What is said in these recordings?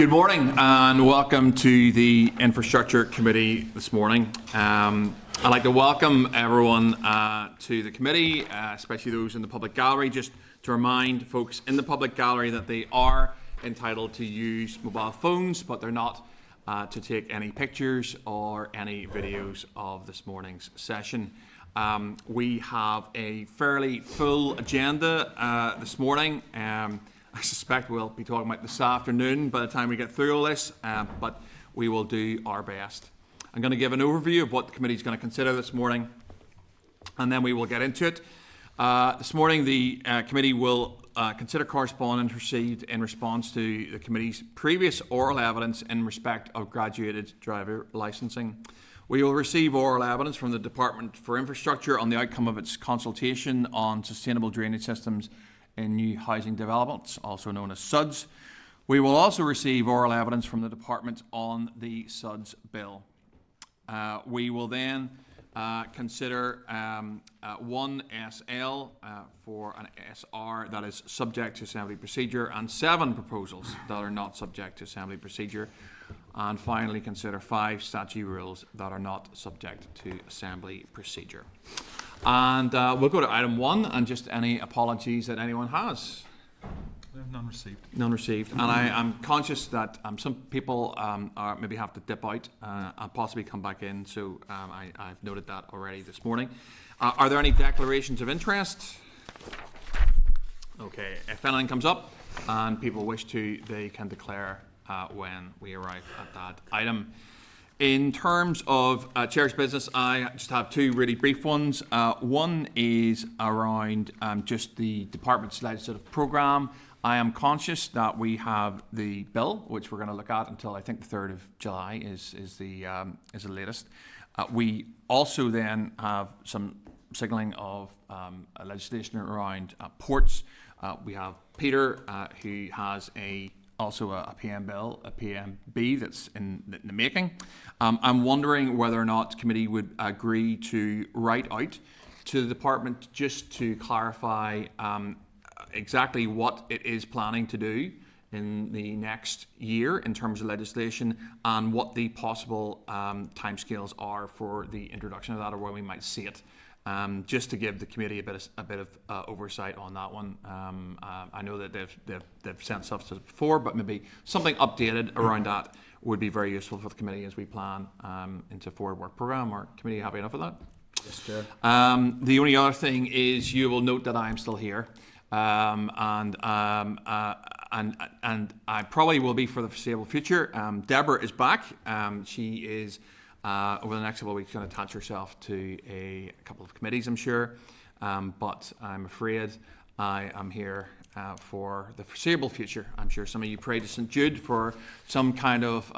Good morning and welcome to the Infrastructure Committee this morning. I'd like to welcome everyone to the committee, especially those in the public gallery. Just to remind folks in the public gallery that they are entitled to use mobile phones, but they're not to take any pictures or any videos of this morning's session. We have a fairly full agenda this morning. I suspect we'll be talking about this afternoon by the time we get through all this, but we will do our best. I'm going to give an overview of what the committee is going to consider this morning, and then we will get into it. This morning, the committee will consider correspondence received in response to the committee's previous oral evidence in respect of graduated driver licensing. We will receive oral evidence from the Department for Infrastructure on the outcome of its consultation on sustainable drainage systems in new housing developments, also known as SUDS. We will also receive oral evidence from the Department on the SUDS bill. We will then consider one SL for an SR that is subject to Assembly procedure and 7 proposals that are not subject to Assembly procedure. And finally, consider 5 statute rules that are not subject to Assembly procedure. And we'll go to item 1 and just any apologies that anyone has. None received. None received. And I'm conscious that some people are maybe have to dip out and possibly come back in, so I've noted that already this morning. Are there any declarations of interest? Okay, if anything comes up and people wish to, they can declare when we arrive at that item. In terms of Chair's business, I just have 2 really brief ones. One is around just the Department's legislative programme. I am conscious that we have the bill, which we're going to look at until I think the 3rd of July is the latest. We also then have some signalling of legislation around ports. We have Peter, who has also a PM bill, a PMB that's in the making. I'm wondering whether or not the committee would agree to write out to the department just to clarify exactly what it is planning to do in the next year in terms of legislation and what the possible timescales are for the introduction of that, or where we might see it. Just to give the committee a bit of oversight on that one. I know that they've sent stuff to us before, but maybe something updated around that would be very useful for the committee as we plan into forward work programme. Are committee happy enough with that? Yes, Chair. The only other thing is you will note that I am still here, and I probably will be for the foreseeable future. Deborah is back. She is. Over the next couple of weeks, going to attach herself to a couple of committees, I'm sure. But I'm afraid I am here for the foreseeable future. I'm sure some of you pray to St. Jude for some kind of,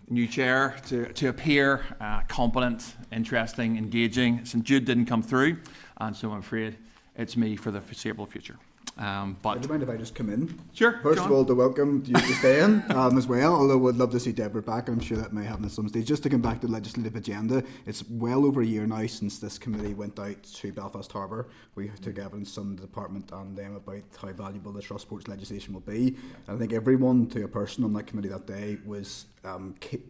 new chair to appear competent, interesting, engaging. St. Jude didn't come through, and so I'm afraid it's me for the foreseeable future. But do you mind if I just come in? Sure. First of all, to welcome you to stay in as well, although we'd love to see Deborah back, and I'm sure that may happen at some stage. Just to come back to the legislative agenda, it's well over a year now since this committee went out to Belfast Harbour. We took evidence from the department and them about how valuable this Ross Ports legislation will be. And I think everyone, to a person on that committee that day, was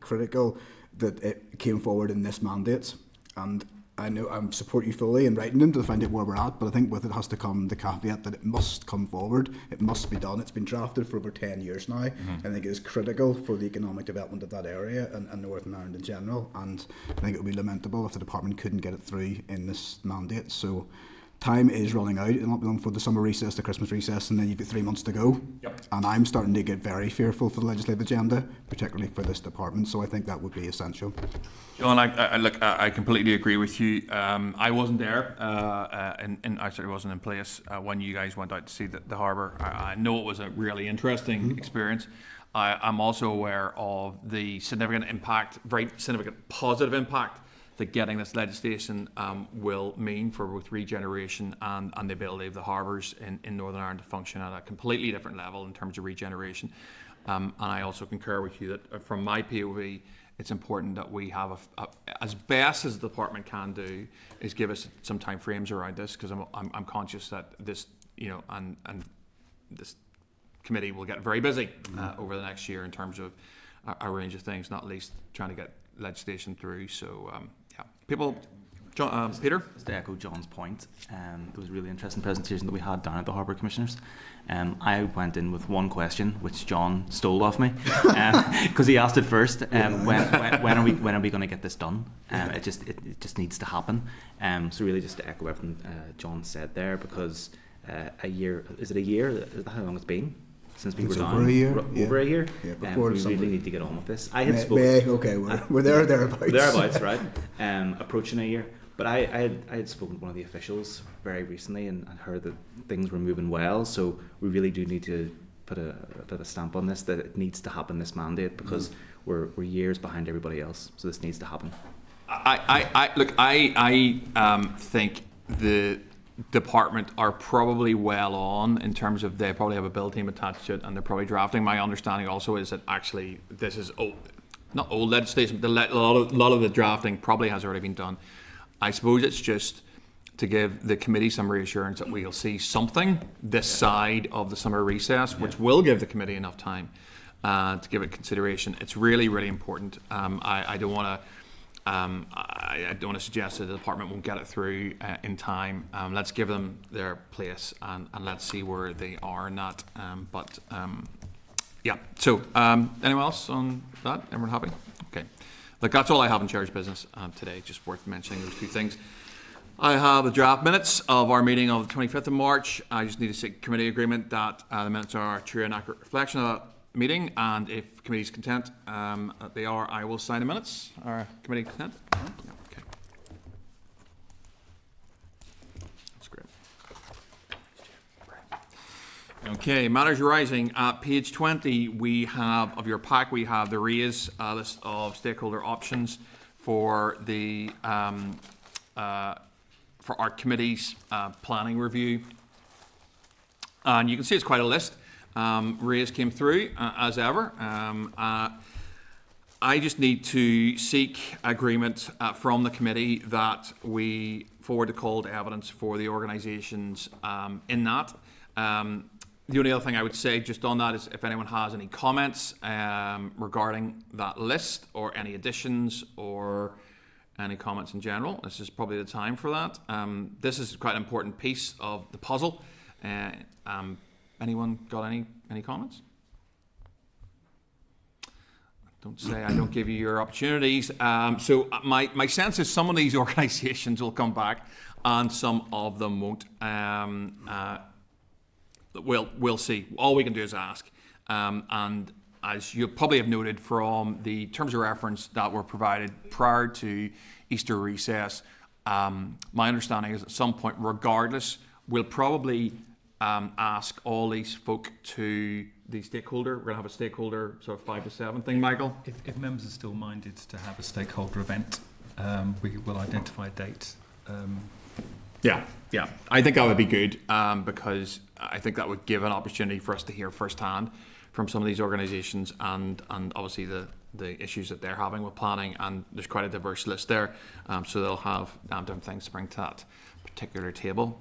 critical that it came forward in this mandate. And I know I support you fully in writing them to find out where we're at, but I think with it has to come the caveat that it must come forward. It must be done. It's been drafted for over 10 years now. I think it is critical for the economic development of that area and Northern Ireland in general. And I think it would be lamentable if the department couldn't get it through in this mandate. So time is running out. It'll not be long for the summer recess, the Christmas recess, and then you've got 3 months to go. Yep. And I'm starting to get very fearful for the legislative agenda, particularly for this department. So I think that would be essential. John, I completely agree with you. I wasn't there, and I certainly wasn't in place when you guys went out to see the harbour. I know it was a really interesting experience. I'm also aware of the significant impact, very significant positive impact that getting this legislation will mean for both regeneration and the ability of the harbours in Northern Ireland to function at a completely different level in terms of regeneration. And I also concur with you that from my POV, it's important that we have as best as the department can do is give us some time frames around this, because I'm conscious that this, and this committee will get very busy over the next year in terms of a range of things, not least trying to get legislation through. So yeah, people. John, Peter? Just to echo John's point, there was a really interesting presentation that we had down at the Harbour Commissioners. I went in with one question, which John stole off me, because he asked it first. When are we going to get this done? It just needs to happen. So really, just to echo everything John said there, because a year, is it a year? Is that how long it's been since we were down? Over a year. Over a year. Yeah, before we really need to get on with this. I had spoken. Okay, we're there thereabouts. Thereabouts, right? Approaching a year. But I had spoken to one of the officials very recently and heard that things were moving well. So we really do need to put a stamp on this, that it needs to happen, this mandate, because we're years behind everybody else. So this needs to happen. I think the department are probably well on in terms of they probably have a build team attached to it and they're probably drafting. My understanding also is that actually this is not old legislation, but a lot of the drafting probably has already been done. I suppose it's just to give the committee some reassurance that we'll see something this side of the summer recess, which will give the committee enough time to give it consideration. It's really, really important. I don't want to suggest that the department won't get it through in time. Let's give them their place and let's see where they are in that. Yeah. So, anyone else on that? Everyone happy? Okay. Look, that's all I have in chair's business today. Just worth mentioning those two things. I have the draft minutes of our meeting of the 25th of March. I just need to seek committee agreement that the minutes are a true and accurate reflection of that meeting, and if committee's content that they are, I will sign the minutes. Are committee content? Yeah, okay. That's great. Okay, matters arising. At page 20, we have, of your pack, we have the RAISE list of stakeholder options for the for our committee's planning review. And you can see it's quite a list. RAISE came through as ever. I just need to seek agreement from the committee that we forward the call to evidence for the organisations in that. The only other thing I would say just on that is if anyone has any comments regarding that list or any additions or any comments in general, this is probably the time for that. This is quite an important piece of the puzzle. Anyone got any comments? Don't say I don't give you your opportunities. So my sense is some of these organisations will come back and some of them won't. We'll see. All we can do is ask. And as you probably have noted from the terms of reference that were provided prior to Easter recess, my understanding is at some point, regardless, we'll probably ask all these folk to the stakeholder. We're going to have a stakeholder sort of 5 to 7 thing, Michael. If members are still minded to have a stakeholder event, we will identify a date. Yeah. I think that would be good because I think that would give an opportunity for us to hear firsthand from some of these organisations and obviously the issues that they're having with planning, and there's quite a diverse list there, so they'll have different things to bring to that particular table.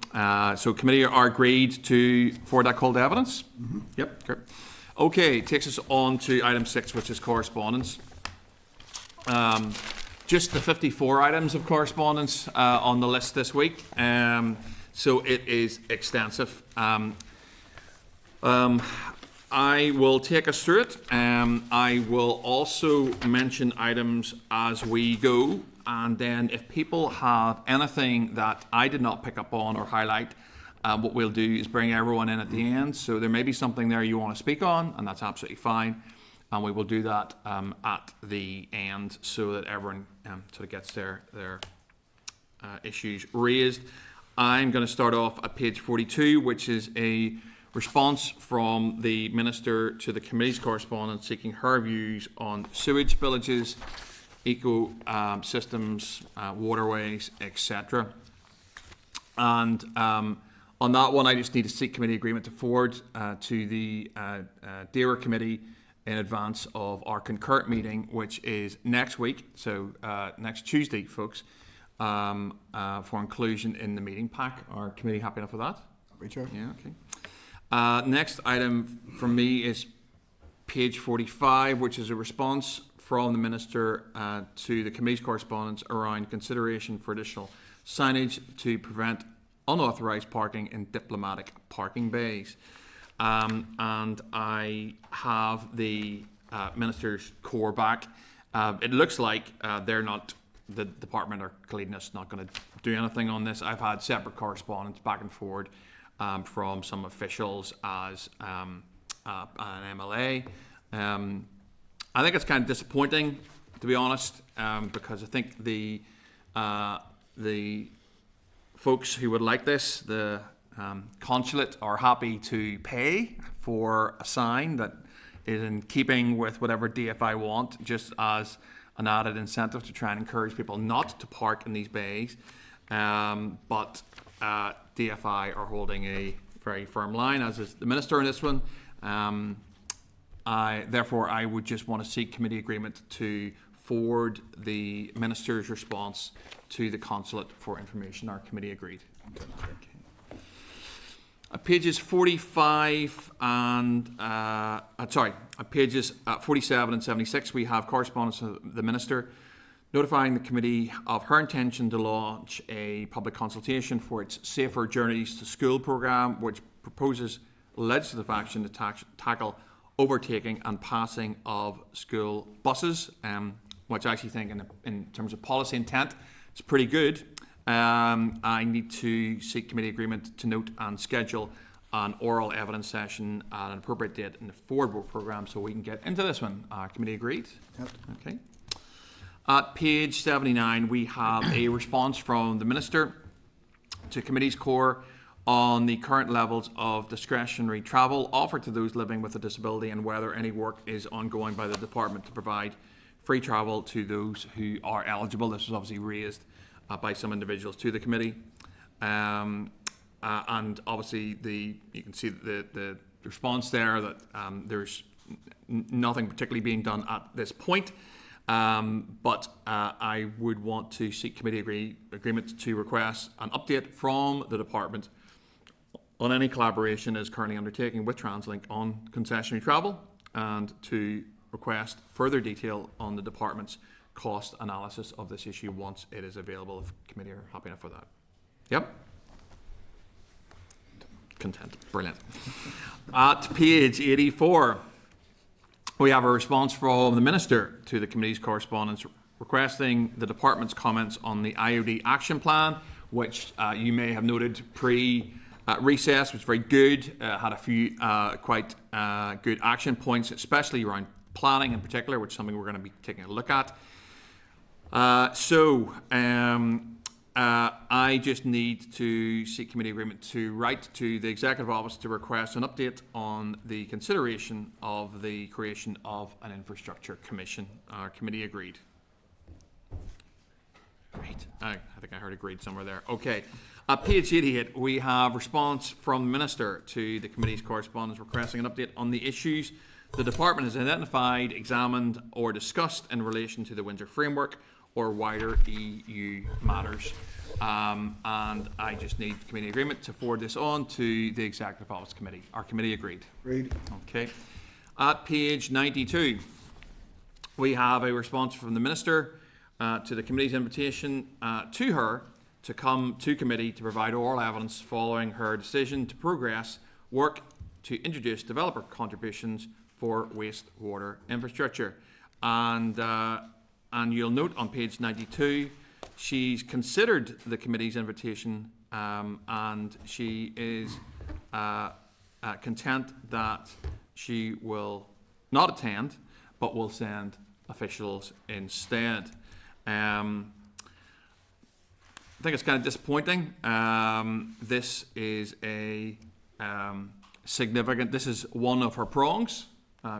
So committee are agreed to forward that call to evidence? Mm-hmm. Yep, great. Okay, takes us on to item 6, which is correspondence. Just the 54 items of correspondence on the list this week, so it is extensive. I will take us through it. I will also mention items as we go, and then if people have anything that I did not pick up on or highlight, what we'll do is bring everyone in at the end. So there may be something there you want to speak on, and that's absolutely fine. And we will do that at the end so that everyone sort of gets their issues raised. I'm going to start off at page 42, which is a response from the Minister to the Committee's correspondence seeking her views on sewage spillages, ecosystems, waterways, etc. And on that one, I just need to seek committee agreement to forward to the DAERA committee in advance of our concurrent meeting, which is next week, so next Tuesday, folks, for inclusion in the meeting pack. Our committee happy enough with that? Richard? Yeah, okay. Next item from me is page 45, which is a response from the Minister to the committee's correspondence around consideration for additional signage to prevent unauthorised parking in diplomatic parking bays. And I have the Minister's core back. It looks like the department or Cleanliness not going to do anything on this. I've had separate correspondence back and forward from some officials as an MLA. I think it's kind of disappointing, to be honest, because I think the folks who would like this, the consulate, are happy to pay for a sign that is in keeping with whatever DFI want, just as an added incentive to try and encourage people not to park in these bays. But DFI are holding a very firm line, as is the Minister in this one. Therefore, I would just want to seek committee agreement to forward the Minister's response to the consulate for information. Our committee agreed. Okay. Pages 45 and pages 47 and 76, we have correspondence from the Minister notifying the committee of her intention to launch a public consultation for its Safer Journeys to School programme, which proposes legislative action to tackle overtaking and passing of school buses, which I actually think in terms of policy intent is pretty good. I need to seek committee agreement to note and schedule an oral evidence session at an appropriate date in the forward work programme so we can get into this one. Committee agreed? Yep. Okay. At page 79, we have a response from the Minister to committee's core on the current levels of discretionary travel offered to those living with a disability and whether any work is ongoing by the department to provide free travel to those who are eligible. This was obviously raised by some individuals to the committee. And obviously you can see the response there that there's nothing particularly being done at this point. But I would want to seek committee agreement to request an update from the department on any collaboration is currently undertaking with TransLink on concessionary travel, and to request further detail on the department's cost analysis of this issue once it is available, if committee are happy enough with that. Yep. Content. Brilliant. At page 84, we have a response from the Minister to the committee's correspondence requesting the department's comments on the IOD action plan, which you may have noted recess was very good, had a few quite good action points, especially around planning in particular, which is something we're going to be taking a look at. I just need to seek committee agreement to write to the Executive Office to request an update on the consideration of the creation of an infrastructure commission. Our committee agreed. Great. I think I heard agreed somewhere there. Okay. At page 88, we have response from the Minister to the committee's correspondence requesting an update on the issues the department has identified, examined or discussed in relation to the Windsor Framework or wider EU matters. And I just need committee agreement to forward this on to the Executive Office Committee. Our committee agreed. Agreed. Okay. At page 92, we have a response from the Minister to the committee's invitation to her to come to committee to provide oral evidence following her decision to progress work to introduce developer contributions for wastewater infrastructure. And you'll note on page 92, she's considered the committee's invitation and she is content that she will not attend, but will send officials instead. I think it's kind of disappointing. This is a significant, this is one of her prongs.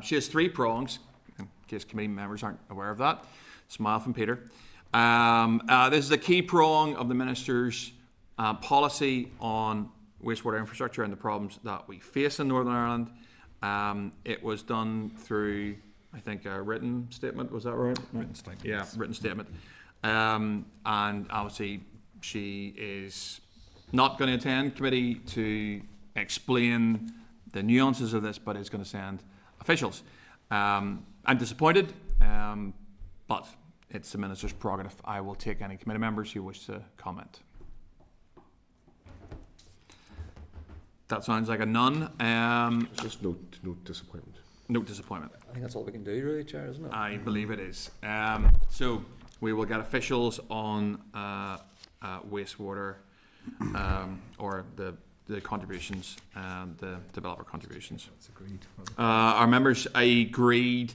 She has 3 prongs, in case committee members aren't aware of that. Smile from Peter. This is a key prong of the Minister's policy on wastewater infrastructure and the problems that we face in Northern Ireland. It was done through, I think, a written statement. Was that right? Written statement. Yeah, Yes. written statement. And obviously she is not going to attend committee to explain the nuances of this, but is going to send officials. I'm disappointed, but it's the Minister's prerogative. I will take any committee members who wish to comment. That sounds like a none. Just no disappointment. No disappointment. I think that's all we can do, really, Chair, isn't it? I believe it is. So we will get officials on wastewater or the contributions, the developer contributions. That's agreed. Our members agreed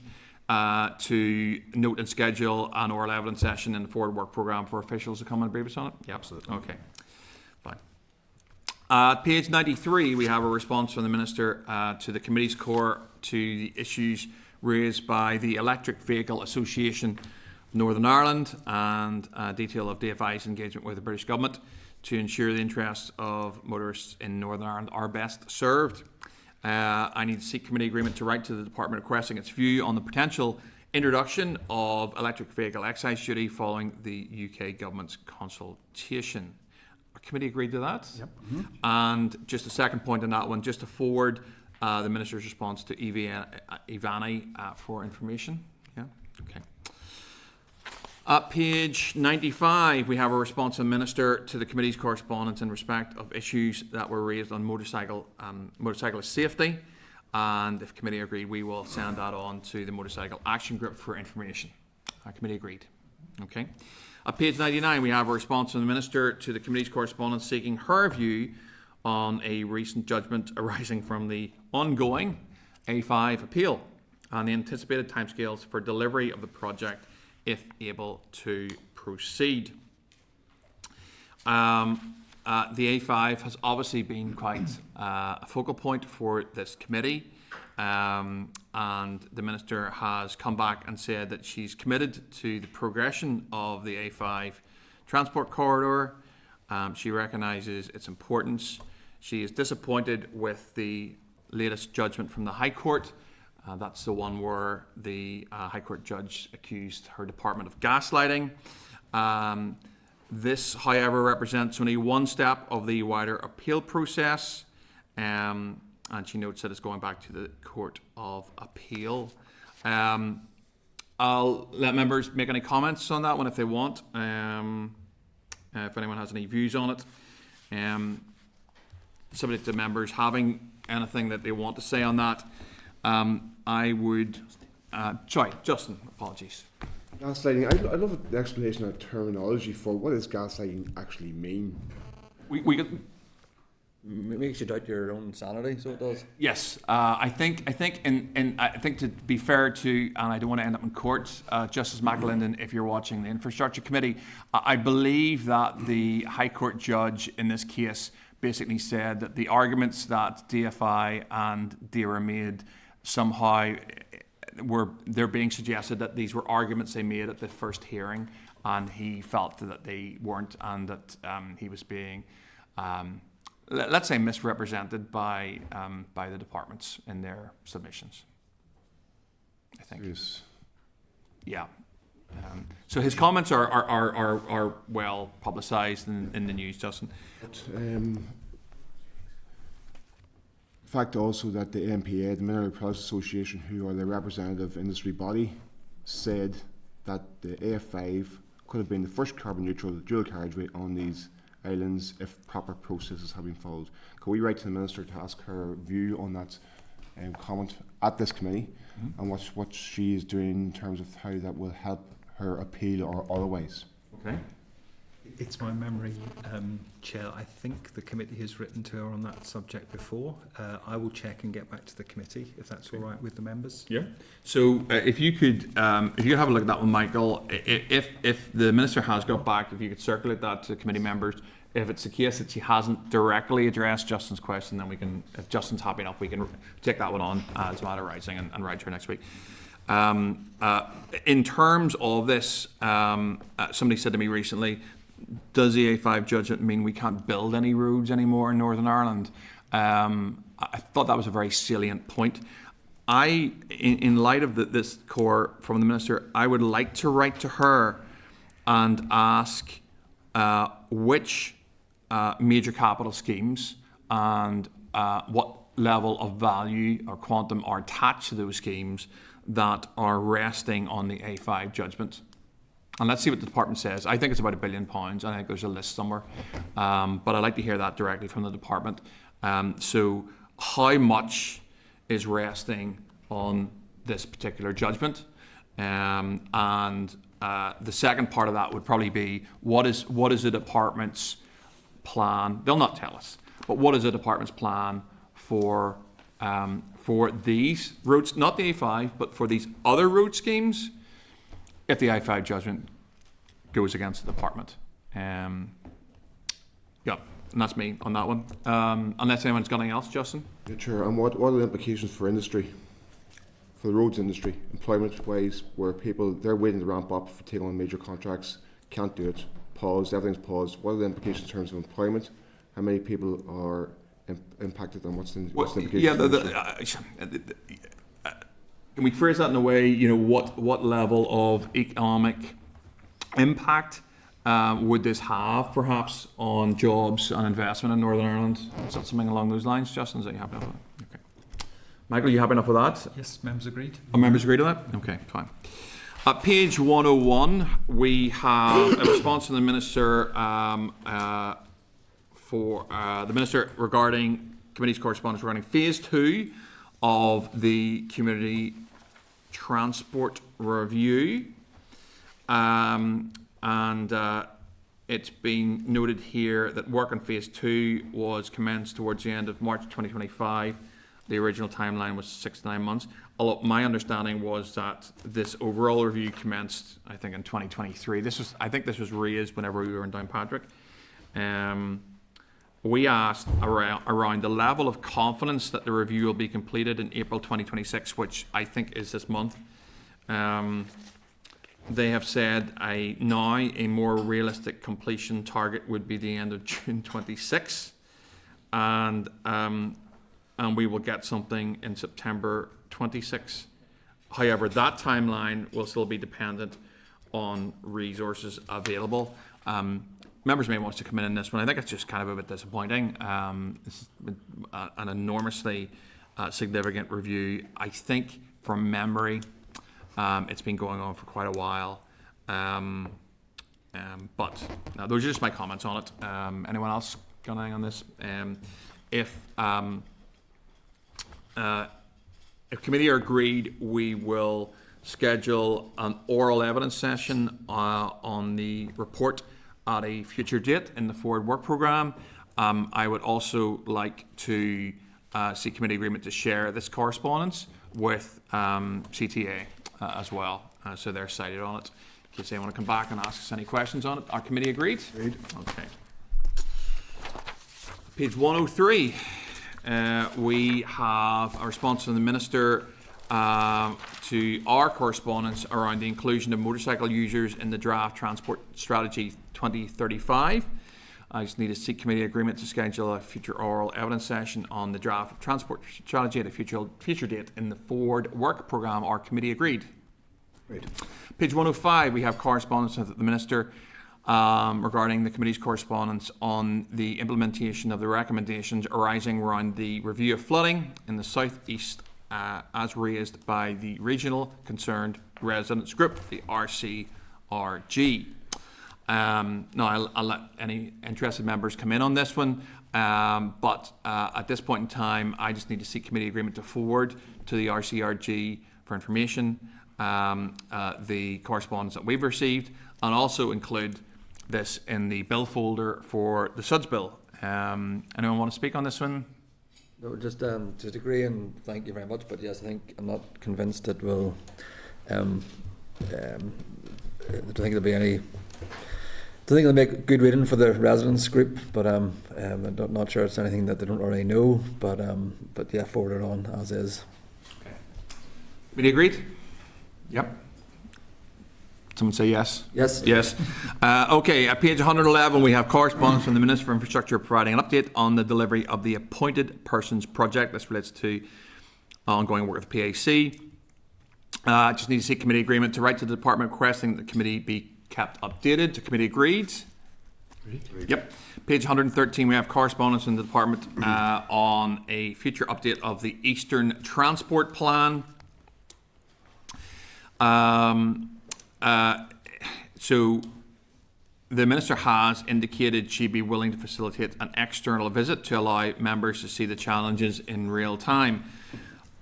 to note and schedule an oral evidence session in the forward work programme for officials to come and brief us on it? Yeah, absolutely. Okay, fine. At page 93, we have a response from the Minister to the committee's core to the issues raised by the Electric Vehicle Association of Northern Ireland and detail of DFI's engagement with the British Government to ensure the interests of motorists in Northern Ireland are best served. I need to seek committee agreement to write to the Department requesting its view on the potential introduction of electric vehicle excise duty following the UK Government's consultation. Our committee agreed to that. Yep. And just a second point on that one, just to forward the Minister's response to Ivani for information. Yeah, okay. At page 95, we have a response from the Minister to the committee's correspondence in respect of issues that were raised on motorcyclist safety. And if committee agreed, we will send that on to the Motorcycle Action Group for information. Our committee agreed. Okay. At page 99, we have a response from the Minister to the committee's correspondence seeking her view on a recent judgment arising from the ongoing A5 appeal and the anticipated timescales for delivery of the project if able to proceed. The A5 has obviously been quite a focal point for this committee, and the Minister has come back and said that she's committed to the progression of the A5 transport corridor. She recognises its importance. She is disappointed with the latest judgment from the High Court. That's the one where the High Court judge accused her department of gaslighting. This, however, represents only one step of the wider appeal process, and she notes that it's going back to the Court of Appeal. I'll let members make any comments on that one if they want, if anyone has any views on it. Subject to members having anything that they want to say on that. I would, sorry, Justin, apologies. Gaslighting, I love the explanation of terminology for what does gaslighting actually mean. We could, It makes you doubt your own sanity, so it does. yes, I think to be fair to, and I don't want to end up in court, Justice McAlinden, if you're watching the Infrastructure Committee, I believe that the High Court judge in this case basically said that the arguments that DFI and DERA made somehow they're being suggested that these were arguments they made at the first hearing, and he felt that they weren't, and that he was being, let's say, misrepresented by the departments in their submissions. I think. Yes. Yeah. So his comments are well publicised in the news, Justin. The fact also that the MPA, the Mineral Products Association, who are the representative industry body, said that the AF5 could have been the first carbon neutral dual carriageway on these islands if proper processes have been followed. Can we write to the Minister to ask her view on that comment at this committee, and what she is doing in terms of how that will help her appeal or otherwise? Okay. It's my memory, Chair. I think the committee has written to her on that subject before. I will check and get back to the committee if that's all right with the members. Yeah. So if you could have a look at that one, Michael. If the Minister has got back, if you could circulate that to committee members. If it's the case that she hasn't directly addressed Justin's question, then we can, if Justin's happy enough, we can take that one on as a matter rising and write to her next week. In terms of this, somebody said to me recently, does the A5 judgment mean we can't build any roads anymore in Northern Ireland? I thought that was a very salient point. In light of this core from the Minister, I would like to write to her and ask which major capital schemes and what level of value or quantum are attached to those schemes that are resting on the A5 judgment. And let's see what the department says. I think it's about £1 billion. I think there's a list somewhere. But I'd like to hear that directly from the department. So how much is resting on this particular judgment? And the second part of that would probably be, what is the department's plan? They'll not tell us, but what is the department's plan for these roads, not the A5, but for these other road schemes, if the I5 judgment goes against the department? Yeah, and that's me on that one. Unless anyone's got anything else, Justin? Yeah, Chair, and what are the implications for industry, for the roads industry, employment-wise, where people, they're waiting to ramp up for taking on major contracts, can't do it, paused, everything's paused. What are the implications in terms of employment? How many people are impacted, and what's the implications? Yeah, can we phrase that in a way, what level of economic impact would this have, perhaps, on jobs and investment in Northern Ireland? Is that something along those lines, Justin? Is that you happy enough with that? Okay. Michael, you happy enough with that? Yes, members agreed. Are members agreed to that? Okay, fine. At page 101, we have a response from the Minister regarding committee's correspondence regarding phase 2 of the community transport review. It's been noted here that work on phase 2 was commenced towards the end of March 2025. The original timeline was 6 to 9 months. Although my understanding was that this overall review commenced, I think, in 2023. I think this was raised whenever we were in Downpatrick. We asked around the level of confidence that the review will be completed in April 2026, which I think is this month. They have said now a more realistic completion target would be the end of June 26, and we will get something in September 26. However, that timeline will still be dependent on resources available. Members may want to come in this one. I think it's just kind of a bit disappointing. It's an enormously significant review. I think, from memory, it's been going on for quite a while. But those are just my comments on it. Anyone else got anything on this? If committee are agreed, we will schedule an oral evidence session on the report at a future date in the forward work programme. I would also like to seek committee agreement to share this correspondence with CTA as well, so they're cited on it. In case they want to come back and ask us any questions on it. Our committee agreed? Agreed. Okay. Page 103. We have a response from the Minister to our correspondence around the inclusion of motorcycle users in the draft Transport Strategy 2035. I just need to seek committee agreement to schedule a future oral evidence session on the draft Transport Strategy at a future date in the forward work programme. Our committee agreed. Great. Page 105, we have correspondence with the Minister regarding the committee's correspondence on the implementation of the recommendations arising around the review of flooding in the South East as raised by the Regional Concerned Residents Group, the RCRG. Now, I'll let any interested members come in on this one, but at this point in time, I just need to seek committee agreement to forward to the RCRG for information the correspondence that we've received, and also include this in the bill folder for the SUDS bill. Anyone want to speak on this one? No, just agree and thank you very much. But yes, I'm not convinced that will. I don't think there'll be any. I think it'll make good reading for the residents group, but I'm not sure it's anything that they don't already know. But yeah, forward it on as is. Okay. Committee agreed? Yep. Someone say yes? Yes. Yes. Okay, at page 111, we have correspondence from the Minister for Infrastructure providing an update on the delivery of the Appointed Persons Project. This relates to ongoing work with the PAC. I just need to seek committee agreement to write to the Department requesting that the committee be kept updated. The committee agreed? Yep. Page 113, we have correspondence in the department on a future update of the Eastern Transport Plan. So the Minister has indicated she'd be willing to facilitate an external visit to allow members to see the challenges in real time.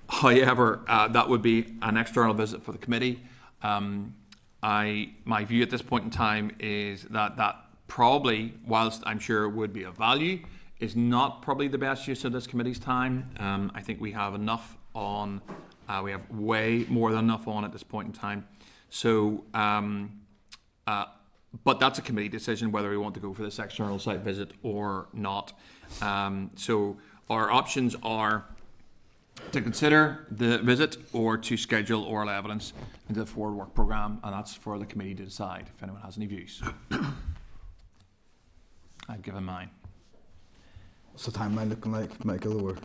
However, that would be an external visit for the committee. My view at this point in time is that probably, whilst I'm sure it would be of value, is not probably the best use of this committee's time. I think we have enough on, we have way more than enough on at this point in time. So, but that's a committee decision whether we want to go for this external site visit or not. So our options are to consider the visit or to schedule oral evidence into the forward work programme, and that's for the committee to decide if anyone has any views. I've given mine. What's the timeline looking like, Michael, or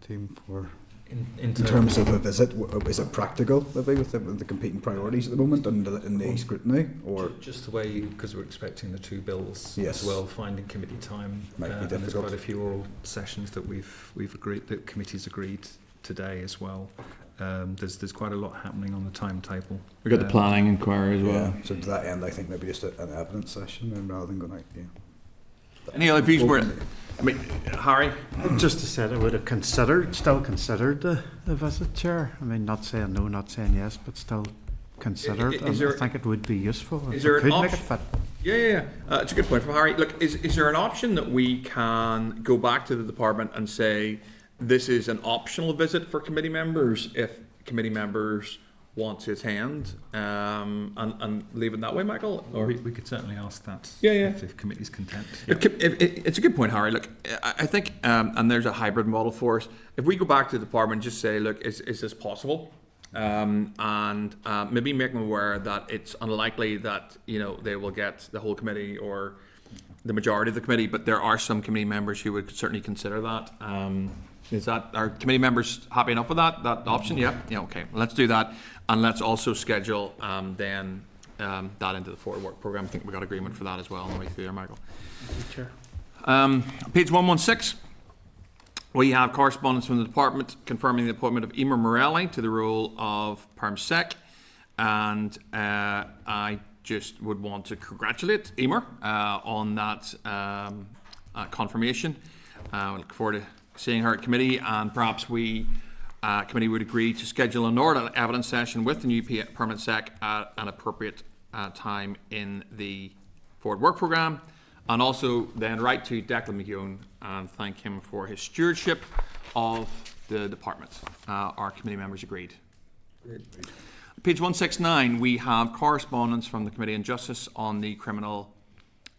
team, for In in terms of a visit? Is it practical, maybe, with the competing priorities at the moment and in the scrutiny, or just the way, because we're expecting the two bills Yes. as well, finding committee time. Might be and there's difficult. quite a few oral sessions that we've agreed, that committees agreed today as well. There's quite a lot happening on the timetable. We've got the planning inquiry as well. yeah? So to that end, I think maybe just an evidence session, and rather than going out. Yeah. Any other views? I mean, Harry? Just to say, I would have still considered the visit, Chair. I mean, not saying no, not saying yes, but still considered. Is there- I think it would be useful. is if there we an could make it option- fit. Yeah. It's a good point from Harry. Look, is there an option that we can go back to the department and say this is an optional visit for committee members if committee members want to attend, and leave it that way, Michael? Or We could certainly ask that. Yeah, yeah. If committee's content. It's a good point, Harry. Look, I think, and there's a hybrid model for us. If we go back to the department and just say, look, is this possible? And maybe make them aware that it's unlikely that they will get the whole committee or the majority of the committee, but there are some committee members who would certainly consider that. Are committee members happy enough with that option? Yeah. Okay. Well, let's do that, and let's also schedule that into the forward work program. I think we got agreement for that as well on the way through there, Michael. Chair. Page 116. We have correspondence from the department confirming the appointment of Emer Morelli to the role of Perm Sec, and I just would want to congratulate Emer on that confirmation. I look forward to seeing her at committee, and perhaps we committee would agree to schedule an oral evidence session with the new permanent sec at an appropriate time in the forward work programme, and also then write to Declan McGeown and thank him for his stewardship of the department. Our committee members agreed. Page 169, we have correspondence from the Committee on Justice on the Criminal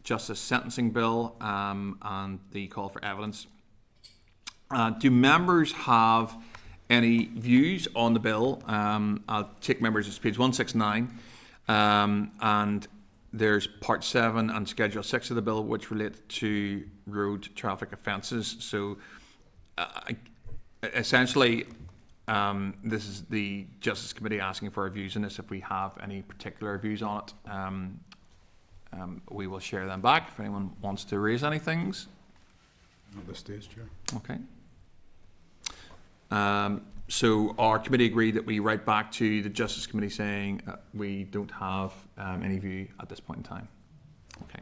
Justice Sentencing Bill and the call for evidence. Do members have any views on the bill? I'll take members, it's page 169, and there's part 7 and schedule 6 of the bill which relate to road traffic offences. So essentially this is the Justice Committee asking for our views on this. If we have any particular views on it, we will share them back if anyone wants to raise any things. At this stage, Chair. Okay. So our committee agreed that we write back to the Justice Committee saying we don't have any view at this point in time. Okay.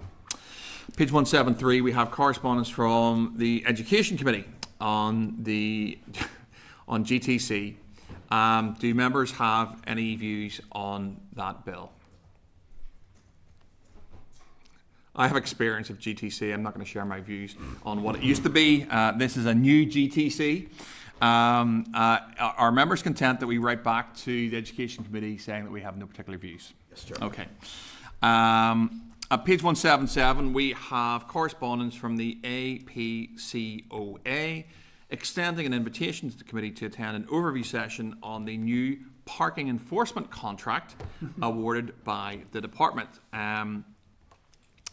Page 173, we have correspondence from the Education Committee on the on GTC. Do members have any views on that bill? I have experience of GTC. I'm not going to share my views on what it used to be. This is a new GTC. Are members content that we write back to the Education Committee saying that we have no particular views? Yes, Chair. Okay. At page 177, we have correspondence from the APCOA extending an invitation to the committee to attend an overview session on the new parking enforcement contract awarded by the department.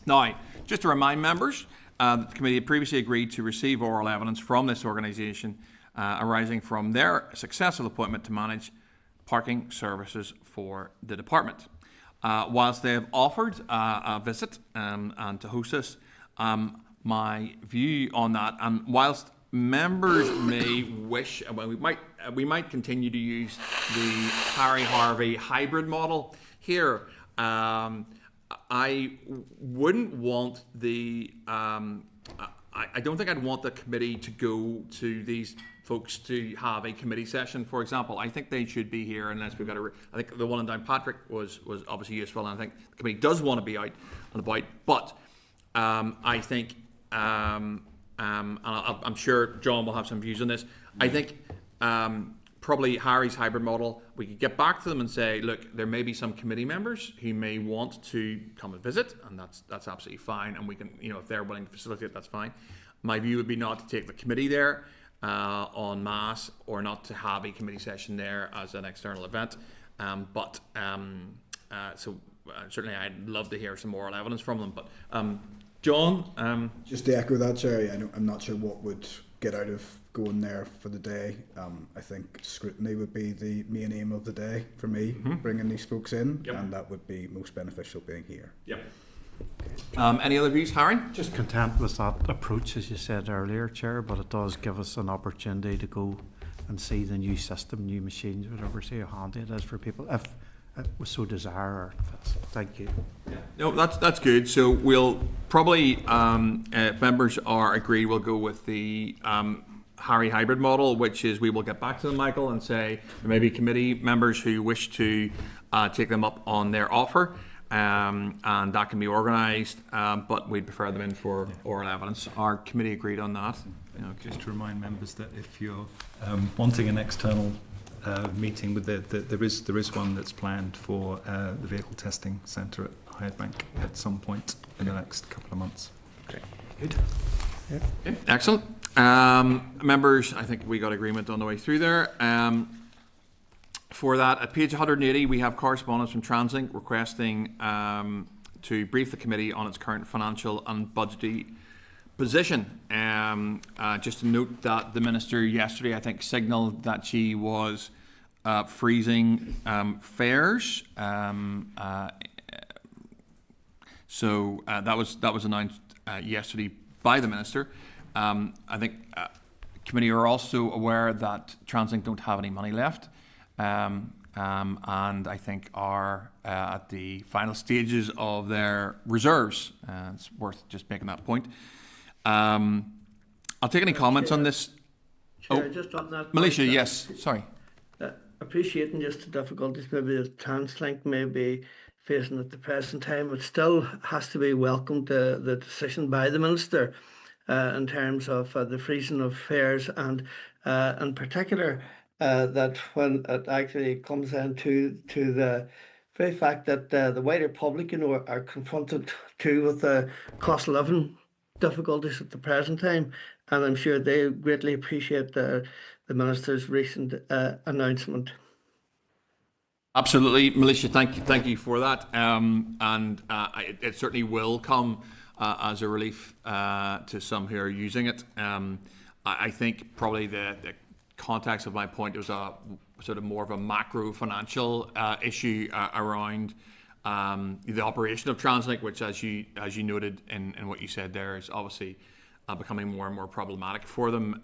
Now, just to remind members, that the committee had previously agreed to receive oral evidence from this organisation arising from their successful appointment to manage parking services for the department. whilst they have offered a visit and to host us, my view on that, and whilst members may wish, well, we might continue to use the Harry Harvey hybrid model here. I wouldn't want the. I don't think I'd want the committee to go to these folks to have a committee session, for example. I think they should be here unless we've got a. I think the one in Downpatrick was obviously useful, and I think the committee does want to be out and about. But I think, and I'm sure John will have some views on this. I think probably Harry's hybrid model, we could get back to them and say, look, there may be some committee members who may want to come and visit, and that's absolutely fine. And we can, if they're willing to facilitate, that's fine. My view would be not to take the committee there en masse, or not to have a committee session there as an external event. Certainly I'd love to hear some moral evidence from them. But John? Just to echo that, Jerry, I'm not sure what would get out of going there for the day. I think scrutiny would be the main aim of the day for me, bringing these folks in, and that would be most beneficial being here. Yep. Any other views, Harry? Just content with that approach, as you said earlier, Chair, but it does give us an opportunity to go and see the new system, new machines, whatever, see how handy it is for people, if we so desire. Or if it's, thank you. Yeah. No, that's good. So we'll probably, if members are agreed, we'll go with the Harry hybrid model, which is we will get back to them, Michael, and say there may be committee members who wish to take them up on their offer. And that can be organised, but we'd prefer them in for oral evidence. Our committee agreed on that. Okay. Just to remind members that if you're wanting an external meeting with there is one that's planned for the vehicle testing centre at Hydebank at some point in the next couple of months. Okay. Good. Yeah. Okay. Excellent. Members, I think we got agreement on the way through there. For that, at page 180, we have correspondence from Translink requesting to brief the committee on its current financial and budgetary position. Just to note that the Minister yesterday, I think, signalled that she was freezing fares. So that was announced yesterday by the Minister. I think committee are also aware that Translink don't have any money left. And I think are at the final stages of their reserves. It's worth just making that point. I'll take any comments on this. Chair, just on that. Militia, yes, sorry. Appreciating just the difficulties maybe that Translink may be facing at the present time, it still has to be welcomed, the decision by the Minister in terms of the freezing of fares, and in particular that when it actually comes into the very fact that the wider public, are confronted too with the cost of living difficulties at the present time, and I'm sure they greatly appreciate the Minister's recent announcement. Absolutely, Militia. Thank you for that. It certainly will come as a relief to some who are using it. I think probably the context of my point was a sort of more of a macro financial issue around the operation of Translink, which, as you noted in what you said there, is obviously becoming more and more problematic for them.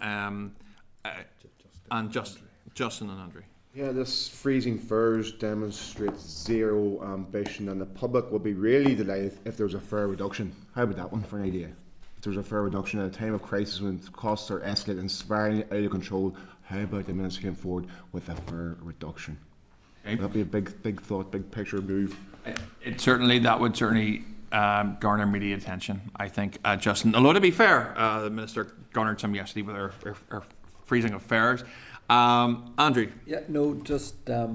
And Justin and Andrew. Yeah, this freezing fares demonstrates zero ambition, and the public will be really delighted if there's a fare reduction. How about that one for an idea? If there's a fare reduction at a time of crisis when costs are escalating and spiraling out of control, how about the Minister came forward with a fare reduction? Okay. That'd be a big thought, big picture move. That would certainly garner media attention, I think, Justin. Although, to be fair, the Minister garnered some yesterday with her freezing of fares. Andrew? Yeah, no, just, I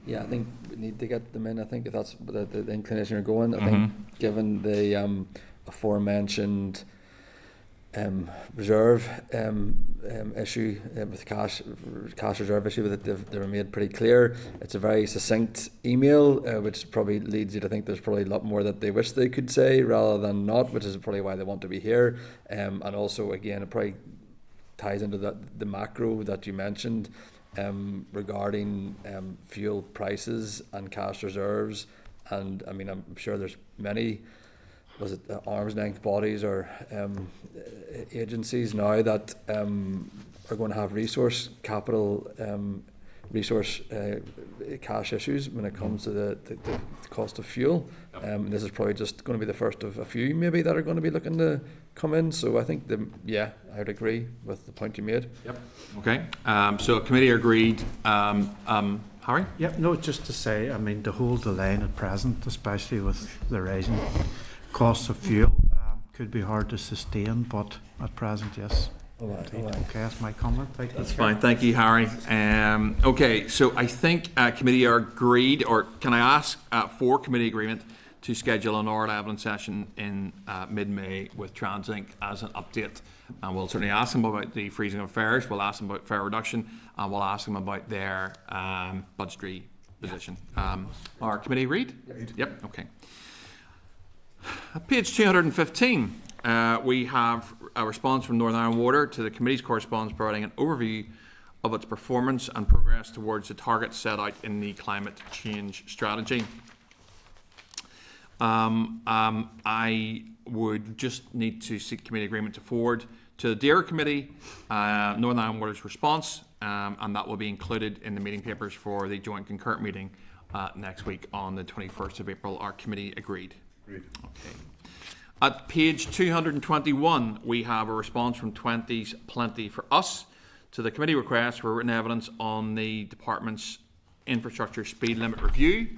think we need to get them in. I think if that's the inclination you're going, I think given the aforementioned reserve issue with the cash reserve issue, that they were made pretty clear. It's a very succinct email, which probably leads you to think there's probably a lot more that they wish they could say rather than not, which is probably why they want to be here. And also, again, it probably ties into the macro that you mentioned regarding fuel prices and cash reserves and I mean, I'm sure there's many, arm's length bodies or agencies now that are going to have resource cash issues when it comes to the cost of fuel. This is probably just going to be the first of a few maybe that are going to be looking to come in. So I think I would agree with the point you made. Yep. Okay. So committee agreed. Harry? Yep, no, just to say, I mean, to hold the line at present, especially with the rising costs of fuel, could be hard to sustain, but at present, yes. Okay, that's my comment. Thank you. That's fine. Thank you, Harry. Okay, so I think committee are agreed, or can I ask for committee agreement to schedule an oral evidence session in mid-May with TransInc as an update? And we'll certainly ask them about the freezing of fares, we'll ask them about fare reduction, and we'll ask them about their budgetary position. Our committee agreed? Yep, okay. Page 215. We have a response from Northern Ireland Water to the committee's correspondence providing an overview of its performance and progress towards the targets set out in the climate change strategy. I would just need to seek committee agreement to forward to the DAERA committee Northern Ireland Water's response, and that will be included in the meeting papers for the joint concurrent meeting next week on the 21st of April. Our committee agreed. Okay. At page 221, we have a response from 20's Plenty for Us to the committee request for written evidence on the department's infrastructure speed limit review.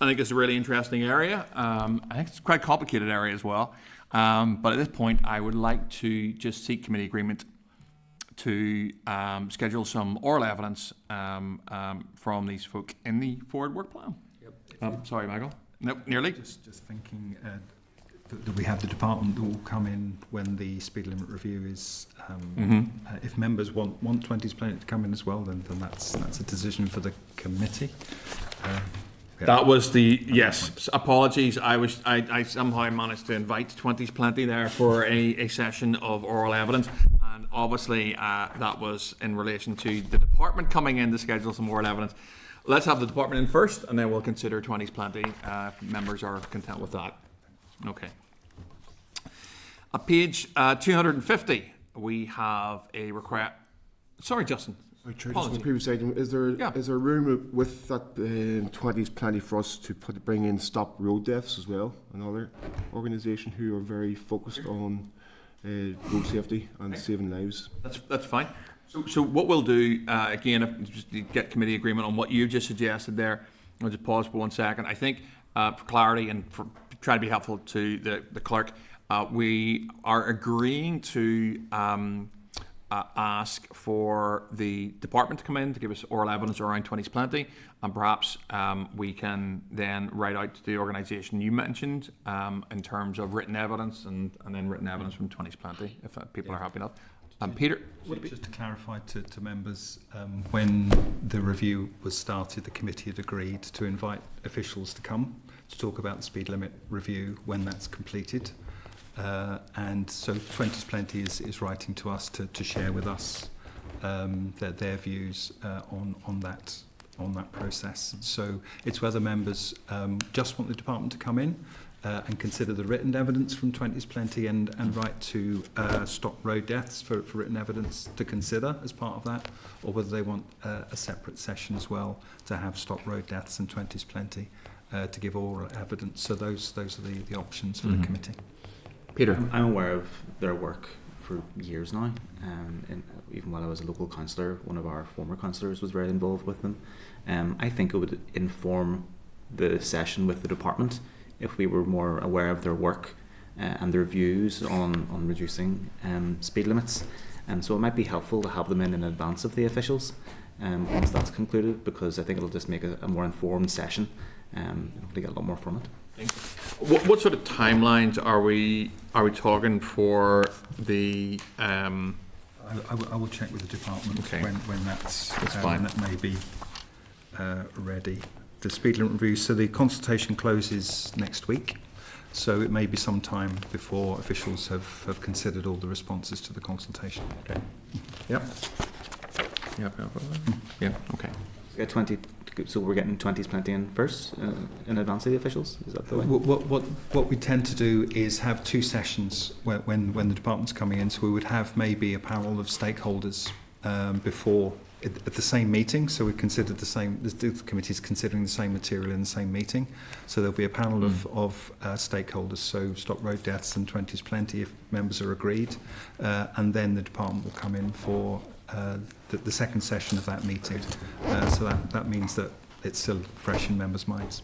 I think it's a really interesting area. I think it's quite a complicated area as well. But at this point, I would like to just seek committee agreement to schedule some oral evidence from these folk in the forward work plan. Yep. Sorry, Michael. Nope, nearly. Just thinking that we have the department that will come in when the speed limit review is. If members want 20's Plenty to come in as well, then that's a decision for the committee. That was the yes. Apologies. I somehow managed to invite 20's Plenty there for a session of oral evidence, and obviously that was in relation to the department coming in to schedule some oral evidence. Let's have the department in first, and then we'll consider 20's Plenty. If members are content with that. Okay. At page 250, we have a request. Sorry, Justin. Just on the previous item, is there room with that 20's Plenty for us to bring in Stop Road Deaths as well, another organisation who are very focused on road safety and saving lives? That's fine. So what we'll do again, just to get committee agreement on what you just suggested there. I'll just pause for 1 second. I think for clarity and for trying to be helpful to the clerk, we are agreeing to ask for the department to come in to give us oral evidence around 20's Plenty, and perhaps we can then write out to the organisation you mentioned in terms of written evidence and then written evidence from 20's Plenty, if people are happy enough. Peter? Just to clarify to members, when the review was started, the committee had agreed to invite officials to come to talk about the speed limit review when that's completed. And so 20's Plenty is writing to us to share with us their views on that process. So it's whether members just want the department to come in and consider the written evidence from 20's Plenty and write to Stop Road Deaths for written evidence to consider as part of that, or whether they want a separate session as well to have Stop Road Deaths and 20's Plenty to give oral evidence. So those are the options for the committee. Peter? I'm aware of their work for years now. And even while I was a local councillor, one of our former councillors was very involved with them. I think it would inform the session with the department if we were more aware of their work and their views on reducing speed limits. So it might be helpful to have them in advance of the officials once that's concluded, because I think it'll just make a more informed session and hopefully get a lot more from it. What sort of timelines are we talking for the? I will check with the department when that's fine. That may be ready. The speed limit review. So the consultation closes next week. So it may be some time before officials have considered all the responses to the consultation. Okay. Yep. Yeah. Okay. We got 20, so we're getting 20's plenty in first in advance of the officials. Is that the way? What we tend to do is have two sessions when the department's coming in. So we would have maybe a panel of stakeholders before at the same meeting. So we considered the committee's considering the same material in the same meeting. So there'll be a panel of stakeholders. So Stop Road Deaths and 20's plenty if members are agreed, and then the department will come in for the second session of that meeting. So that means that it's still fresh in members' minds.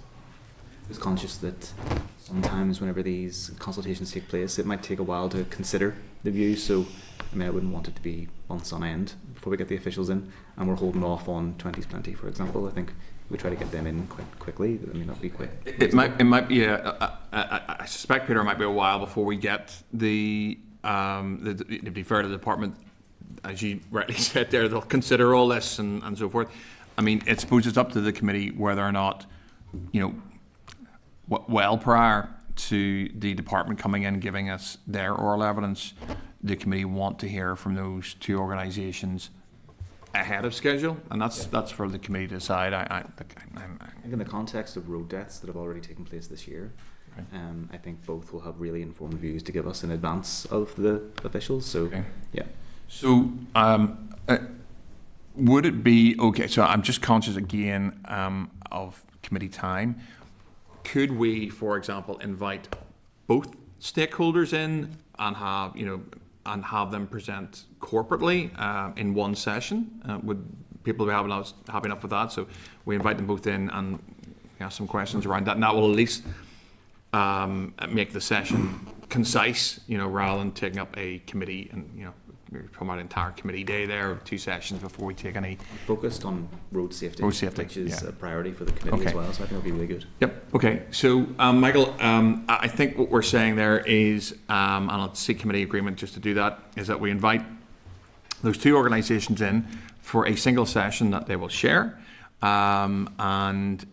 I was conscious that sometimes whenever these consultations take place, it might take a while to consider the views. So, I mean, I wouldn't want it to be months on end before we get the officials in, and we're holding off on 20's plenty, for example. I think we try to get them in quite quickly. I mean, that'd be quick. It might be. I suspect, Peter, it might be a while before we get to be fair to the department, as you rightly said there, they'll consider all this and so forth. I mean, I suppose it's up to the committee whether or not, well prior to the department coming in giving us their oral evidence, the committee want to hear from those two organisations ahead of schedule, and that's for the committee to decide. I think in the context of road deaths that have already taken place this year, okay. I think both will have really informed views to give us in advance of the officials. So, okay. Yeah. So, would it be okay? So, I'm just conscious again of committee time. Could we, for example, invite both stakeholders in and have them present corporately in one session? Would people be happy enough with that? So we invite them both in and ask some questions around that, and that will at least make the session concise, rather than taking up a committee and we're talking about an entire committee day there, 2 sessions before we take any. Focused on road safety, which is a priority for the committee as well. So I think it'll be really good. Yep. Okay. So, Michael, I think what we're saying there is, and I'll seek committee agreement just to do that, is that we invite those 2 organisations in for a single session that they will share, and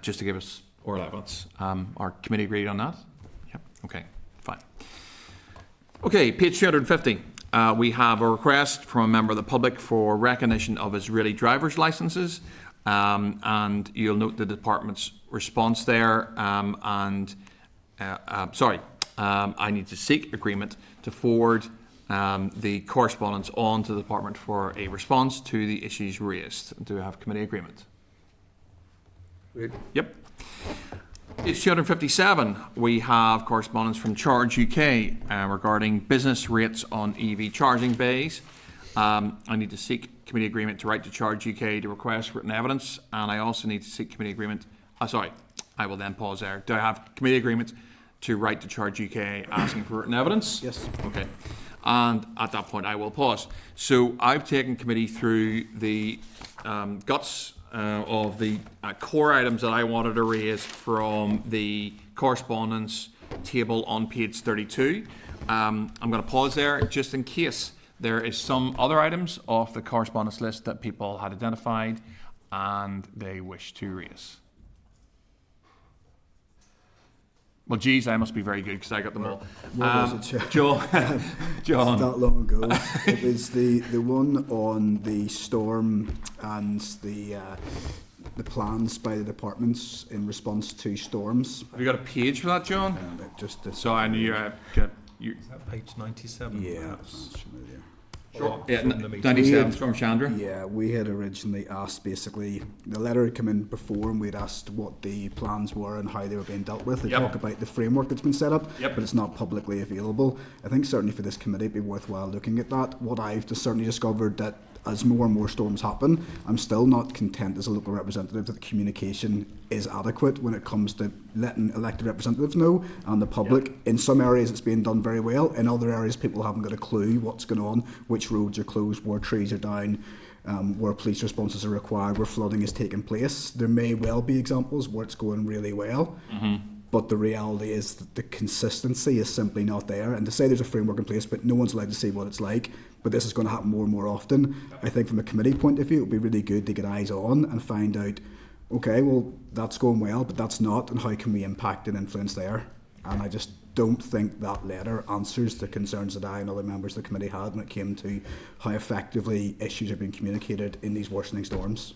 just to give us oral evidence. Our committee agreed on that? Yep. Okay. Fine. Okay. Page 250. We have a request from a member of the public for recognition of Israeli driver's licenses, and you'll note the department's response there. I need to seek agreement to forward the correspondence on to the department for a response to the issues raised. Do we have committee agreement? Great. Yep. Page 257, we have correspondence from Charge UK regarding business rates on EV charging bays. I need to seek committee agreement to write to Charge UK to request written evidence, and I also need to seek committee agreement. I will then pause there. Do I have committee agreement to write to Charge UK asking for written evidence? Yes. Okay. And at that point, I will pause. So I've taken committee through the guts of the core items that I wanted to raise from the correspondence table on page 32. I'm going to pause there just in case there is some other items off the correspondence list that people had identified and they wish to raise. Well, geez, I must be very good because I got them all. What was it, John. That long ago. It was the one on the storm and the plans by the departments in response to storms. Have you got a page for that, John? So I knew you had got you. Is that page 97? Yeah. perhaps? Sure. Yeah, From the meeting. 97 Storm Chandra. Yeah, we had originally asked, basically, the letter had come in before and we'd asked what the plans were and how they were being dealt with. They Yep. talk about the framework that's been set up, Yep. but it's not publicly available. I think certainly for this committee it'd be worthwhile looking at that. What I've just certainly discovered that as more and more storms happen, I'm still not content as a local representative that the communication is adequate when it comes to letting elected representatives know and the public. Yep. In some areas it's being done very well. In other areas people haven't got a clue what's going on, which roads are closed, where trees are down, where police responses are required, where flooding is taking place. There may well be examples where it's going really well. But the reality is that the consistency is simply not there. And to say there's a framework in place, but no one's allowed to see what it's like, but this is going to happen more and more often. I think from a committee point of view, it would be really good to get eyes on and find out, okay, well, that's going well, but that's not, and how can we impact and influence there? And I just don't think that letter answers the concerns that I and other members of the committee had when it came to how effectively issues are being communicated in these worsening storms.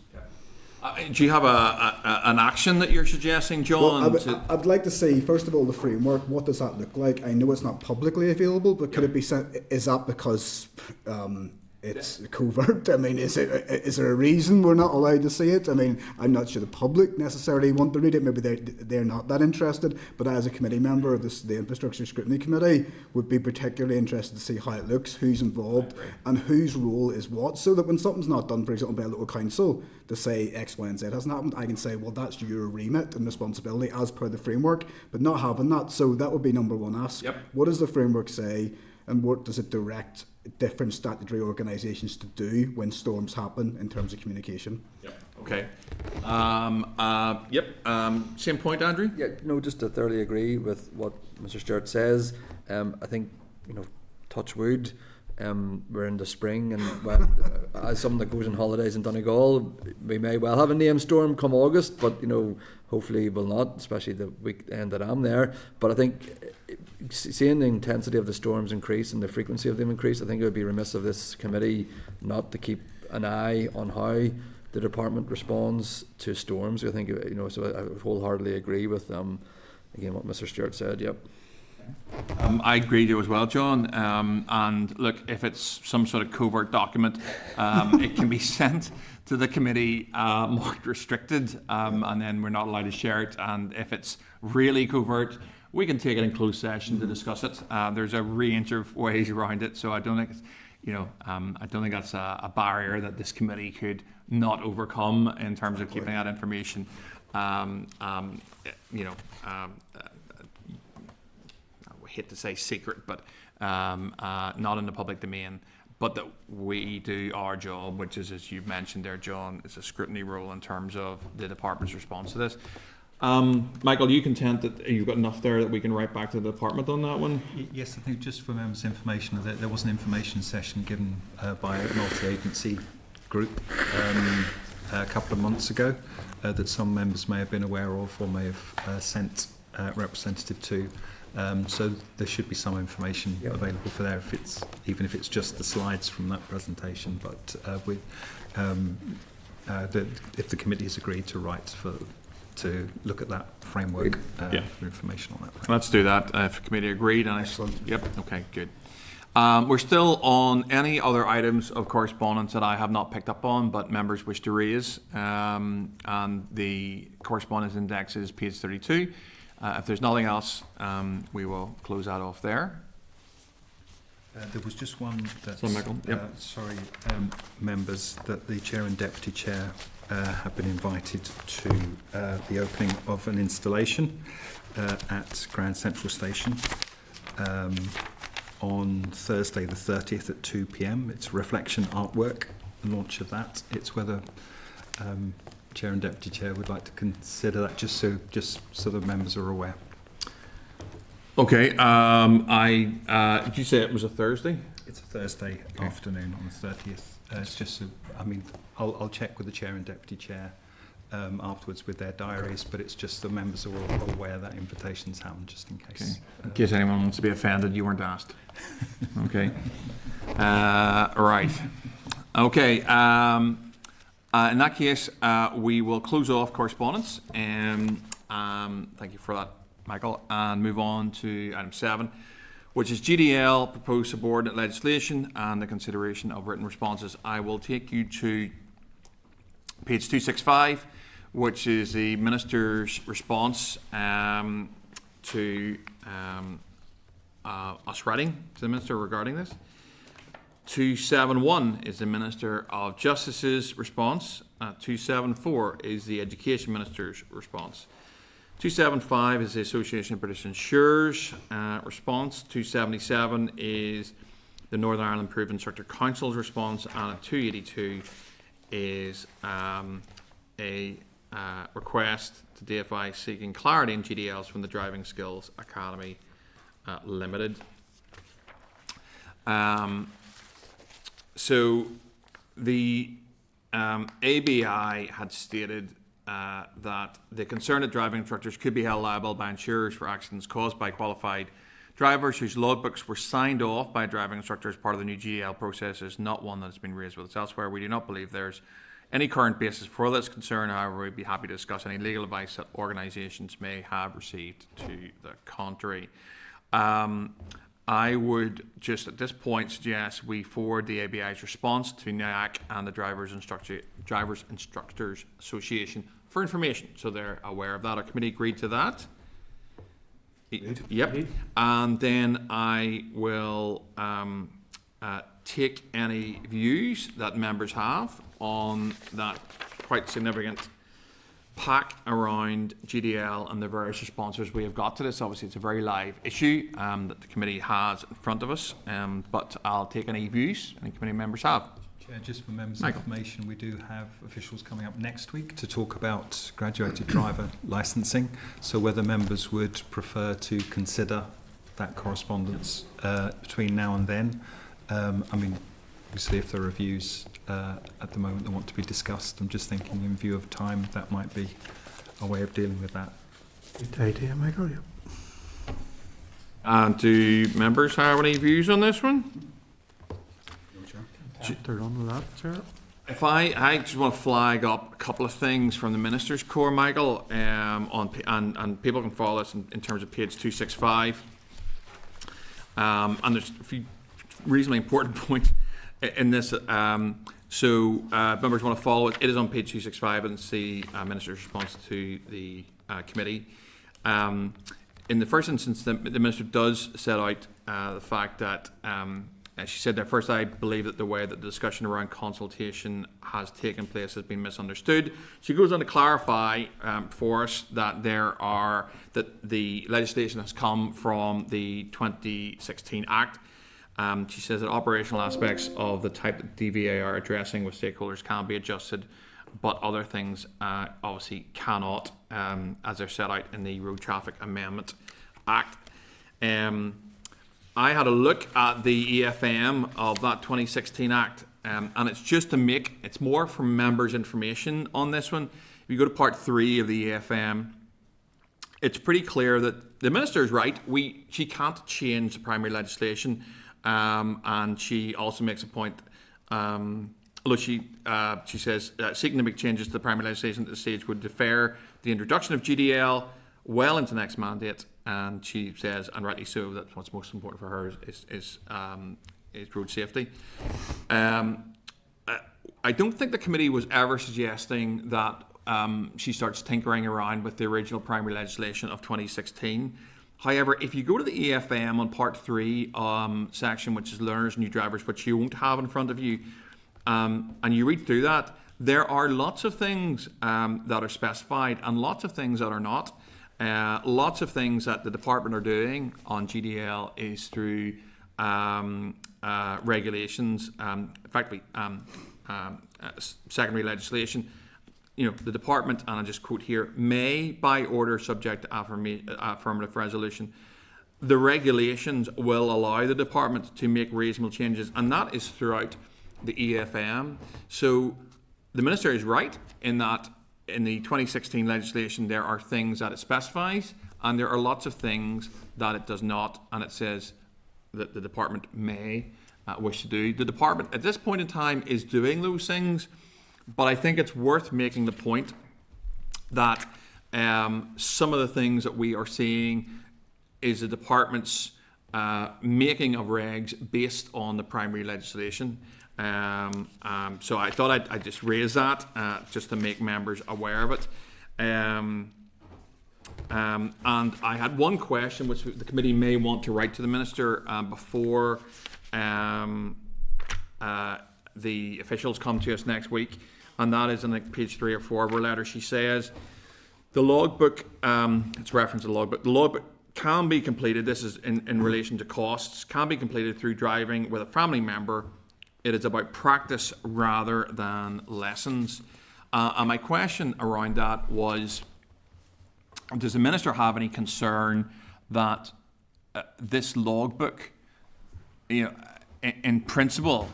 Do you have an action that you're suggesting, John? I'd like to see, first of all, the framework. What does that look like? I know it's not publicly available, but could it be sent? Is that because it's covert? I mean, is there a reason we're not allowed to see it? I mean, I'm not sure the public necessarily want to read it. Maybe they're not that interested. But as a committee member of the Infrastructure Scrutiny Committee, would be particularly interested to see how it looks, who's involved, and whose role is what. So that when something's not done, for example, by a local council, to say X, Y, and Z hasn't happened, I can say, well, that's your remit and responsibility as per the framework. But not having that, so that would be number one ask. Yep. What does the framework say, and what does it direct different statutory organisations to do when storms happen in terms of communication? Yep. Okay. Same point, Andrew? Yeah, no, just to thoroughly agree with what Mr. Stewart says. I think, touch wood, we're in the spring, and well, as someone that goes on holidays in Donegal, we may well have a named storm come August, but hopefully will not, especially the weekend that I'm there. But I think seeing the intensity of the storms increase and the frequency of them increase, I think it would be remiss of this committee not to keep an eye on how the department responds to storms. I think so I wholeheartedly agree with again what Mr. Stewart said. Yep. I agree with you as well, John. And look, if it's some sort of covert document, it can be sent to the committee marked restricted, and then we're not allowed to share it. And if it's really covert, we can take it in closed session to discuss it. There's a range of ways around it, so I don't think it's, I don't think that's a barrier that this committee could not overcome in terms of keeping that information. I hate to say secret, but not in the public domain, but that we do our job, which is, as you've mentioned there, John, is a scrutiny role in terms of the department's response to this. Michael, are you content that you've got enough there that we can write back to the department on that one? Yes, I think just for members' information, there was an information session given by a multi-agency group a couple of months ago that some members may have been aware of or may have sent a representative to. So there should be some information available for there, even if it's just the slides from that presentation. But if the committee has agreed to write to look at that framework for information on that. Let's do that. If the committee agreed, and yep. Okay, good. We're still on any other items of correspondence that I have not picked up on, but members wish to raise. And the correspondence index is page 32. If there's nothing else, we will close that off there. There was just one that, members, that the chair and deputy chair have been invited to the opening of an installation at Grand Central Station on Thursday the 30th at 2 p.m. It's Reflection Artwork, the launch of that. It's whether Chair and Deputy Chair would like to consider that, just so the members are aware. Okay. Did you say it was a Thursday? It's a Thursday afternoon on the 30th. It's just, I'll check with the Chair and Deputy Chair afterwards with their diaries, but it's just the members are all aware that invitation's happened, just in case. Okay. In case anyone wants to be offended, you weren't asked. Okay. Right. Okay. In that case, we will close off correspondence, and thank you for that, Michael, and move on to item 7, which is GDL, proposed subordinate legislation, and the consideration of written responses. I will take you to page 265, which is the Minister's response to us writing to the Minister regarding this. 271 is the Minister of Justice's response. 274 is the Education Minister's response. 275 is the Association of British Insurers response. 277 is the Northern Ireland Proven Sector Council's response, and 282 is a request to DFI seeking clarity in GDLs from the Driving Skills Academy Limited. So the ABI had stated that the concern that driving instructors could be held liable by insurers for accidents caused by qualified drivers whose logbooks were signed off by a driving instructor as part of the new GDL process is not one that has been raised with us elsewhere. We do not believe there's any current basis for this concern. However, we'd be happy to discuss any legal advice that organisations may have received to the contrary. I would just at this point suggest we forward the ABI's response to NIAC and the Drivers Instructors Association for information, so they're aware of that. Our committee agreed to that. Yep. And then I will take any views that members have on that quite significant pack around GDL and the various responses we have got to this. Obviously, it's a very live issue that the committee has in front of us, but I'll take any views any committee members have. Chair, just for members' Michael. information, we do have officials coming up next week to talk about graduated driver licensing. So whether members would prefer to consider that correspondence between now and then. I mean, obviously, if there are views at the moment that want to be discussed, I'm just thinking in view of time, that might be a way of dealing with that. Good idea, Michael. Yep. And do members have any views on this one? They're on with that, Chair. If I just want to flag up a couple of things from the Minister's Core, Michael, and people can follow us in terms of page 265. And there's a few reasonably important points in this. So members want to follow it. It is on page 265 and see Minister's response to the committee. In the first instance, the Minister does set out the fact that as she said there, first, I believe that the way that the discussion around consultation has taken place has been misunderstood. She goes on to clarify for us that that the legislation has come from the 2016 Act. She says that operational aspects of the type that DVA are addressing with stakeholders can be adjusted, but other things obviously cannot, as they're set out in the Road Traffic Amendment Act. I had a look at the EFM of that 2016 Act, and it's just to make, it's more for members' information on this one. If you go to part 3 of the EFM, it's pretty clear that the Minister is right. She can't change the primary legislation, and she also makes a point, although she says seeking to make changes to the primary legislation at this stage would defer the introduction of GDL well into the next mandate. And she says, and rightly so, that what's most important for her is road safety. I don't think the committee was ever suggesting that she starts tinkering around with the original primary legislation of 2016. However, if you go to the EFM on part 3 section, which is learners and new drivers, which you won't have in front of you, and you read through that, there are lots of things that are specified and lots of things that are not. Lots of things that the department are doing on GDL is through regulations, effectively secondary legislation. You know, the department, and I just quote here, may, by order subject to affirmative resolution, the regulations will allow the department to make reasonable changes, and that is throughout the EFM. So the Minister is right in that in the 2016 legislation there are things that it specifies, and there are lots of things that it does not, and it says that the department may wish to do. The department at this point in time is doing those things, but I think it's worth making the point that some of the things that we are seeing is the department's making of regs based on the primary legislation. So I thought I'd just raise that just to make members aware of it. And I had one question which the committee may want to write to the Minister before the officials come to us next week, and that is on like page 3 or 4 of her letter. She says the logbook, it's reference to the logbook, the logbook can be completed, this is in relation to costs, can be completed through driving with a family member. It is about practice rather than lessons. And my question around that was, does the Minister have any concern that this logbook, you know, in principle,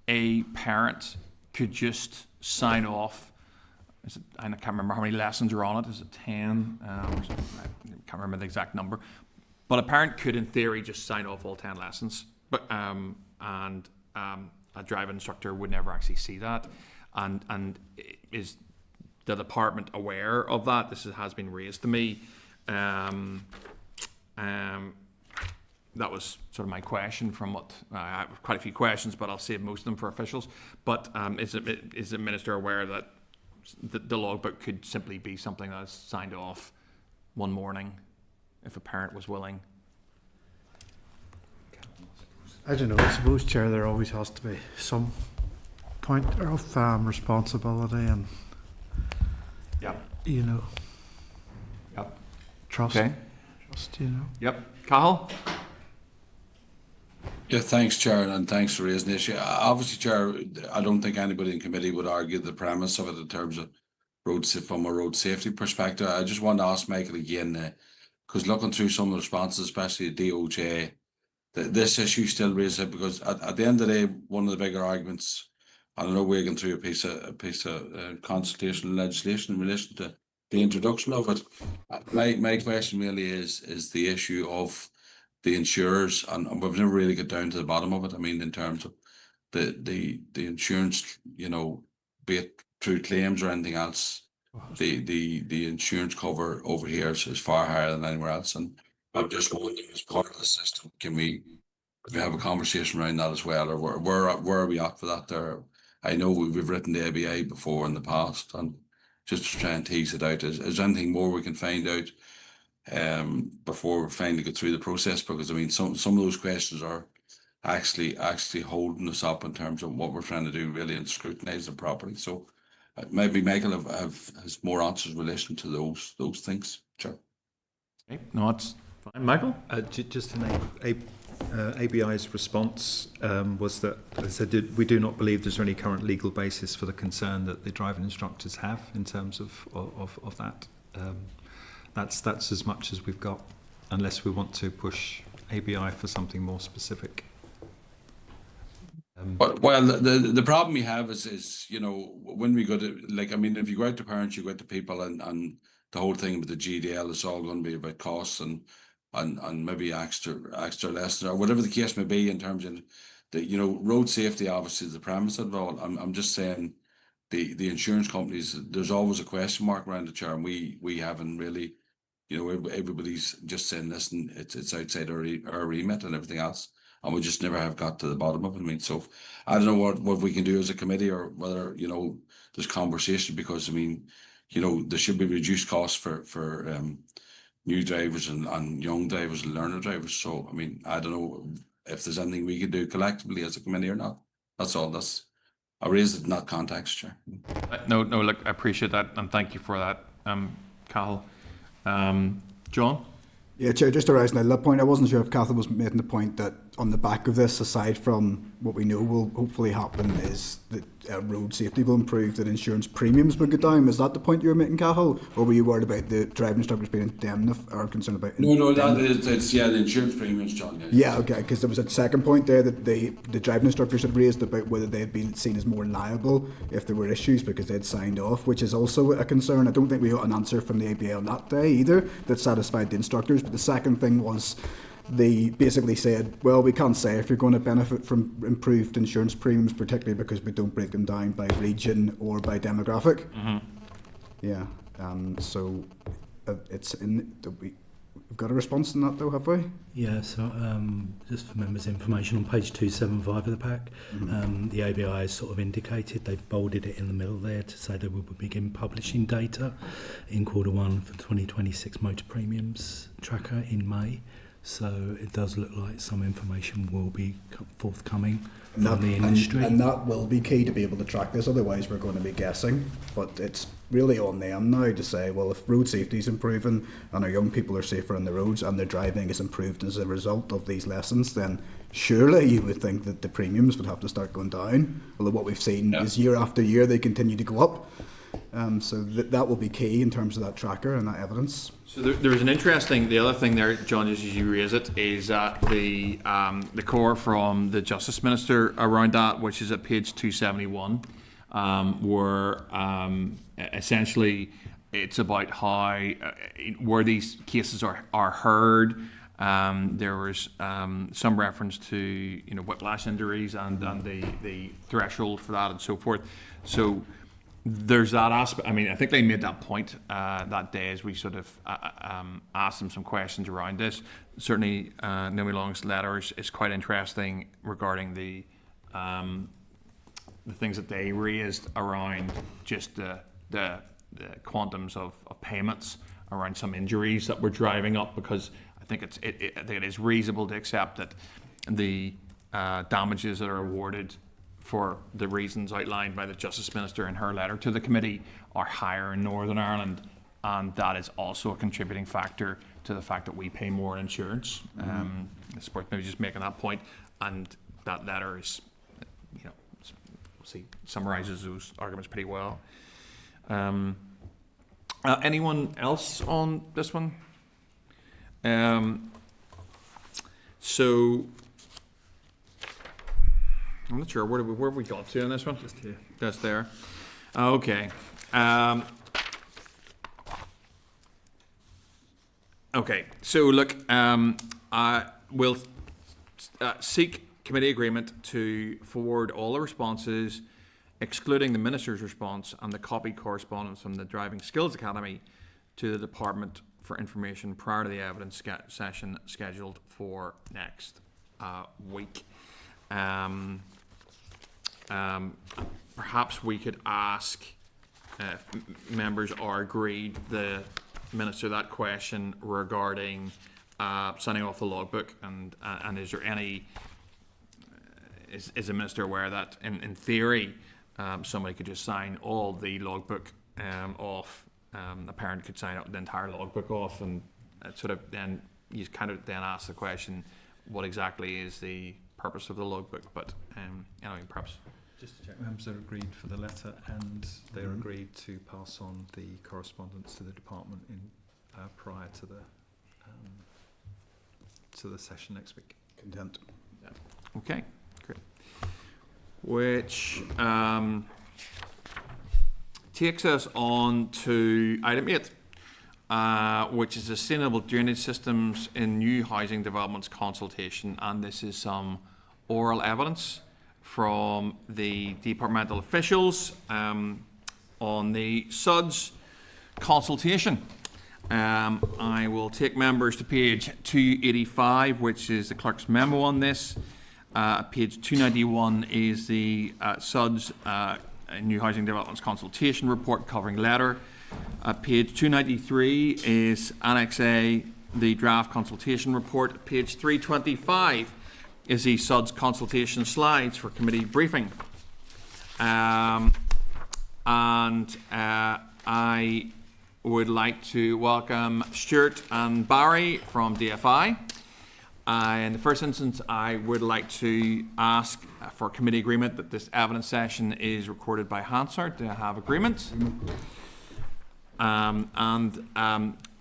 a parent could just sign off? I can't remember how many lessons are on it. Is it 10? I can't remember the exact number. But a parent could, in theory, just sign off all 10 lessons. But a driving instructor would never actually see that. and is the department aware of that? This has been raised to me. That was sort of my question from what I have quite a few questions, but I'll save most of them for officials. But is the minister aware that the logbook could simply be something that's signed off one morning if a parent was willing? I don't know, I suppose, Chair, there always has to be some point of responsibility and, Yep. you know, Yep. trust, Okay. you know. Yep. Cahill? Yeah, thanks, Chair, and thanks for raising the issue. Obviously, Chair, I don't think anybody in committee would argue the premise of it in terms of from a road safety perspective. I just want to ask Michael again, because looking through some of the responses, especially the DOJ, this issue still raises it, because at the end of the day, one of the bigger arguments, I know we're going through a piece of consultation legislation in relation to the introduction of it. My question really is the issue of the insurers, and we've never really got down to the bottom of it. I mean, in terms of the insurance, you know, be it through claims or anything else, the insurance cover over here is far higher than anywhere else. And I'm just wondering, as part of the system, can we have a conversation around that as well, or where are we at for that there? I know we've written the ABI before in the past, and just to try and tease it out, is there anything more we can find out before we finally get through the process? Because I mean, some of those questions are actually holding us up in terms of what we're trying to do, really, and scrutinise them properly. So maybe Michael has more answers in relation to those things. Sure. Okay. No, it's fine. Michael? Just an ABI's response was that they said we do not believe there's any current legal basis for the concern that the driving instructors have in terms of that. That's as much as we've got, unless we want to push ABI for something more specific. Well, the problem we have is, you know, when we go to, like, I mean, if you go out to parents, you go out to people, and the whole thing with the GDL is all going to be about costs and maybe extra lessons or whatever the case may be, in terms of the, you know, road safety obviously is the premise of it all. I'm just saying the insurance companies, there's always a question mark around the Chair, and we haven't really, you know, everybody's just saying, listen, it's outside our remit and everything else, and we just never have got to the bottom of it. I mean, so I don't know what we can do as a committee, or whether, you know, there's conversation, because I mean, you know, there should be reduced costs for new drivers and young drivers and learner drivers. So I mean, I don't know if there's anything we can do collectively as a committee or not. That's all. I raised it in that context, Chair. No, look, I appreciate that, and thank you for that, Cahill. John? Yeah, Chair, just to raise that point, I wasn't sure if Catherine was making the point that on the back of this, aside from what we know will hopefully happen, is that road safety will improve, that insurance premiums will go down. Is that the point you were making, Cahill? Or were you worried about the driving instructors being indemnified, or concerned about? No, it's the insurance premiums, John. Yeah, okay, because there was a second point there that the driving instructors had raised about whether they'd be seen as more liable if there were issues because they'd signed off, which is also a concern. I don't think we got an answer from the ABA on that day either that satisfied the instructors. But the second thing was, they basically said, well, we can't say if you're going to benefit from improved insurance premiums, particularly because we don't break them down by region or by demographic. Mm-hmm. Yeah, so it's in. We've got a response on that, though, have we? Yeah, so just for members' information, on page 275 of the pack, the ABI has sort of indicated, they've bolded it in the middle there to say they will begin publishing data in Q1 for 2026 motor premiums tracker in May. So it does look like some information will be forthcoming from the industry. And that will be key to be able to track this, otherwise we're going to be guessing. But it's really on them now to say, well, if road safety is improving and our young people are safer on the roads and their driving is improved as a result of these lessons, then surely you would think that the premiums would have to start going down. Although what we've seen is year after year they continue to go up. So that will be key in terms of that tracker and that evidence. So there was an interesting, the other thing there, John, as you raise it, is that the core from the Justice Minister around that, which is at page 271, where essentially it's about how where these cases are heard, There was some reference to whiplash injuries and the threshold for that and so forth. So there's that aspect. I mean, I think they made that point that day as we sort of asked them some questions around this. Certainly, Naomi Long's letter is quite interesting regarding the things that they raised around just the quantums of payments around some injuries that were driving up, because I think it is reasonable to accept that the damages that are awarded for the reasons outlined by the Justice Minister in her letter to the committee are higher in Northern Ireland, and that is also a contributing factor to the fact that we pay more insurance. It's worth maybe just making that point, and that letter is, summarises those arguments pretty well. Anyone else on this one? So I'm not sure where we got to on this one. Just here. Just there. Okay. Okay. So look, I will seek committee agreement to forward all the responses, excluding the Minister's response and the copied correspondence from the Driving Skills Academy, to the Department for information prior to the evidence session scheduled for next week. Perhaps we could ask if members are agreed the Minister that question regarding signing off the logbook, and is there any is the Minister aware that in theory somebody could just sign all the logbook off? A parent could sign up the entire logbook off, and sort of then you kind of then ask the question, what exactly is the purpose of the logbook? But perhaps just to check, members are agreed for the letter, and they're agreed to pass on the correspondence to the department in prior to the session next week. Content. Yeah. Okay, great. Which takes us on to item 8, which is Sustainable Drainage Systems in New Housing Developments consultation, and this is some oral evidence from the departmental officials on the SUDS consultation. I will take members to page 285, which is the clerk's memo on this. Page 291 is the SUDS New Housing Developments consultation report covering letter. Page 293 is Annex A, the draft consultation report. Page 325 is the SUDS consultation slides for committee briefing. I would like to welcome Stuart and Barry from DFI. In the first instance, I would like to ask for committee agreement that this evidence session is recorded by Hansard. Do I have agreement?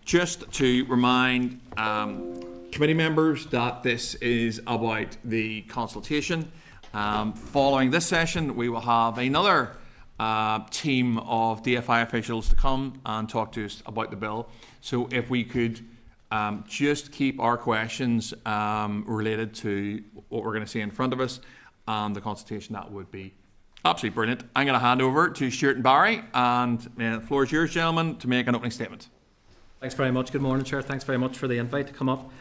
Just to remind committee members that this is about the consultation. Following this session, we will have another team of DFI officials to come and talk to us about the bill. So if we could just keep our questions related to what we're going to see in front of us and the consultation, that would be absolutely brilliant. I'm going to hand over to Stuart and Barry, and the floor is yours, gentlemen, to make an opening statement. Thanks very much. Good morning, Chair. Thanks very much for the invite to come up.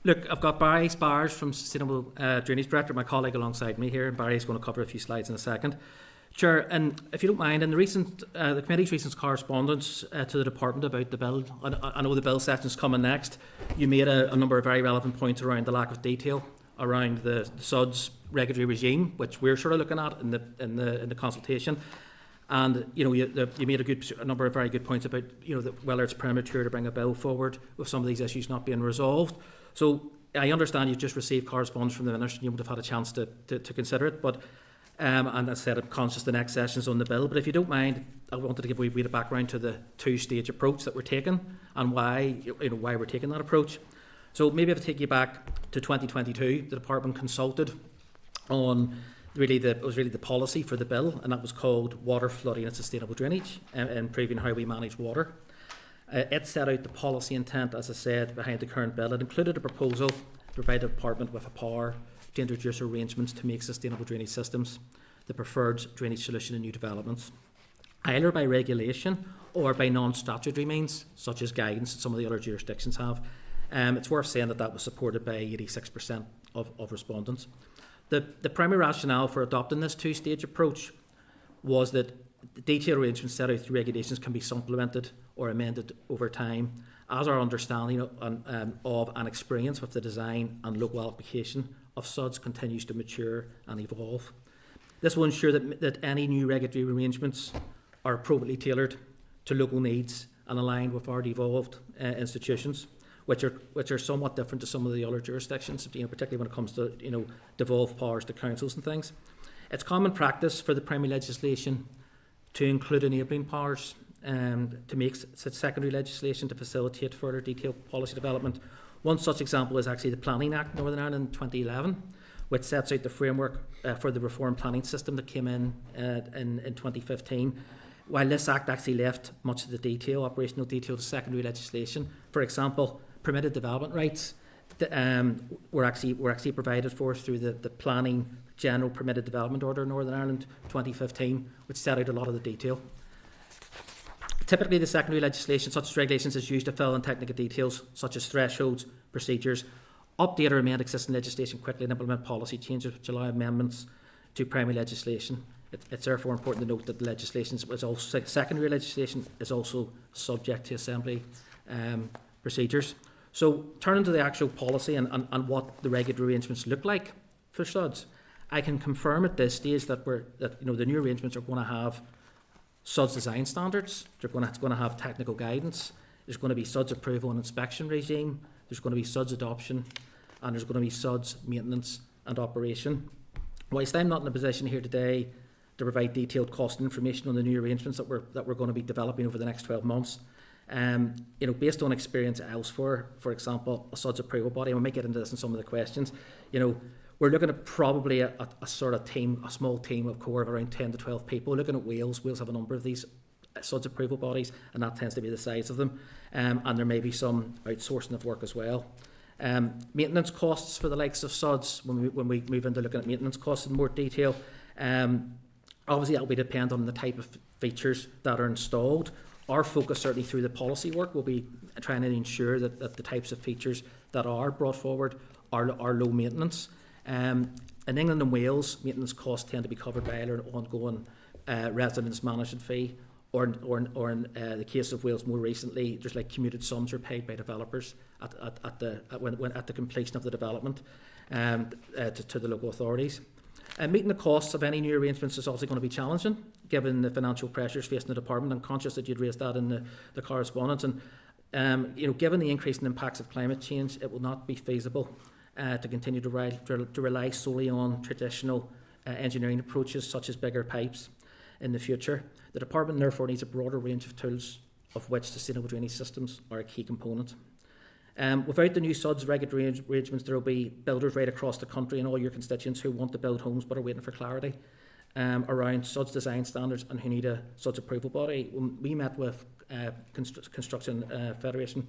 Look, I've got Barry Spars from Sustainable Drainage Director, my colleague alongside me here, and Barry's going to cover a few slides in a second. Chair, and if you don't mind, in the recent, the committee's recent correspondence to the department about the bill, I know the bill session's coming next. You made a number of very relevant points around the lack of detail around the SUDS regulatory regime, which we're sort of looking at in the consultation. And you made a number of very good points about whether it's premature to bring a bill forward with some of these issues not being resolved. So I understand you've just received correspondence from the Minister and you would have had a chance to consider it, but and as I said, I'm conscious the next session's on the bill. But if you don't mind, I wanted to give a wee bit of background to the two-stage approach that we're taking and why we're taking that approach. So maybe if I take you back to 2022, the department consulted on it was really the policy for the bill, and that was called Water, Flooding and Sustainable Drainage, improving how we manage water. It set out the policy intent, as I said, behind the current bill. It included a proposal to provide the Department with a power to introduce arrangements to make sustainable drainage systems the preferred drainage solution in new developments, either by regulation or by non-statutory means, such as guidance that some of the other jurisdictions have. It's worth saying that that was supported by 86% of respondents. The primary rationale for adopting this two-stage approach was that the detailed arrangements set out through regulations can be supplemented or amended over time as our understanding of and experience with the design and local application of SUDs continues to mature and evolve. This will ensure that any new regulatory arrangements are appropriately tailored to local needs and aligned with our devolved institutions, which are somewhat different to some of the other jurisdictions, particularly when it comes to devolved powers to councils and things. It's common practice for the primary legislation to include enabling powers to make secondary legislation to facilitate further detailed policy development. One such example is actually the Planning Act Northern Ireland in 2011, which sets out the framework for the reform planning system that came in 2015. While this act actually left much of the detail, operational detail, to secondary legislation. For example, permitted development rights were actually provided for through the Planning General Permitted Development Order in Northern Ireland 2015, which set out a lot of the detail. Typically, the secondary legislation, such as regulations, is used to fill in technical details such as thresholds, procedures, update or amend existing legislation quickly, and implement policy changes which allow amendments to primary legislation. It's therefore important to note that the legislation is also secondary legislation is also subject to assembly procedures. So, turning to the actual policy and what the regulatory arrangements look like for SUDs, I can confirm at this stage that the new arrangements are going to have SUDS design standards. They're going to have technical guidance. There's going to be SUDS approval and inspection regime. There's going to be SUDS adoption, and there's going to be SUDS maintenance and operation. Whilst I'm not in a position here today to provide detailed cost information on the new arrangements that we're going to be developing over the next 12 months, based on experience elsewhere, for example, a SUDS approval body, and we might get into this in some of the questions, we're looking at probably a sort of team, a small team of core of around 10 to 12 people. Looking at Wales, Wales have a number of these SUDS approval bodies, and that tends to be the size of them, and there may be some outsourcing of work as well. Maintenance costs for the likes of SUDS, when we move into looking at maintenance costs in more detail, obviously that will be dependent on the type of features that are installed. Our focus, certainly through the policy work, will be trying to ensure that the types of features that are brought forward are low maintenance. In England and Wales, maintenance costs tend to be covered by either an ongoing residence management fee, or in the case of Wales more recently, there's commuted sums are paid by developers at the completion of the development to the local authorities. Meeting the costs of any new arrangements is also going to be challenging, given the financial pressures facing the department. I'm conscious that you'd raised that in the correspondence, and given the increasing impacts of climate change, it will not be feasible to continue to rely solely on traditional engineering approaches such as bigger pipes in the future. The department therefore needs a broader range of tools, of which sustainable drainage systems are a key component. Without the new SUDS regulatory arrangements, there will be builders right across the country and all your constituents who want to build homes but are waiting for clarity around SUDS design standards and who need a SUDS approval body. When we met with Construction Federation,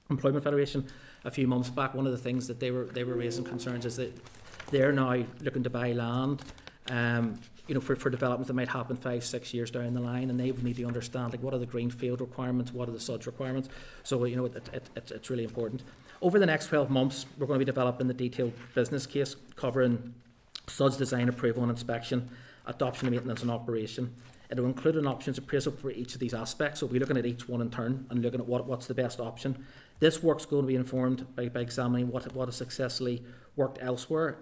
Employment Federation a few months back, one of the things that they were raising concerns is that they're now looking to buy land for developments that might happen 5-6 years down the line, and they would need to understand what are the greenfield requirements, what are the SUDS requirements. So it's really important. Over the next 12 months, we're going to be developing the detailed business case covering SUDS design, approval and inspection, adoption, maintenance and operation. It will include an options appraisal for each of these aspects, so we'll be looking at each one in turn and looking at what's the best option. This work's going to be informed by examining what has successfully worked elsewhere.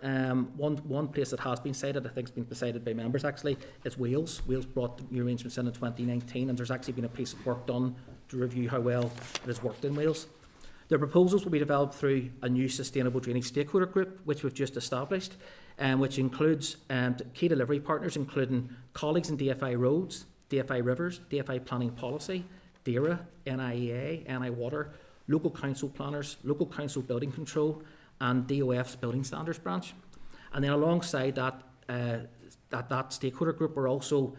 One place that has been cited, I think it's been cited by members actually, is Wales. Wales brought the new arrangements in 2019, and there's actually been a piece of work done to review how well it has worked in Wales. The proposals will be developed through a new sustainable drainage stakeholder group, which we've just established, which includes key delivery partners, including colleagues in DFI Roads, DFI Rivers, DFI Planning Policy, DERA, NIEA, NI Water, local council planners, local council building control, and DOF's Building Standards branch. And then alongside that stakeholder group, we're also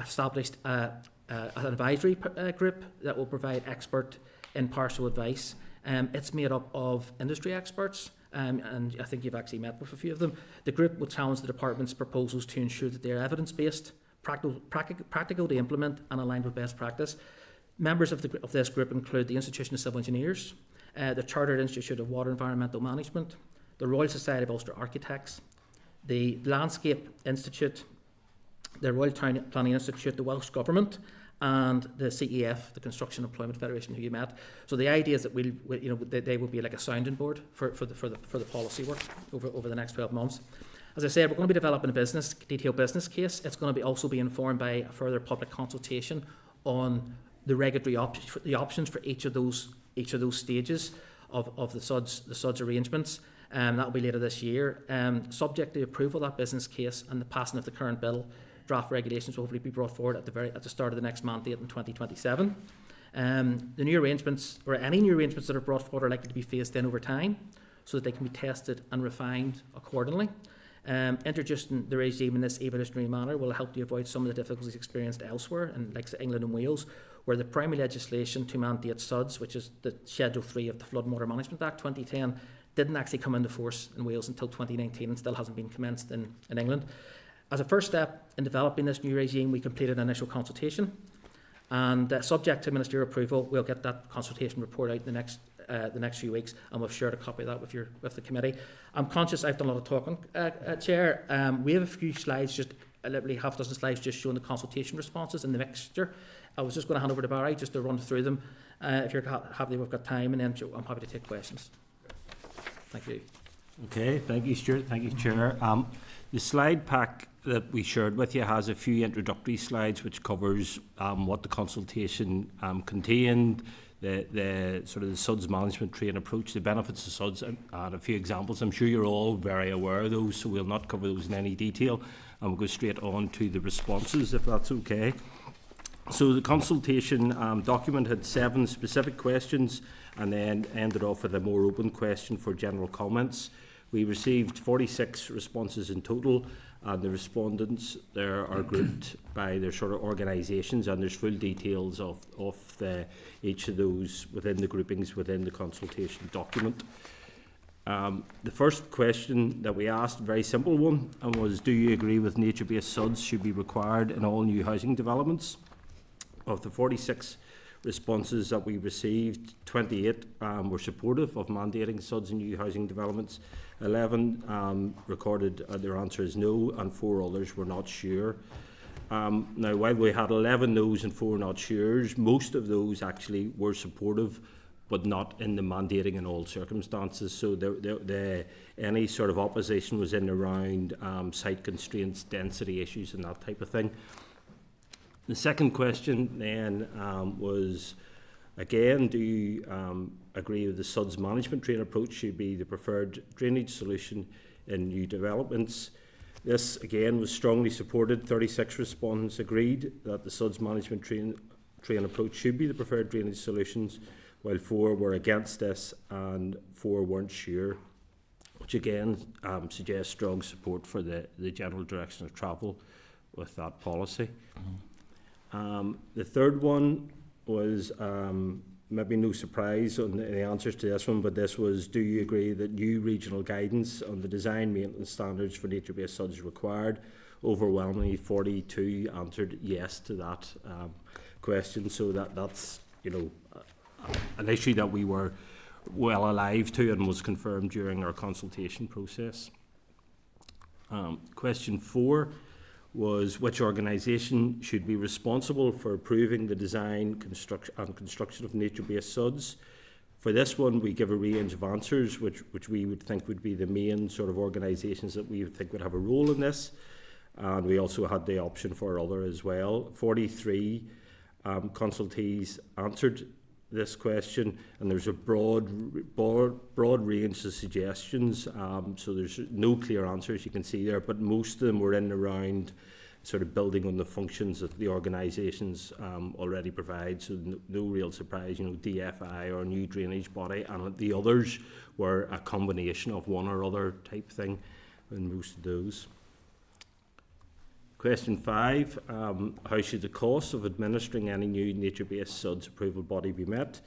established an advisory group that will provide expert, impartial advice. It's made up of industry experts, and I think you've actually met with a few of them. The group will challenge the department's proposals to ensure that they are evidence-based, practical to implement, and aligned with best practice. Members of this group include the Institution of Civil Engineers, the Chartered Institute of Water Environmental Management, the Royal Society of Ulster Architects, the Landscape Institute, the Royal Town Planning Institute, the Welsh Government, and the CEF, the Construction Employment Federation, who you met. So the idea is that they will be like a sounding board for the policy work over the next 12 months. As I said, we're going to be developing a detailed business case. It's going to also be informed by a further public consultation on the regulatory options for each of those stages of the SUDS arrangements. That will be later this year. Subject to approval of that business case and the passing of the current bill, draft regulations will hopefully be brought forward at the start of the next mandate in 2027. The new arrangements, or any new arrangements that are brought forward, are likely to be phased in over time so that they can be tested and refined accordingly. Introducing the regime in this evolutionary manner will help to avoid some of the difficulties experienced elsewhere, in like England and Wales, where the primary legislation to mandate SUDS, which is the Schedule 3 of the Flood and Water Management Act 2010, didn't actually come into force in Wales until 2019 and still hasn't been commenced in England. As a first step in developing this new regime, we completed an initial consultation, and subject to ministerial approval, we'll get that consultation report out the next few weeks, and we've shared a copy of that with the committee. I'm conscious I've done a lot of talking, Chair. We have a few slides, just literally half a dozen slides, just showing the consultation responses and the mixture. I was just going to hand over to Barry just to run through them. If you're happy, we've got time, and then I'm happy to take questions. Thank you. Okay, thank you, Stuart. Thank you, Chair. The slide pack that we shared with you has a few introductory slides which covers what the consultation contained, the sort of the SUDS management train approach, the benefits of SUDS, and a few examples. I'm sure you're all very aware of those, so we'll not cover those in any detail, and we'll go straight on to the responses, if that's okay. So the consultation document had 7 specific questions and then ended off with a more open question for general comments. We received 46 responses in total, and the respondents there are grouped by their sort of organisations, and there's full details of each of those within the groupings within the consultation document. The first question that we asked, a very simple one, and was, do you agree with nature-based SUDS should be required in all new housing developments? Of the 46 responses that we received, 28 were supportive of mandating SUDS in new housing developments. 11 recorded their answer as no, and 4 others were not sure. Now, while we had 11 no's and 4 not sure's, most of those actually were supportive, but not in the mandating in all circumstances. So any sort of opposition was in around site constraints, density issues, and that type of thing. The second question then was, again, do you agree with the SUDS management train approach should be the preferred drainage solution in new developments? This, again, was strongly supported. 36 respondents agreed that the SUDS management train approach should be the preferred drainage solutions, while 4 were against this and 4 weren't sure, which again suggests strong support for the general direction of travel with that policy. The third one was maybe no surprise on the answers to this one, but this was, do you agree that new regional guidance on the design maintenance standards for nature-based SUDS is required? Overwhelmingly 42 answered yes to that question, so that's an issue that we were well alive to and was confirmed during our consultation process. Question 4 was, which organisation should be responsible for approving the design, construction of nature-based SUDS? For this one, we give a range of answers, which we would think would be the main sort of organisations that we would think would have a role in this. And we also had the option for other as well. 43 consultees answered this question, and there's a broad range of suggestions, so there's no clear answers you can see there, but most of them were in and around sort of building on the functions that the organisations already provide, so no real surprise, DFI or a new drainage body, and the others were a combination of one or other type thing in most of those. Question 5, how should the cost of administering any new nature-based SUDS approval body be met?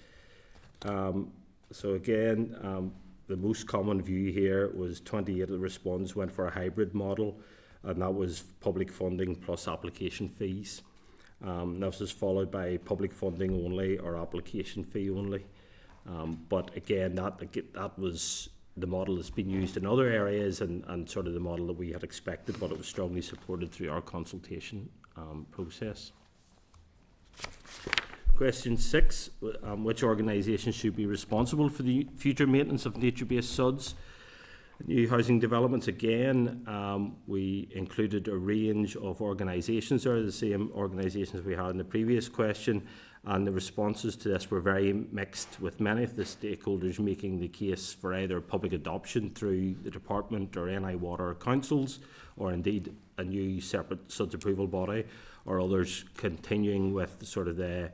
So again, the most common view here was 28 of the respondents went for a hybrid model, and that was public funding plus application fees. This was followed by public funding only or application fee only. But again, that was the model that's been used in other areas and sort of the model that we had expected, but it was strongly supported through our consultation process. Question 6, which organisations should be responsible for the future maintenance of nature-based SUDs? New housing developments, again, we included a range of organisations, or the same organisations we had in the previous question, and the responses to this were very mixed, with many of the stakeholders making the case for either public adoption through the department or NI Water councils, or indeed a new separate SUDS approval body, or others continuing with sort of the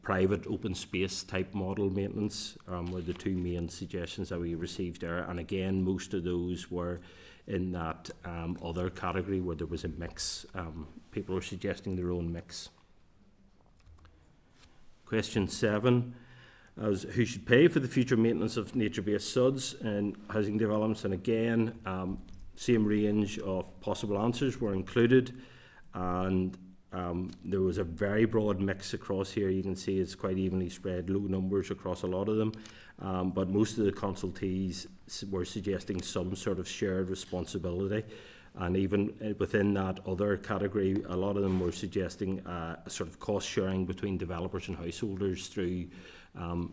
private open space type model maintenance were the two main suggestions that we received there. And again, most of those were in that other category where there was a mix. People were suggesting their own mix. Question 7 is who should pay for the future maintenance of nature-based SUDs and housing developments? And again, same range of possible answers were included, and there was a very broad mix across here. You can see it's quite evenly spread, low numbers across a lot of them, but most of the consultees were suggesting some sort of shared responsibility. And even within that other category, a lot of them were suggesting a sort of cost sharing between developers and householders through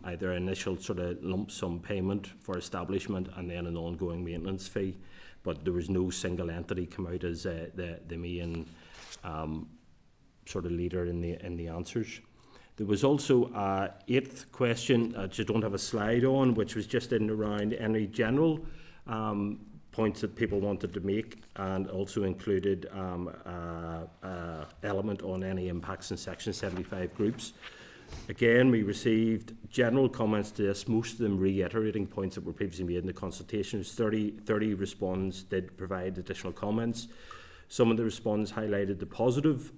either initial sort of lump sum payment for establishment and then an ongoing maintenance fee. But there was no single entity come out as the main sort of leader in the answers. There was also a 8th question that you don't have a slide on, which was just in around any general points that people wanted to make, and also included element on any impacts in Section 75 groups. Again, we received general comments to this, most of them reiterating points that were previously made in the consultations. 30 respondents did provide additional comments. Some of the respondents highlighted the positive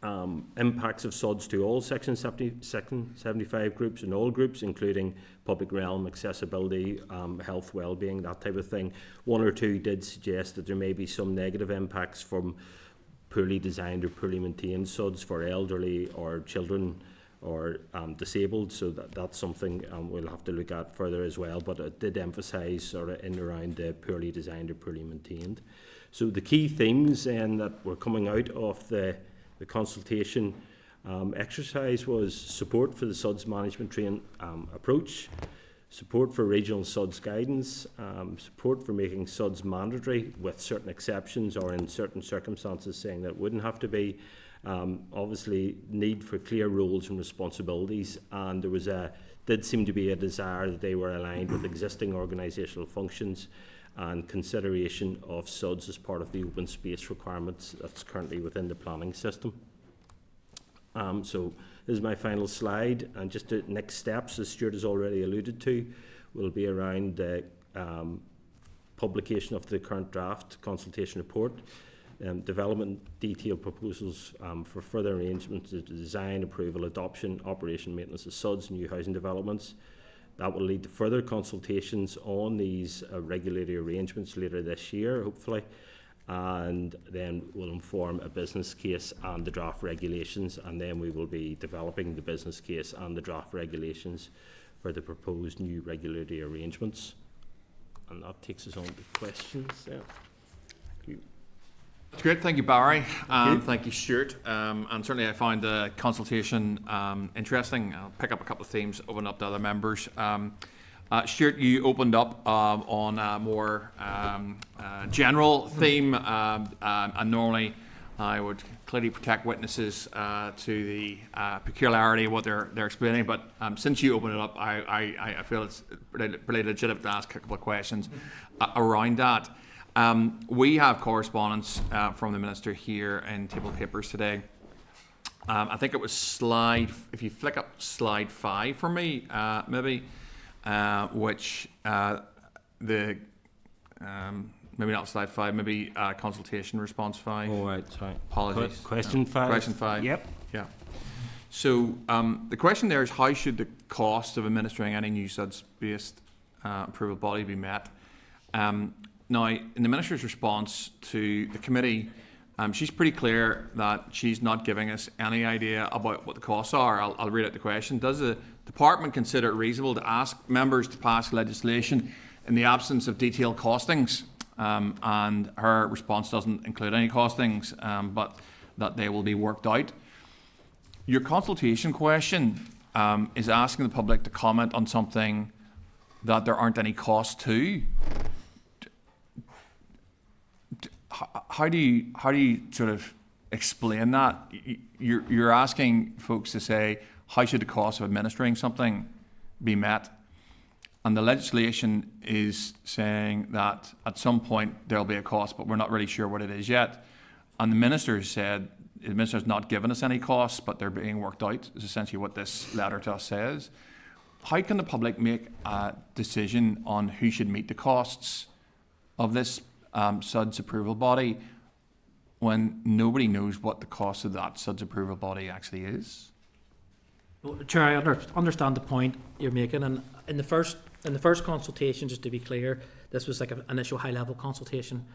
impacts of SUDs to all Section 75 groups and all groups, including public realm, accessibility, health, well-being, that type of thing. 1 or 2 did suggest that there may be some negative impacts from poorly designed or poorly maintained SUDs for elderly or children or disabled, so that's something we'll have to look at further as well, but it did emphasise sort of in and around the poorly designed or poorly maintained. So the key things then that were coming out of the consultation exercise was support for the SUDS management train approach, support for regional SUDS guidance, support for making SUDS mandatory with certain exceptions or in certain circumstances saying that it wouldn't have to be, obviously need for clear roles and responsibilities, and there did seem to be a desire that they were aligned with existing organisational functions and consideration of SUDS as part of the open space requirements that's currently within the planning system. So this is my final slide, and just the next steps, as Stuart has already alluded to, will be around the publication of the current draft consultation report, development detailed proposals for further arrangements to design, approval, adoption, operation, maintenance of SUDs, new housing developments. That will lead to further consultations on these regulatory arrangements later this year, hopefully, and then will inform a business case and the draft regulations, and then we will be developing the business case and the draft regulations for the proposed new regulatory arrangements. And that takes us on to questions. Yeah. Thank you. That's great, thank you, Barry, and thank you, Stuart. And certainly I found the consultation interesting. I'll pick up a couple of themes, open up to other members. Stuart, you opened up on a more general theme, and normally I would clearly protect witnesses to the peculiarity of what they're explaining, but since you opened it up, I feel it's pretty legitimate to ask a couple of questions around that. We have correspondence from the Minister here in table papers today. I think it was if you flick up slide 5 for me, maybe, which the maybe not slide 5, maybe consultation response 5. All right, sorry. Apologies. Question 5. Question 5. Yep. Yeah. So the question there is, how should the cost of administering any new SUDS-based approval body be met? Now, in the Minister's response to the committee, she's pretty clear that she's not giving us any idea about what the costs are. I'll read out the question. Does the Department consider it reasonable to ask members to pass legislation in the absence of detailed costings? And her response doesn't include any costings, but that they will be worked out. Your consultation question is asking the public to comment on something that there aren't any costs to. How do you sort of explain that? You're asking folks to say, how should the cost of administering something be met? And the legislation is saying that at some point there'll be a cost, but we're not really sure what it is yet. And the Minister said, the Minister's not given us any costs, but they're being worked out, is essentially what this letter to us says. How can the public make a decision on who should meet the costs of this SUDS approval body when nobody knows what the cost of that SUDS approval body actually is? Well, Chair, I understand the point you're making, and in the first consultation, just to be clear, this was like an initial high-level consultation,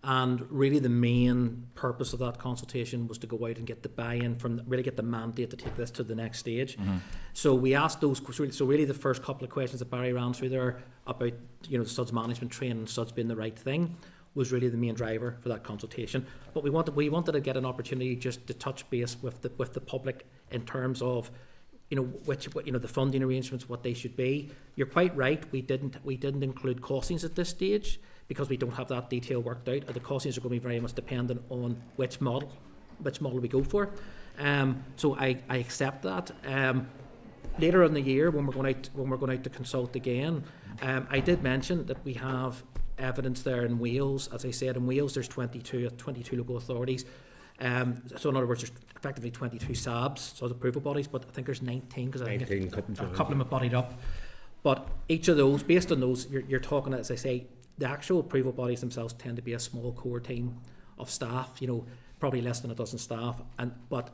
and really the main purpose of that consultation was to go out and get the buy-in really get the mandate to take this to the next stage. Mm-hmm. So we asked those. So really, the first couple of questions that Barry ran through there about the SUDS management training and SUDS being the right thing was really the main driver for that consultation. But we wanted to get an opportunity just to touch base with the public in terms of the funding arrangements, what they should be. You're quite right. We didn't include costings at this stage because we don't have that detail worked out. The costings are going to be very much dependent on which model we go for. So I accept that. Later in the year, when we're going out to consult again, I did mention that we have evidence there in Wales. As I said, in Wales there's 22 local authorities. So in other words, there's effectively 22 SABs, so the approval bodies, but I think there's 19 because I think a couple of them have bodied up. But each of those, based on those, you're talking, as I say, the actual approval bodies themselves tend to be a small core team of staff, probably less than a dozen staff. But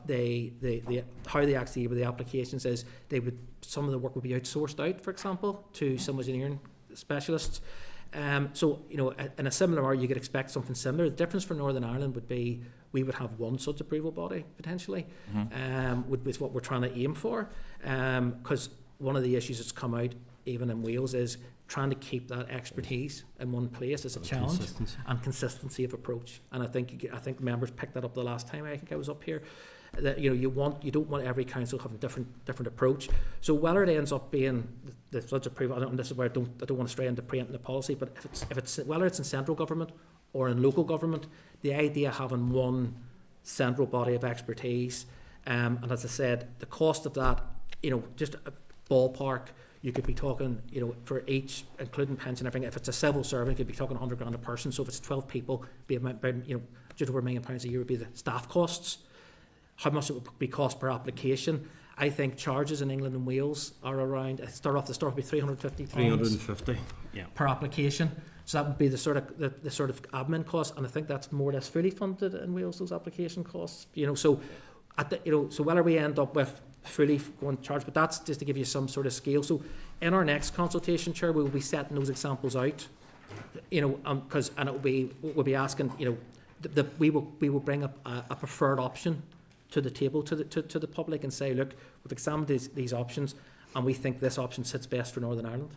how they actually with the applications is some of the work would be outsourced out, for example, to some engineering specialists. So in a similar way, you could expect something similar. The difference for Northern Ireland would be we would have one SUDS approval body potentially, with what we're trying to aim for. Because one of the issues that's come out even in Wales is trying to keep that expertise in one place is a challenge, and consistency of approach. And I think members picked that up the last time I was up here. That you don't want every council having different approach. So whether it ends up being the SUDS approval, and this is where I don't want to stray into preempting the policy, but if it's whether it's in central government or in local government, the idea of having one central body of expertise, and as I said, the cost of that, just a ballpark, you could be talking, for each, including pension and everything, if it's a civil servant, you could be talking 100 grand a person. So if it's 12 people, be about, just over £1 million a year would be the staff costs. How much it would be cost per application. I think charges in England and Wales are around, the start would be £350 per application. So that would be the sort of admin cost, and I think that's more or less fully funded in Wales, those application costs. So whether we end up with fully going to charge, but that's just to give you some sort of scale. So in our next consultation, Chair, we will be setting those examples out, we'll be asking, we will bring up a preferred option to the table to the public and say, look, we've examined these options and we think this option sits best for Northern Ireland.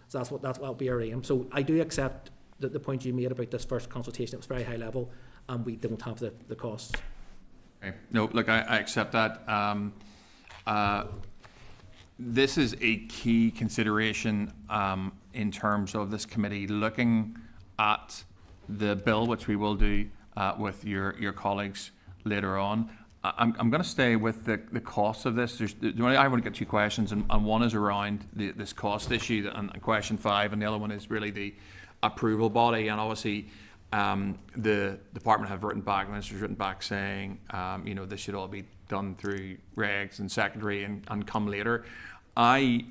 So that's what will be our aim. So I do accept the point you made about this first consultation. It was very high level and we don't have the costs. Okay. No, look, I accept that. This is a key consideration in terms of this committee looking at the bill, which we will do with your colleagues later on. I'm going to stay with the cost of this. I want to get two questions, and one is around this cost issue, and question 5, and the other one is really the approval body. And obviously, the department have written back, the minister's written back saying, this should all be done through regs and secondary and come later. I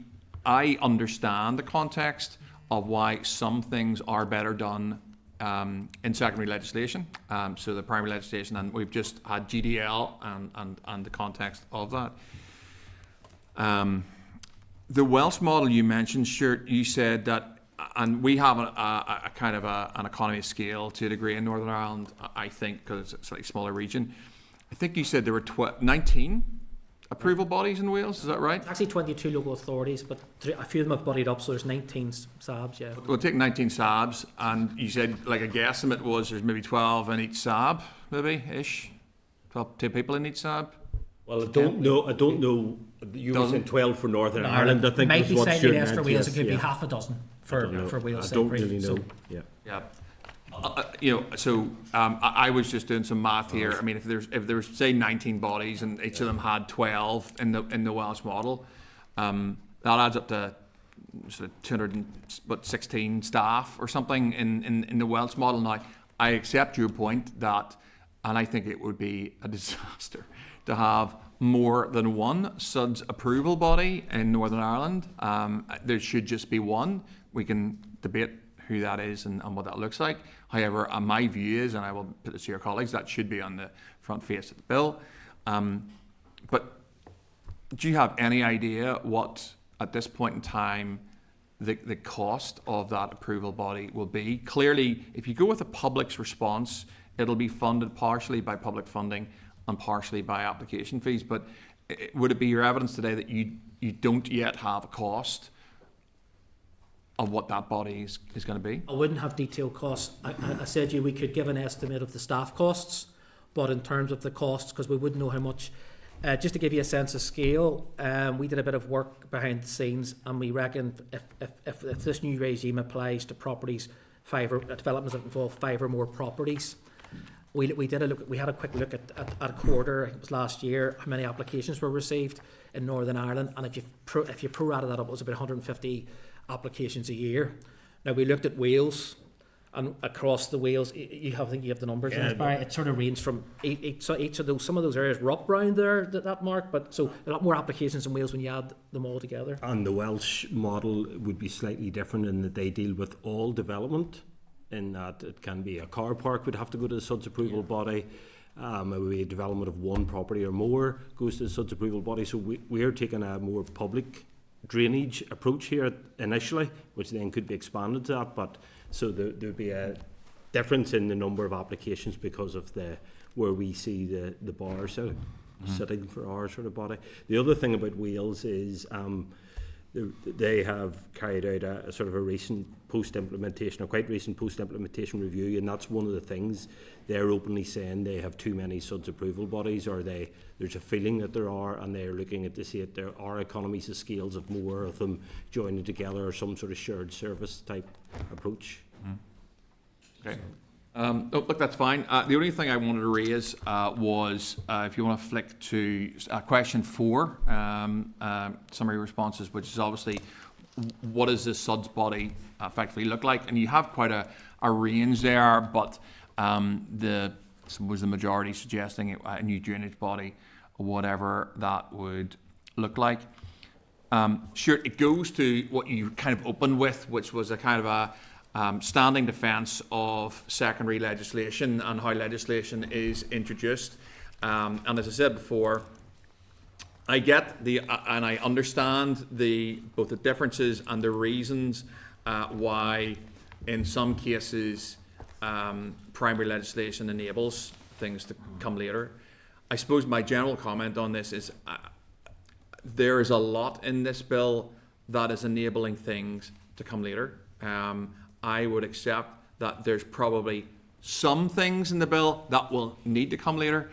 understand the context of why some things are better done in secondary legislation, so the primary legislation, and we've just had GDL and the context of that. The Welsh model you mentioned, Stuart, you said that, and we have a kind of an economy of scale to a degree in Northern Ireland, I think, because it's a slightly smaller region. I think you said there were 19 approval bodies in Wales, is that right? Actually 22 local authorities, but a few of them have bodied up, so there's 19 SABs, yeah. We'll take 19 SABs, and you said, like, a guesstimate was there's maybe 12 in each SAB, maybe-ish? 2 people in each SAB? Well, I don't know. You were saying 12 for Northern Ireland. I think might be was what slightly Stuart less for meant, Wales. yes, It could be yeah. half a dozen for Wales. I don't really know. Yeah. I was just doing some math here. I mean, if there's say 19 bodies and each of them had 12 in the Welsh model, that adds up to sort of 216 staff or something in the Welsh model. Now, I accept your point that, and I think it would be a disaster to have more than one SUDS approval body in Northern Ireland. There should just be one. We can debate who that is and what that looks like. However, my view is, and I will put this to your colleagues, that should be on the front face of the bill. But do you have any idea what, at this point in time, the cost of that approval body will be? Clearly, if you go with the public's response, it'll be funded partially by public funding and partially by application fees. But would it be your evidence today that you don't yet have a cost of what that body is going to be? I wouldn't have detailed costs. I said to you we could give an estimate of the staff costs, but in terms of the costs, because we wouldn't know how much. Just to give you a sense of scale, we did a bit of work behind the scenes, and we reckon if this new regime applies to properties, developments that involve 5 or more properties, we did a look. We had a quick look at a quarter. It was last year. How many applications were received in Northern Ireland? And if you pro-rata that up, it was about 150 applications a year. Now we looked at Wales, and across the Wales, I think you have the numbers. Yeah, It sort of ranged from each of those. Some of those areas were up round there that mark, but so a lot more applications in Wales when you add them all together. And the Welsh model would be slightly different in that they deal with all development, in that it can be a car park would have to go to the SUDS approval body. It would be a development of one property or more goes to the SUDS approval body. So we're taking a more public drainage approach here initially, which then could be expanded to that. But so there would be a difference in the number of applications because of where we see the bar sitting for our sort of body. The other thing about Wales is they have carried out a sort of a recent quite recent post-implementation review, and that's one of the things they're openly saying they have too many SUDS approval bodies, or there's a feeling that there are, and they're looking at to see if there are economies of scales of more of them joining together or some sort of shared service type approach. Okay. Look, that's fine. The only thing I wanted to raise was if you want to flick to question 4, summary responses, which is obviously what does this SUDS body effectively look like? And you have quite a range there, but the majority suggesting a new drainage body, or whatever that would look like. Sure, it goes to what you kind of opened with, which was a kind of a standing defence of secondary legislation and how legislation is introduced. And as I said before, I get and I understand both the differences and the reasons why, in some cases, primary legislation enables things to come later. I suppose my general comment on this is there is a lot in this bill that is enabling things to come later. I would accept that there's probably some things in the bill that will need to come later.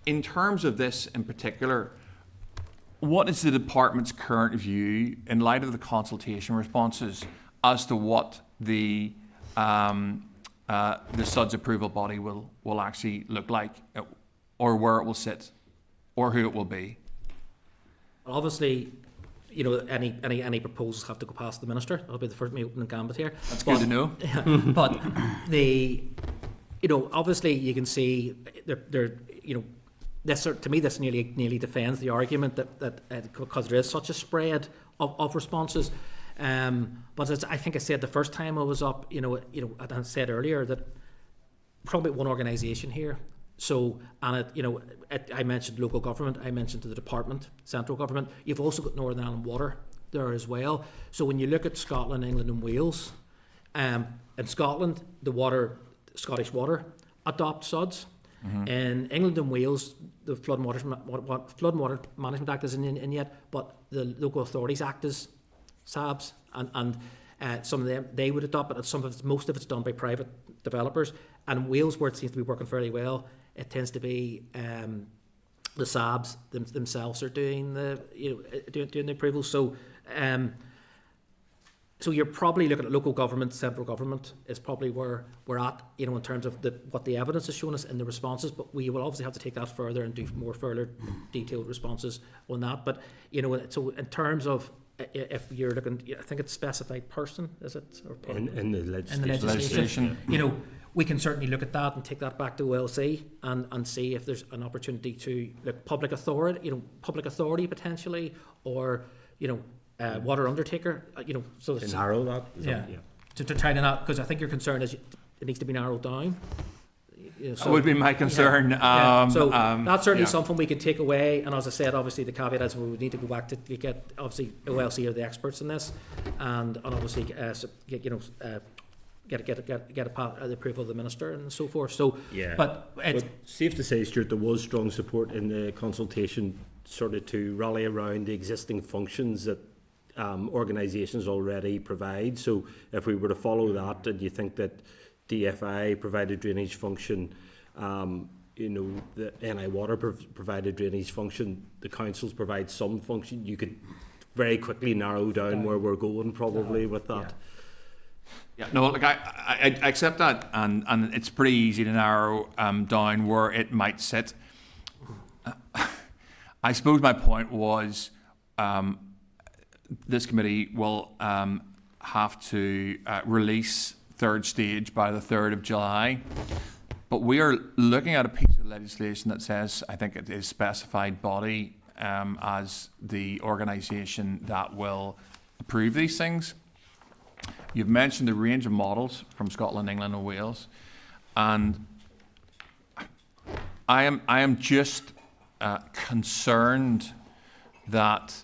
In terms of this in particular, what is the department's current view in light of the consultation responses as to what the SUDS approval body will actually look like, or where it will sit, or who it will be? Obviously, any proposals have to go past the minister. That'll be the first me opening gambit here. That's good to know. But obviously you can see this to me this nearly defends the argument that because there is such a spread of responses. But as I think I said the first time I was up, and I said earlier that probably one organisation here. So, and I mentioned local government, I mentioned the department, central government. You've also got Northern Ireland Water there as well. So when you look at Scotland, England and Wales, in Scotland, Scottish Water adopt SUDs. In England and Wales, the Flood and Water Management Act isn't in yet, but the Local Authorities Act is SABs, and some of them they would adopt it, and most of it's done by private developers. And Wales, where it seems to be working fairly well, it tends to be the SABs themselves are doing the doing the approvals. So. So you're probably looking at local government, central government is probably where we're at, in terms of what the evidence has shown us in the responses. But we will obviously have to take that further and do more further detailed responses on that. But so in terms of if you're looking, I think it's specified person, is it? Or in the legislation. In the legislation. We can certainly look at that and take that back to OLC and see if there's an opportunity to look public authority potentially, or water undertaker, so to narrow that. To try to not, because I think your concern is it needs to be narrowed down. That would be my concern. So that's certainly something we can take away. And as I said, obviously the caveat is we would need to go back to get obviously OLC are the experts in this, and obviously get the approval of the minister and so forth. So but it's safe to say, Stuart, there was strong support in the consultation, sort of to rally around the existing functions that organisations already provide. So if we were to follow that, and you think that DFI provided drainage function, the NI Water provided drainage function, the councils provide some function, you could very quickly narrow down where we're going probably with that. Yeah, no, look, I accept that, and it's pretty easy to narrow down where it might sit. I suppose my point was this committee will have to release third stage by the 3rd of July. But we are looking at a piece of legislation that says, I think it is specified body as the organisation that will approve these things. You've mentioned the range of models from Scotland, England and Wales. And I am just concerned that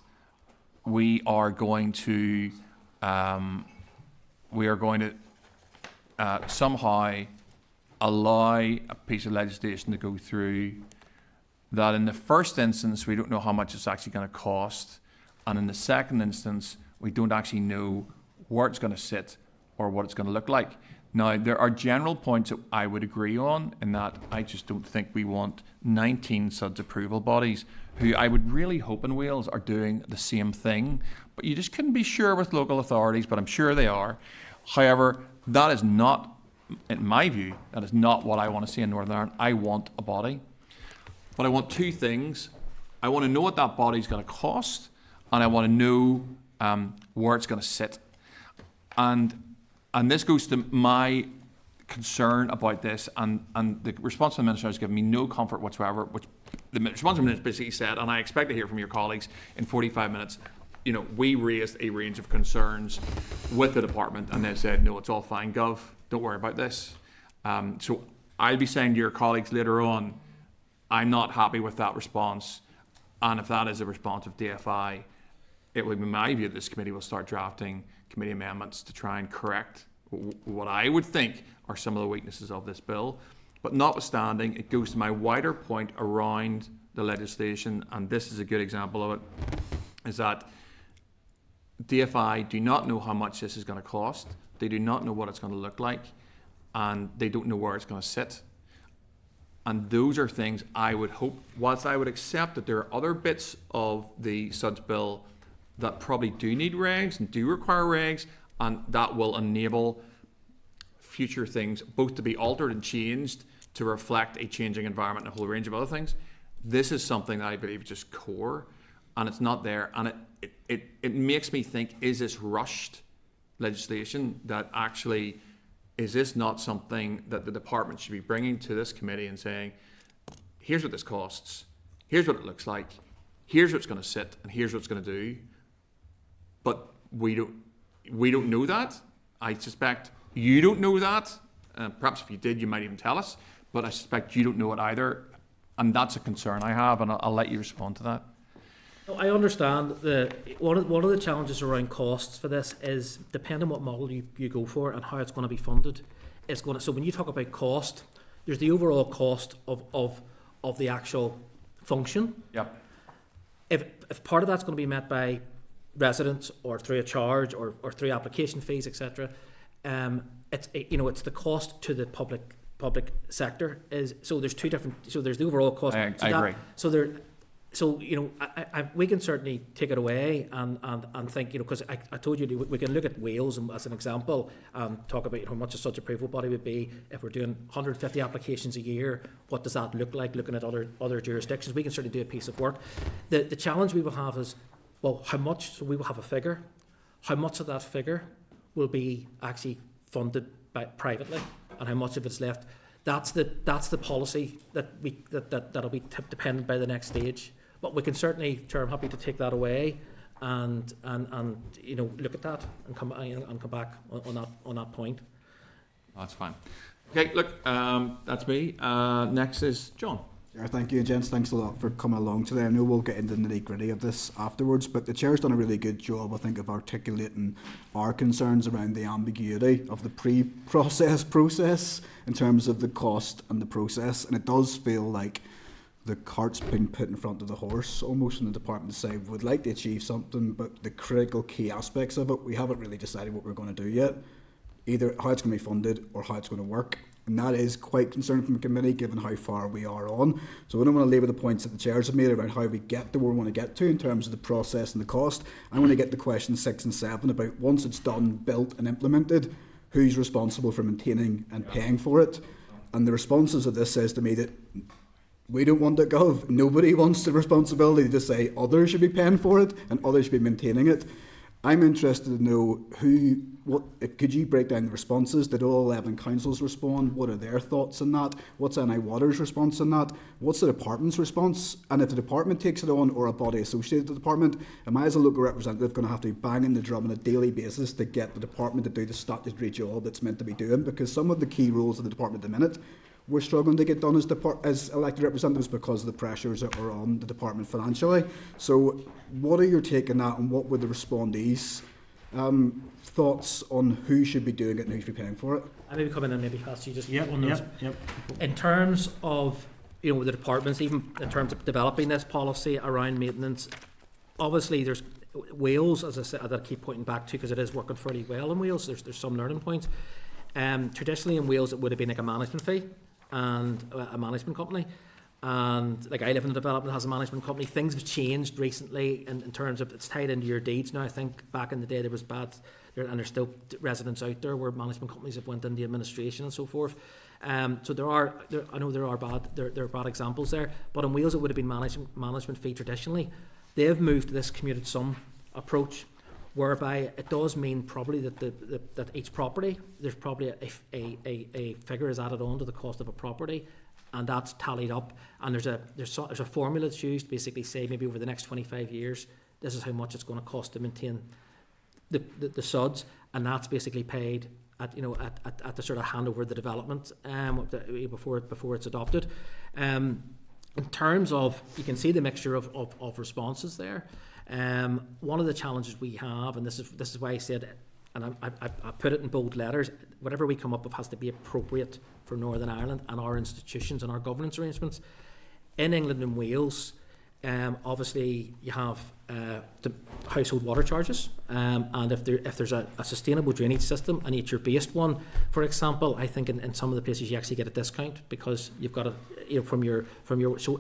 we are going to somehow allow a piece of legislation to go through that in the first instance we don't know how much it's actually going to cost, and in the second instance we don't actually know where it's going to sit or what it's going to look like. Now, there are general points that I would agree on, in that I just don't think we want 19 SUDS approval bodies who I would really hope in Wales are doing the same thing. But you just couldn't be sure with local authorities, but I'm sure they are. However, that is not, in my view, that is not what I want to see in Northern Ireland. I want a body. But I want two things. I want to know what that body is going to cost, and I want to know where it's going to sit. And this goes to my concern about this, and the response from the Minister has given me no comfort whatsoever, which the response from the Minister basically said, and I expect to hear from your colleagues in 45 minutes, we raised a range of concerns with the department, and they said, no, it's all fine, Gov, don't worry about this. So I'll be saying to your colleagues later on, I'm not happy with that response, and if that is a response of DFI, it would be my view that this committee will start drafting committee amendments to try and correct what I would think are some of the weaknesses of this bill. But notwithstanding, it goes to my wider point around the legislation, and this is a good example of it, is that DFI do not know how much this is going to cost, they do not know what it's going to look like, and they don't know where it's going to sit. And those are things I would hope, whilst I would accept that there are other bits of the SUDS bill that probably do need regs and do require regs, and that will enable future things both to be altered and changed to reflect a changing environment and a whole range of other things. This is something that I believe is just core, and it's not there, and it makes me think, is this rushed legislation that actually, is this not something that the department should be bringing to this committee and saying, here's what this costs, here's what it looks like, here's what's going to sit, and here's what it's going to do. But we don't. we don't know that. I suspect you don't know that. Perhaps if you did, you might even tell us. But I suspect you don't know it either. And that's a concern I have, and I'll let you respond to that. I understand one of the challenges around costs for this is depending on what model you go for and how it's going to be funded. So when you talk about cost, there's the overall cost of the actual function. Yep. If part of that's going to be met by residents or through a charge or through application fees, etc., it's the cost to the public sector is. So there's two different. So there's the overall cost. I agree. So we can certainly take it away and think, because I told you we can look at Wales as an example and talk about how much such approval body would be if we're doing 150 applications a year. What does that look like? Looking at other jurisdictions, we can certainly do a piece of work. The challenge we will have is, well, how much? So we will have a figure. How much of that figure will be actually funded privately, and how much of it's left? That's the policy that'll be dependent by the next stage. But we can certainly, Chair, I'm happy to take that away and look at that and come back on that point. That's fine. Okay, look, that's me. Next is John. Yeah, thank you, gents. Thanks a lot for coming along today. I know we'll get into the nitty-gritty of this afterwards, but the Chair's done a really good job, I think, of articulating our concerns around the ambiguity of the process in terms of the cost and the process. And it does feel like the cart's been put in front of the horse almost in the department to say we would like to achieve something, but the critical key aspects of it, we haven't really decided what we're going to do yet, either how it's going to be funded or how it's going to work. And that is quite concerning from the committee given how far we are on. So I don't want to labour the points that the chairs have made around how we get to where we want to get to in terms of the process and the cost. I want to get to questions 6 and 7 about once it's done, built and implemented, who's responsible for maintaining and paying for it. And the responses of this says to me that we don't want it, Gov. Nobody wants the responsibility to say others should be paying for it and others should be maintaining it. I'm interested to know could you break down the responses? Did all 11 councils respond? What are their thoughts on that? What's NI Water's response on that? What's the department's response? And if the department takes it on or a body associated with the department, am I as a local representative going to have to be banging the drum on a daily basis to get the department to do the statutory job it's meant to be doing? Because some of the key roles of the department at the minute we're struggling to get done as elected representatives because of the pressures that are on the department financially. So what are your take on that, and what would the respondees' thoughts on who should be doing it and who should be paying for it? I maybe come in and maybe ask you just on Yep. In terms of the departments, even in terms of developing this policy around maintenance, obviously there's Wales, as I said, that I keep pointing back to because it is working fairly well in Wales. There's some learning points. Traditionally in Wales it would have been like a management fee and a management company, and like I live in a development that has a management company. Things have changed recently in terms of it's tied into your deeds now. I think back in the day there was and there's still residents out there where management companies have went into administration and so forth. So there are bad examples there, but in Wales it would have been management fee traditionally. They have moved to this commuted sum approach, whereby it does mean probably that each property, there's probably a figure is added on to the cost of a property, and that's tallied up, and there's a formula that's used to basically say maybe over the next 25 years this is how much it's going to cost to maintain the SUDs, and that's basically paid at the sort of handover of the development before it's adopted. In terms of, you can see the mixture of responses there. One of the challenges we have, and this is why I said, and I put it in bold letters, whatever we come up with has to be appropriate for Northern Ireland and our institutions and our governance arrangements. In England and Wales, obviously you have the household water charges, and if there's a sustainable drainage system, a nature-based one, for example, I think in some of the places you actually get a discount because you've got from your so.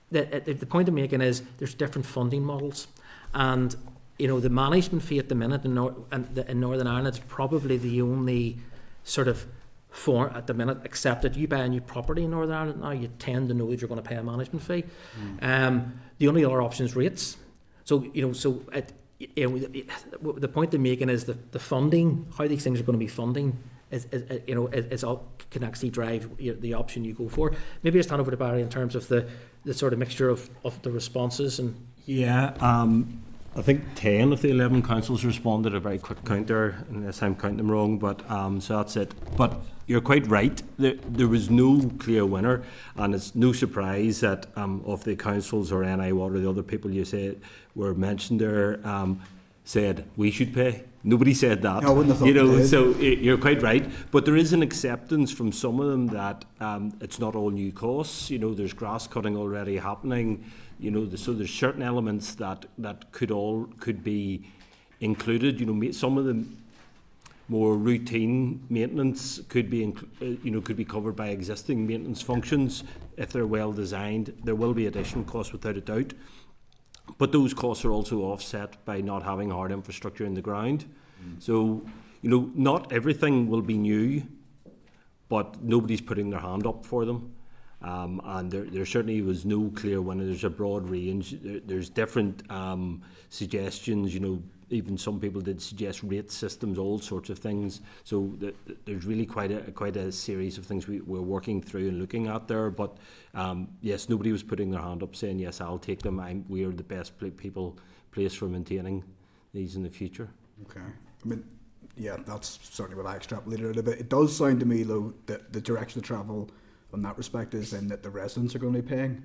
The point I'm making is there's different funding models, and the management fee at the minute in Northern Ireland is probably the only sort of form at the minute accepted. You buy a new property in Northern Ireland now, you tend to know that you're going to pay a management fee. The only other option is rates. So the point I'm making is the funding, how these things are going to be funding is all can actually drive the option you go for. Maybe just hand over to Barry in terms of the sort of mixture of the responses and I think 10 of the 11 councils responded. A very quick count there, unless I'm counting them wrong, but so that's it. But you're quite right. There was no clear winner, and it's no surprise that of the councils or NI Water, the other people you said were mentioned there, said we should pay. Nobody said that. No, I wouldn't have thought they did. So you're quite right. But there is an acceptance from some of them that it's not all new costs. There's grass cutting already happening. So there's certain elements that could be included. Some of the more routine maintenance could be covered by existing maintenance functions if they're well designed. There will be additional costs without a doubt, but those costs are also offset by not having hard infrastructure in the ground. So not everything will be new, but nobody's putting their hand up for them. And there certainly was no clear winner. There's a broad range. There's different suggestions. Even some people did suggest rate systems, all sorts of things. So there's really quite a series of things we're working through and looking at there. But yes, nobody was putting their hand up saying, yes, I'll take them. We are the best people placed for maintaining these in the future. Okay. I mean, yeah, that's certainly what I extrapolated out of it. It does sound to me, though, that the direction of travel in that respect is then that the residents are going to be paying.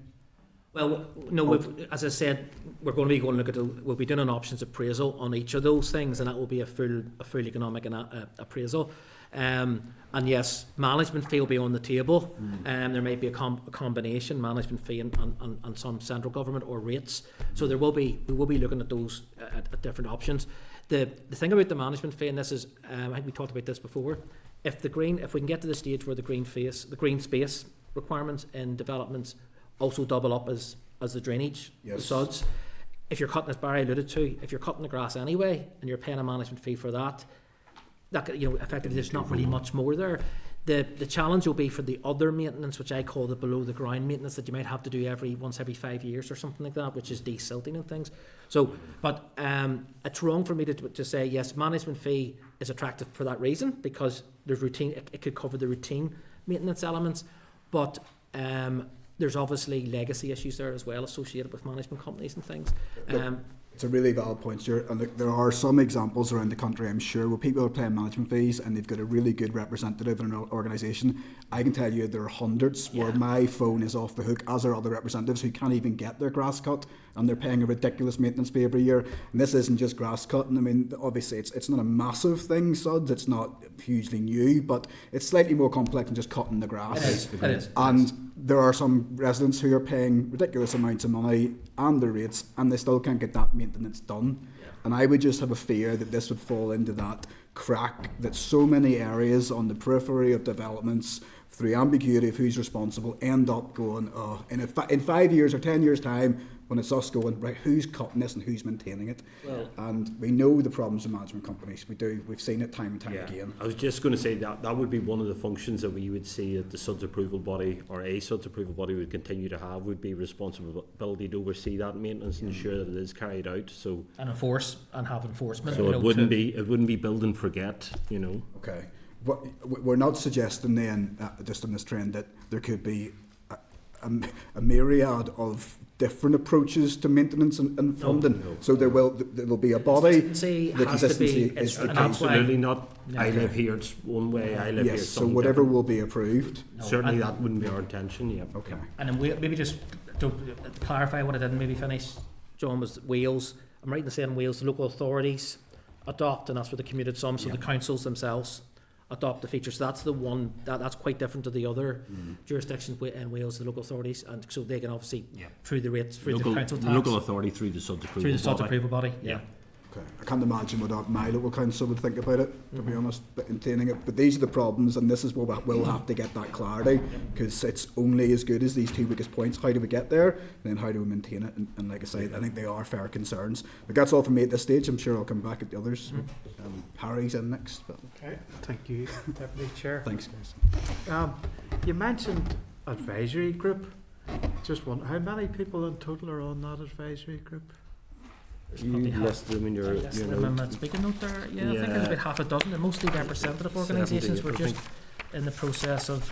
Well, no, as I said, we're going to be we'll be doing an options appraisal on each of those things, and that will be a full economic appraisal. And yes, management fee will be on the table. There may be a combination, management fee and some central government or rates. So we will be looking at those at different options. The thing about the management fee, and this is, I think we talked about this before, if we can get to the stage where the green space requirements in developments also double up as the drainage, the SUDs. If you're cutting, as Barry alluded to, if you're cutting the grass anyway and you're paying a management fee for that effectively there's not really much more there. The challenge will be for the other maintenance, which I call the below the ground maintenance, that you might have to do once every 5 years or something like that, which is desilting and things. So, but it's wrong for me to say yes, management fee is attractive for that reason, because there's routine. It could cover the routine maintenance elements, but there's obviously legacy issues there as well associated with management companies and things. It's a really valid point, Stuart. And look, there are some examples around the country, I'm sure, where people are paying management fees and they've got a really good representative in an organisation. I can tell you there are hundreds where my phone is off the hook, as are other representatives who can't even get their grass cut, and they're paying a ridiculous maintenance fee every year. And this isn't just grass cutting. I mean, obviously it's not a massive thing, SUDS. It's not hugely new, but it's slightly more complex than just cutting the grass. It is. And there are some residents who are paying ridiculous amounts of money and the rates, and they still can't get that maintenance done. And I would just have a fear that this would fall into that crack that so many areas on the periphery of developments, through ambiguity of who's responsible, end up going, in 5 years or 10 years time, when it's us going, right, who's cutting this and who's maintaining it? And we know the problems of management companies. We've seen it time and time again. I was just going to say that would be one of the functions that we would see that the SUDS approval body, or a SUDS approval body, would continue to have, would be responsibility to oversee that maintenance and ensure that it is carried out. So and have enforcement. So it wouldn't be build and forget, Okay. We're not suggesting then, just on this trend, that there could be a myriad of different approaches to maintenance and funding. No. So there will be a body. The consistency is the key. Absolutely not. I live here, it's one way. I live here. So whatever will be approved. Certainly that wouldn't be our intention. Yeah. Okay. And then maybe just to clarify what I didn't maybe finish, John, was Wales. I'm right in saying Wales, the local authorities adopt, and that's where the commuted sum. So the councils themselves adopt the features. So that's the one that's quite different to the other jurisdictions in Wales, the local authorities, and so they can obviously through the rates, through the council tax, the local authority through the SUDS approval body. Yeah. Okay. I can't imagine what my local council would think about it, to be honest, but maintaining it. But these are the problems, and this is where we'll have to get that clarity, because it's only as good as these two biggest points. How do we get there? And then how do we maintain it? And like I say, I think they are fair concerns. But that's all from me at this stage. I'm sure I'll come back at the others. Harry's in next. But. Okay. Thank you, Deputy Chair. Thanks, guys. You mentioned advisory group. Just wonder, how many people in total are on that advisory group? You listed them in your note. Speaking note there. I think there's about half a dozen. They're mostly representative organisations. We're just in the process of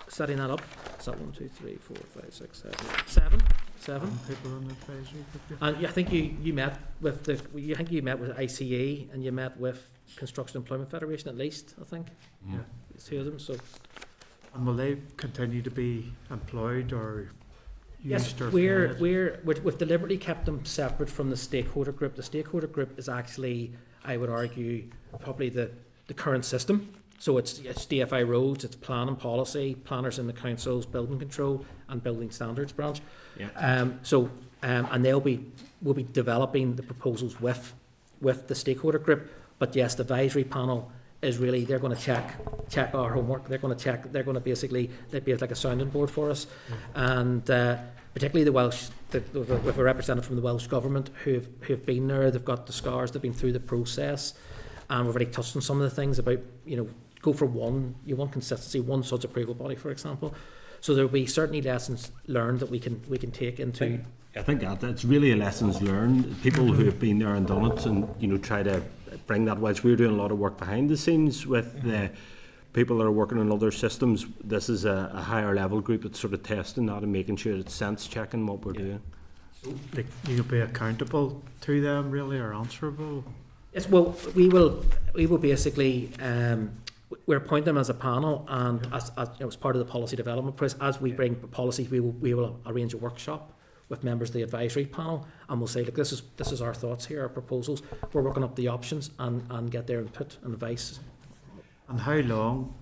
setting that up. Is that 1, 2, 3, 4, 5, 6, 7? Seven. People on the advisory group. And I think you met with you met with ICE and you met with Construction Employment Federation at least, I think. Yeah. There's two of them. So. And will they continue to be employed or Yes, used or we've deliberately kept them separate from the stakeholder group. The stakeholder group is actually, I would argue, probably the current system. So it's DFI roads, it's planning policy, planners in the councils, building control and building standards branch. Yeah. And we'll be developing the proposals with the stakeholder group. But yes, the advisory panel is really, they're going to check our homework. They're going to basically, they'd be like a sounding board for us. And particularly the Welsh, with a representative from the Welsh government who've been there, they've got the scars, they've been through the process. And we've already touched on some of the things about, go for you want consistency, one such approval body, for example. So there will be certainly lessons learned that we can take into. I think that's really a lessons learned. People who have been there and done it, and try to bring that. Whilst we're doing a lot of work behind the scenes with the people that are working on other systems, this is a higher level group that's sort of testing that and making sure it's sense checking what we're doing. Like you'll be accountable to them, really, or answerable. Yes, well, we will basically we're appointing them as a panel, and as part of the policy development process, as we bring policies, we will arrange a workshop with members of the advisory panel, and we'll say, look, this is our thoughts here, our proposals. We're working up the options and get their input and advice. And how long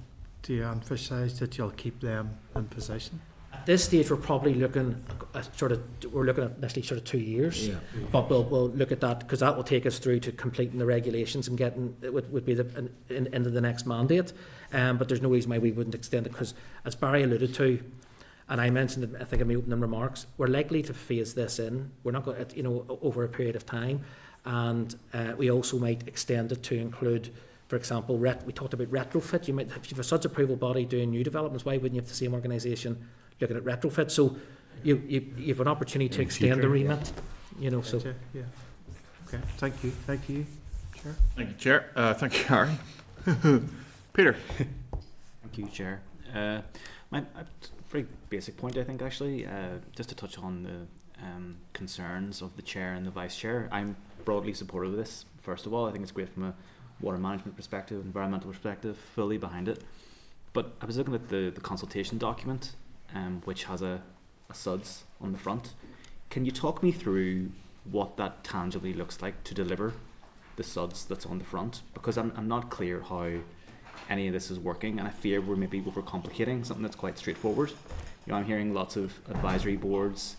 do you emphasise that you'll keep them in position? At this stage, we're probably looking at initially sort of 2 years, but we'll look at that because that will take us through to completing the regulations and getting it would be into the next mandate. But there's no reason why we wouldn't extend it because, as Barry alluded to, and I mentioned it, I think in my opening remarks, we're likely to phase this in. We're not going to, over a period of time, and we also might extend it to include, for example, we talked about retrofit. You might, if you have such approval body doing new developments, why wouldn't you have the same organisation looking at retrofit? So you have an opportunity to extend the remit. So yeah. Okay. Thank you, Chair. Thank you, Chair. Thank you, Harry. Peter. Thank you, Chair. My very basic point, I think, actually, just to touch on the concerns of the Chair and the Vice Chair. I'm broadly supportive of this. First of all, I think it's great from a water management perspective, environmental perspective, fully behind it. But I was looking at the consultation document, which has a SUDS on the front. Can you talk me through what that tangibly looks like to deliver the SUDS that's on the front? Because I'm not clear how any of this is working, and I fear we're maybe overcomplicating something that's quite straightforward. I'm hearing lots of advisory boards,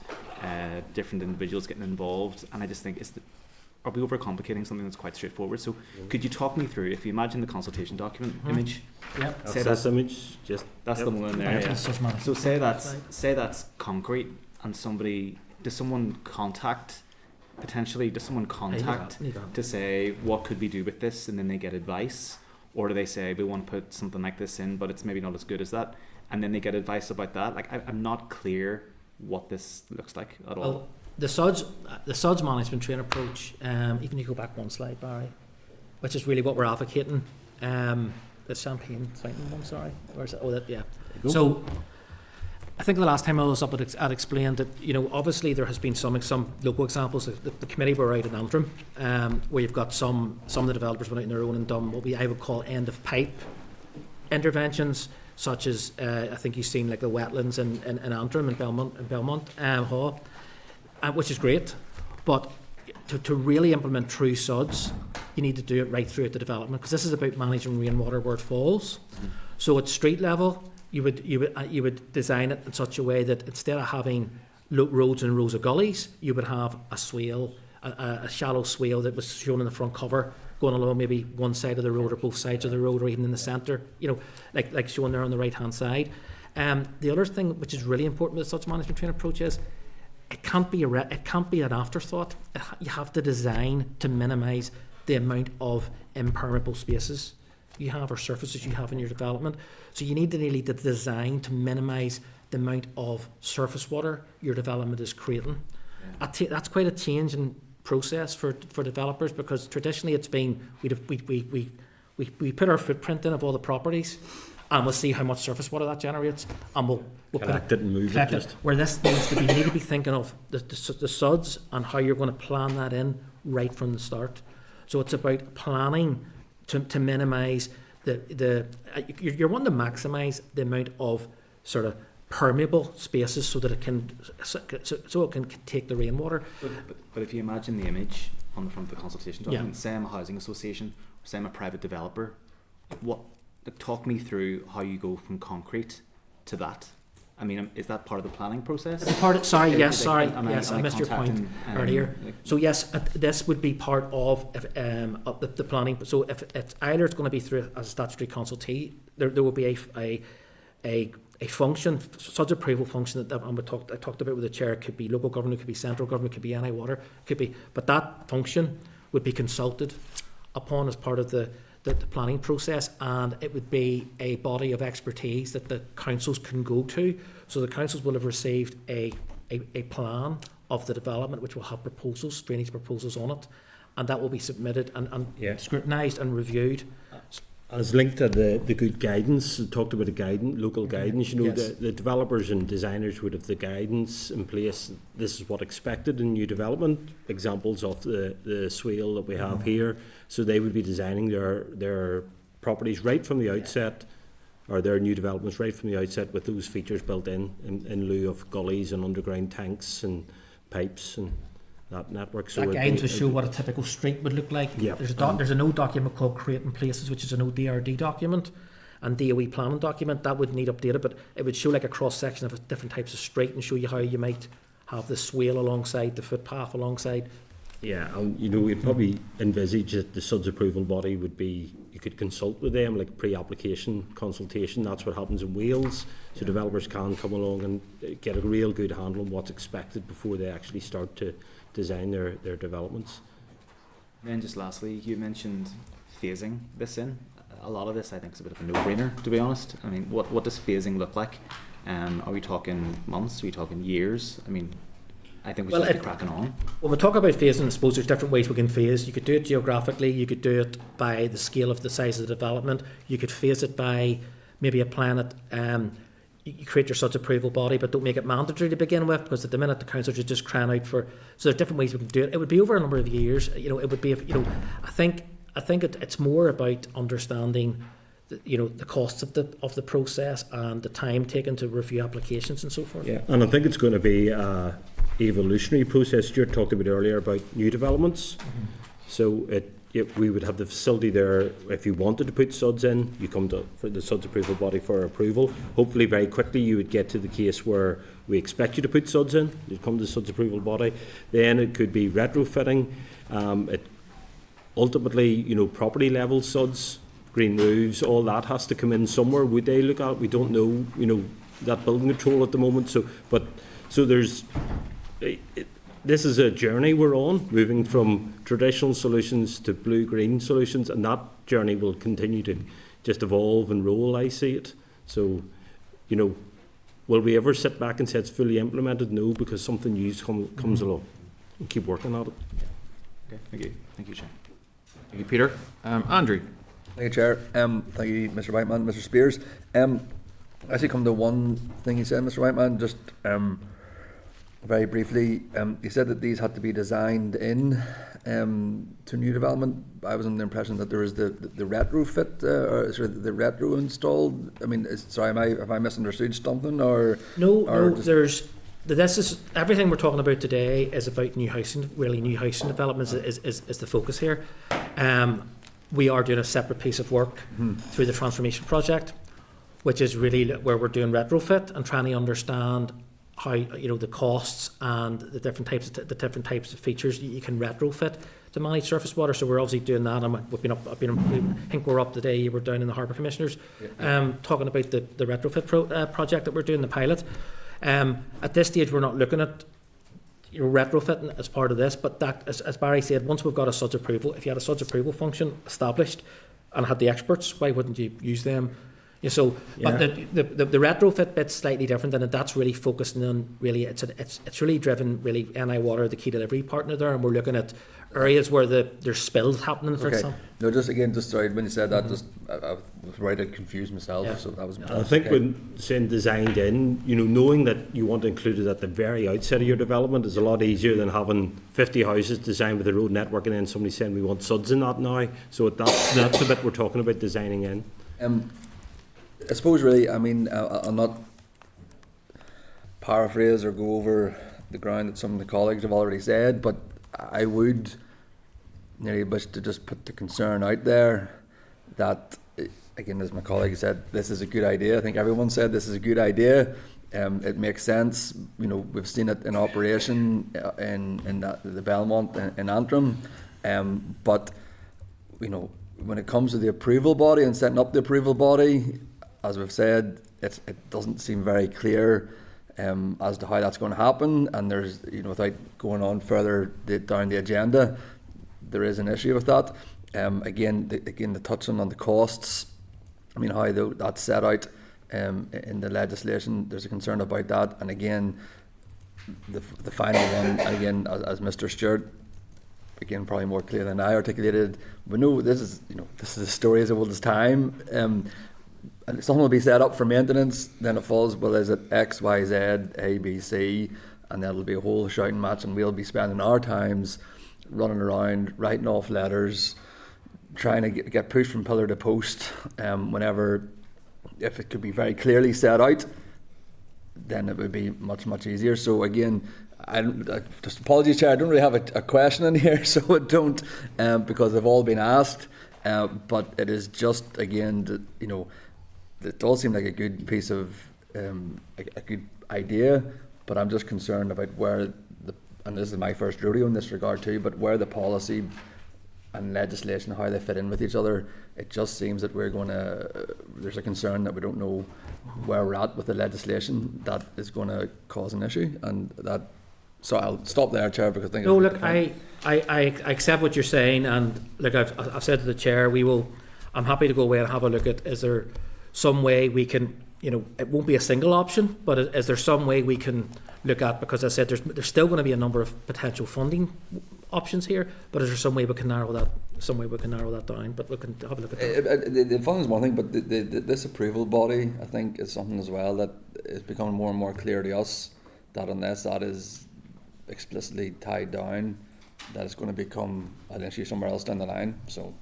different individuals getting involved, and I just think are we overcomplicating something that's quite straightforward? So could you talk me through, if you imagine the consultation document image, Say that's image, that's the one there. Yeah. So say that's concrete, and does someone contact to say what could we do with this, and then they get advice, or do they say we want to put something like this in, but it's maybe not as good as that, and then they get advice about that? Like I'm not clear what this looks like at all. Well, the SUDS management train approach, even you go back one slide, Barry, which is really what we're advocating. The Champagne Fountain one, sorry. Where's it? Oh, that, yeah. So I think the last time I was up, I'd explained that, obviously there has been some local examples. The committee were out in Antrim, where you've got some of the developers went out on their own and done what I would call end of pipe interventions, such as I think you've seen like the wetlands in Antrim and Belmont Hall, which is great, but to really implement true SUDS, you need to do it right through at the development, because this is about managing rainwater where it falls. So at street level, you would design it in such a way that instead of having roads and rows of gullies, you would have a swale, a shallow swale that was shown in the front cover, going along maybe one side of the road or both sides of the road, or even in the centre, like shown there on the right hand side. The other thing which is really important with such management train approach is it can't be an afterthought. You have to design to minimise the amount of impermeable spaces you have or surfaces you have in your development. So you need to really design to minimise the amount of surface water your development is creating. Yeah. That's quite a change in process for developers, because traditionally it's been we put our footprint in of all the properties, and we'll see how much surface water that generates, and we'll Collect it and move it collect just. Where this needs to be, you need to be thinking of the suds and how you're going to plan that in right from the start. So it's about planning to minimise you're wanting to maximise the amount of sort of permeable spaces so that it can so it can take the rainwater. But if you imagine the image on the front of the consultation document, say I'm a housing association, or say I'm a private developer, talk me through how you go from concrete to that. I mean, is that part of the planning process? Yes, I missed your point earlier. So yes, this would be part of the planning. So if it's either it's going to be through as a statutory consultee, there will be a function, such approval function that I talked about with the chair. It could be local government, it could be central government, it could be NI Water, could be. But that function would be consulted upon as part of the planning process, and it would be a body of expertise that the councils can go to. So the councils will have received a plan of the development which will have proposals, drainage proposals on it, and that will be submitted and scrutinised and reviewed. As linked to the good guidance, we talked about local guidance. You know, Yes. the developers and designers would have the guidance in place. This is what expected in new development. Examples of the swale that we have here. So they would be designing their properties right from the outset, or their new developments right from the outset, with those features built in lieu of gullies and underground tanks and pipes and that network. So that guidance will show what a typical street would look like. Yeah. There's a node document called Creating Places, which is an ODRD document, and DOE planning document that would need updated, but it would show like a cross section of different types of street and show you how you might have the swale alongside, the footpath alongside. Yeah, and you know, we'd probably envisage that the SUDS approval body would be, you could consult with them, like pre-application consultation. That's what happens in Wales. So developers can come along and get a real good handle on what's expected before they actually start to design their developments. And then just lastly, you mentioned phasing this in. A lot of this I think is a bit of a no-brainer, to be honest. I mean, what does phasing look like? Are we talking months? Are we talking years? I mean, I think we should be cracking on. When we talk about phasing, I suppose there's different ways we can phase. You could do it geographically, you could do it by the scale of the size of the development, you could phase it by maybe applying it, you create your such approval body, but don't make it mandatory to begin with, because at the minute the councils are just crying out for, so there's different ways we can do it. It would be over a number of years, you know, it would be, you know, I think it's more about understanding the costs of the process and the time taken to review applications and so forth. Yeah, and I think it's going to be evolutionary process. Stuart talked about earlier about new developments. So we would have the facility there. If you wanted to put SUDS in, you come to for the SUDS approval body for approval. Hopefully very quickly you would get to the case where we expect you to put SUDS in. You'd come to the SUDS approval body. Then it could be retrofitting. Ultimately, property level SUDS, green roofs, all that has to come in somewhere. Would they look at it? We don't know, that building control at the moment. So there's... This is a journey we're on, moving from traditional solutions to blue-green solutions, and that journey will continue to just evolve and roll, I see it. So, will we ever sit back and say it's fully implemented? No, because something new comes along. We'll keep working at it. Okay, thank you. Thank you, Chair. Thank you, Peter. Andrew. Thank you, Chair. Thank you, Mr. Whiteman, Mr. Spears. I actually come to one thing you said, Mr. Whiteman, just very briefly. You said that these had to be designed in to new development. I was under the impression that there was the retrofit, or sort of the retro installed. I mean, have I misunderstood something, or no? This is everything we're talking about today is about new housing. Really, new housing developments is the focus here. We are doing a separate piece of work through the transformation project, which is really where we're doing retrofit and trying to understand how the costs and the different types of features you can retrofit to manage surface water. So we're obviously doing that, and I think we're up today. We're down in the Harbour Commissioners, talking about the retrofit project that we're doing, the pilot. At this stage, we're not looking at retrofitting as part of this, but that, as Barry said, once we've got a SUDS approval, if you had a SUDS approval function established and had the experts, why wouldn't you use them? So, but Yeah. the retrofit bit's slightly different, and that's really focusing on really it's really driven really NI Water, the key delivery partner there, and we're looking at areas where there's spills happening, for Okay. example. No, just sorry, when you said that, I was right, I confused myself, Yeah. so that was... I think when saying designed in, knowing that you want to include it at the very outset of your development is a lot easier than having 50 houses designed with a road network and then somebody saying we want suds in that now. So that's the bit we're talking about designing in. I suppose really, I mean, I'll not paraphrase or go over the ground that some of the colleagues have already said, but I would nearly wish to just put the concern out there that, again, as my colleague said, this is a good idea. I think everyone said this is a good idea. It makes sense. We've seen it in operation in the Belmont in Antrim, but when it comes to the approval body and setting up the approval body, as we've said, it doesn't seem very clear as to how that's going to happen. And there's, without going on further down the agenda, there is an issue with that. Again, the touching on the costs. I mean, how that's set out in the legislation. There's a concern about that. And again, the final one, again, as Mr. Stewart, again, probably more clear than I articulated, we know this is a story as old as time. And something will be set up for maintenance, then it falls, well, is it X, Y, Z, A, B, C, and then it'll be a whole shouting match, and we'll be spending our times running around, writing off letters, trying to get pushed from pillar to post, whenever, if it could be very clearly set out, then it would be much, much easier. So again, just apologies, Chair, I don't really have a question in here, so I don't, because they've all been asked, but it is just, again, it does seem like a good piece of a good idea, but I'm just concerned about where and this is my first rodeo in this regard too, but where the policy and legislation, how they fit in with each other. It just seems that there's a concern that we don't know where we're at with the legislation that is going to cause an issue, and that. So I'll stop there, Chair, because I think. No, look, I accept what you're saying, and look, I've said to the Chair, I'm happy to go away and have a look at, is there some way we can, it won't be a single option, but is there some way we can look at, because I said there's still going to be a number of potential funding options here, but is there some way we can narrow that down? But we can have a look at that. The funding is one thing, but this approval body, I think, is something as well that is becoming more and more clear to us, that unless that is explicitly tied down, that it's going to become an issue somewhere else down the line. So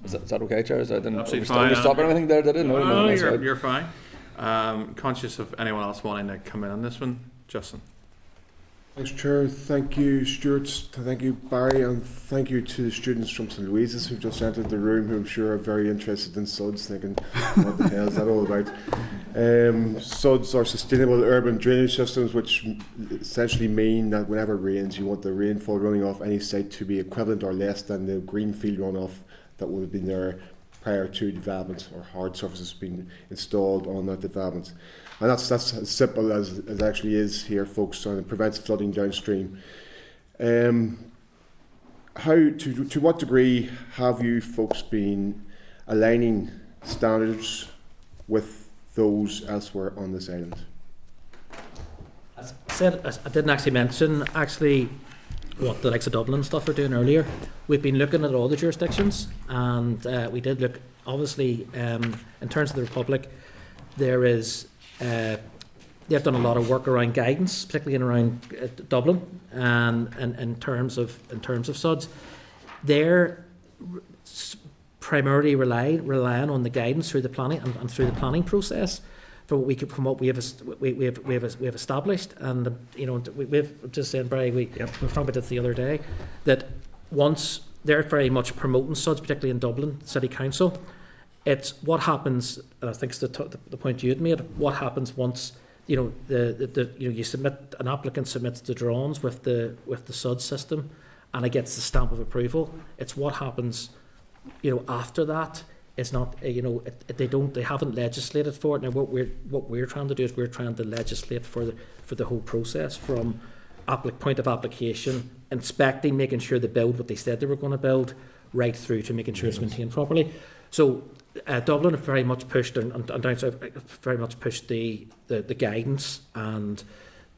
is that okay, Chair? Absolutely fine. Stop anything there, did it? No, you're fine. Conscious of anyone else wanting to come in on this one, Justin. Thanks, Chair. Thank you, Stuart. Thank you, Barry, and thank you to the students from St Louise's who just entered the room, who I'm sure are very interested in SUDS, thinking, what the hell is that all about? SUDS are sustainable urban drainage systems, which essentially mean that whenever it rains, you want the rainfall running off any site to be equivalent or less than the greenfield runoff that would have been there prior to development, or hard surfaces being installed on that development. And that's as simple as it actually is here, folks, and it prevents flooding downstream. To what degree have you folks been aligning standards with those elsewhere on this island? As I said, I didn't actually mention what the likes of Dublin and stuff are doing earlier. We've been looking at all the jurisdictions, and we did look, obviously, in terms of the Republic, there is, they've done a lot of work around guidance, particularly in around Dublin, and in terms of SUDS. They're primarily relying on the guidance through the planning and through the planning process. From what we have established, and we've just saying, Barry, we were talking about this the other day, that once they're very much promoting SUDS, particularly in Dublin City Council, it's what happens, and I think it's the point you had made. What happens once you submit, an applicant submits the drawings with the SUDS system, and it gets the stamp of approval. It's what happens, after that. It's not, they haven't legislated for it. Now, what we're trying to do is we're trying to legislate for the whole process, from point of application, inspecting, making sure they build what they said they were going to build, right through to making sure it's maintained properly. So Dublin have very much pushed, and down south very much pushed the guidance and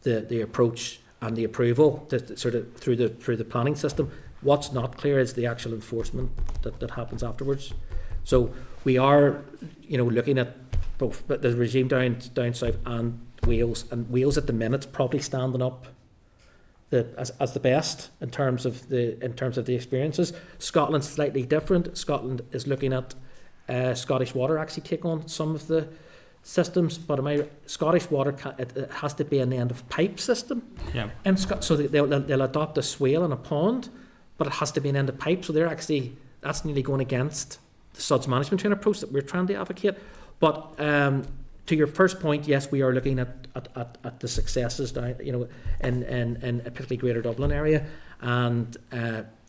the approach and the approval to sort of through the planning system. What's not clear is the actual enforcement that happens afterwards. So we are, looking at both the regime down south and Wales at the minute's probably standing up as the best in terms of the experiences. Scotland's slightly different. Scotland is looking at Scottish Water actually take on some of the systems, but Scottish Water it has to be an end of pipe system. Yeah. And so they'll adopt a swale and a pond, but it has to be an end of pipe. So that's nearly going against the suds management train approach that we're trying to advocate. But to your first point, yes, we are looking at the successes down, in particularly Greater Dublin area, and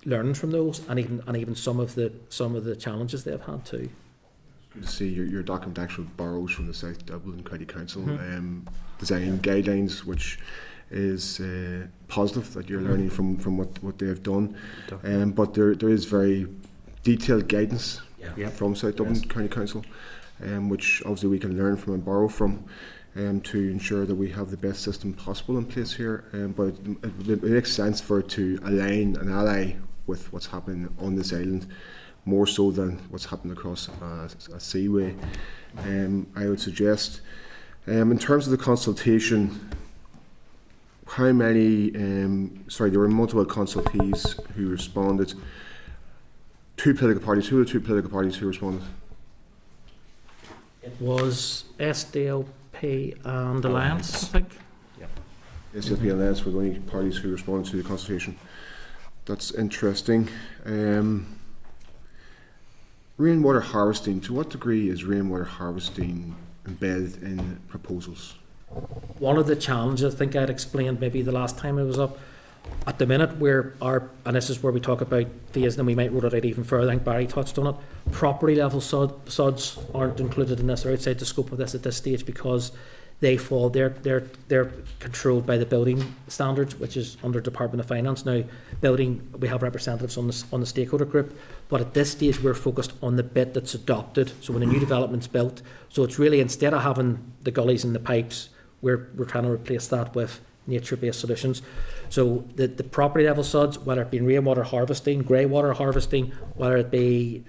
learning from those, and even some of the challenges they've had too. Good to see your document actually borrows from the South Dublin County Council design guidelines, which is positive that you're learning from what they have done. But there is very detailed guidance from South Dublin County Council, which obviously we can learn from and borrow from, to ensure that we have the best system possible in place here. But it makes sense for it to align and ally with what's happening on this island, more so than what's happening across a seaway. I would suggest, in terms of the consultation, how many, there were multiple consultees who responded. Who were the two political parties who responded? It was SDLP and Alliance, I think. SDLP and Alliance were the only parties who responded to the consultation. That's interesting. Rainwater harvesting. To what degree is rainwater harvesting embedded in proposals? One of the challenges, I think I'd explained maybe the last time I was up, at the minute and this is where we talk about phasing, and we might roll it out even further, I think Barry touched on it, property level suds aren't included in this, or outside the scope of this at this stage, because they're controlled by the building standards, which is under Department of Finance. Now, we have representatives on the stakeholder group, but at this stage we're focused on the bit that's adopted. So when a new development's built, so it's really, instead of having the gullies and the pipes, we're trying to replace that with nature-based solutions. So the property level suds, whether it be rainwater harvesting, grey water harvesting, whether it be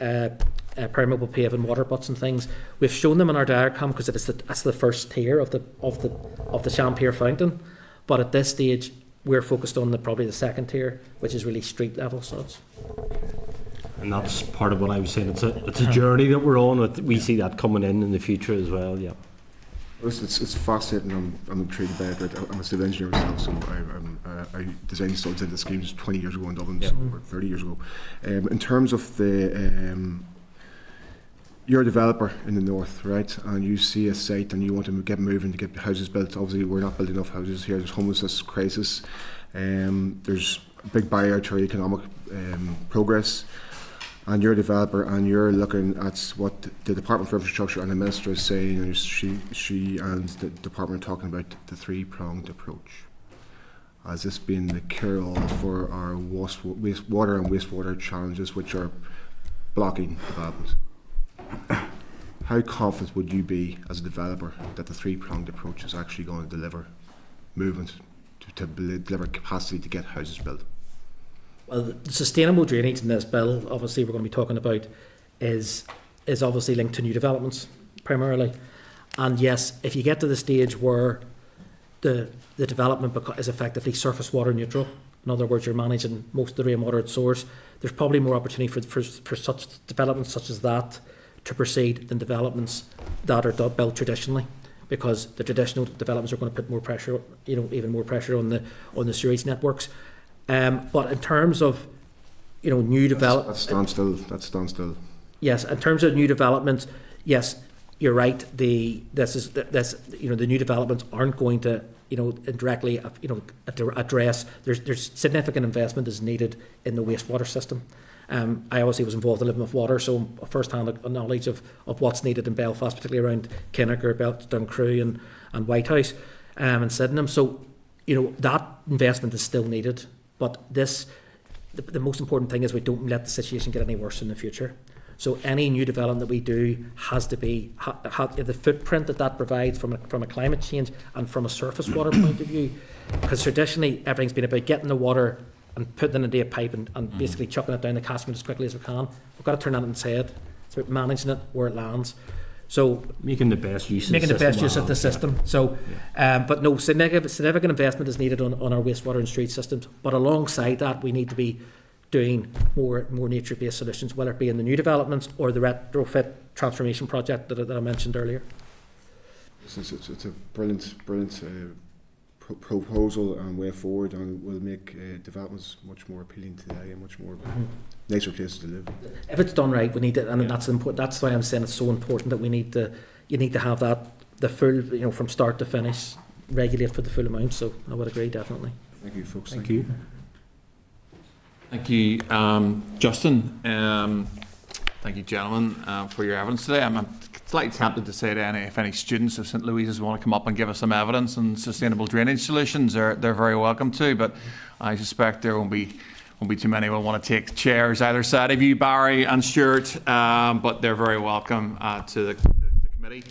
permeable paving, water butts and things, we've shown them in our diagram because that's the first tier of the Champier fountain. But at this stage, we're focused on probably the second tier, which is really street level suds. And that's part of what I was saying. It's a journey that we're on. We see that coming in the future as well. Yeah. It's fascinating. I'm intrigued by it. I'm a civil engineer myself, so I designed suds into schemes 20 years ago in Dublin, or 30 years ago. In terms of you're a developer in the north, right? And you see a site and you want to get moving to get houses built. Obviously, we're not building enough houses here. There's homelessness crisis. There's a big barrier to our economic progress. And you're a developer, and you're looking at what the Department for Infrastructure and the Minister is saying, and she and the Department are talking about the three-pronged approach as this being the cure-all for our wastewater and wastewater challenges, which are blocking development. How confident would you be as a developer that the three-pronged approach is actually going to deliver movement, to deliver capacity to get houses built? Well, the sustainable drainage in this bill, obviously we're going to be talking about, is obviously linked to new developments primarily. And yes, if you get to the stage where the development is effectively surface water neutral, in other words, you're managing most of the rainwater at source, there's probably more opportunity for such developments such as that to proceed than developments that are built traditionally, because the traditional developments are going to put more pressure, even more pressure on the sewage networks. But in terms of, new development, that's standstill. Yes, in terms of new developments, yes, you're right. The new developments aren't going to, indirectly, address. There's significant investment is needed in the wastewater system. I obviously was involved in Living with Water, so first-hand knowledge of what's needed in Belfast, particularly around Kinnicker, Duncrew and Whitehouse, and Sydenham. So, that investment is still needed. But the most important thing is we don't let the situation get any worse in the future. So any new development that we do has to be the footprint that provides from a climate change and from a surface water point of view. Because traditionally everything's been about getting the water and putting it into a pipe and basically chucking it down the catchment as quickly as we can. We've got to turn that on its head. It's about managing it where it lands. So making the best use of the system. So, but no, significant investment is needed on our wastewater and street systems. But alongside that, we need to be doing more nature-based solutions, whether it be in the new developments or the retrofit transformation project that I mentioned earlier. It's a brilliant proposal and way forward, and will make developments much more appealing today and much more nicer places to live. If it's done right, we need to, and that's important. That's why I'm saying it's so important that you need to have that the full, from start to finish, regulate for the full amount. So I would agree definitely. Thank you, folks. Thank you. Thank you, Justin. Thank you, gentlemen, for your evidence today. I'm slightly tempted to say to if any students of St Louise's want to come up and give us some evidence on sustainable drainage solutions, they're very welcome to. But I suspect there won't be too many who will want to take chairs either side of you, Barry and Stuart. But they're very welcome to the committee.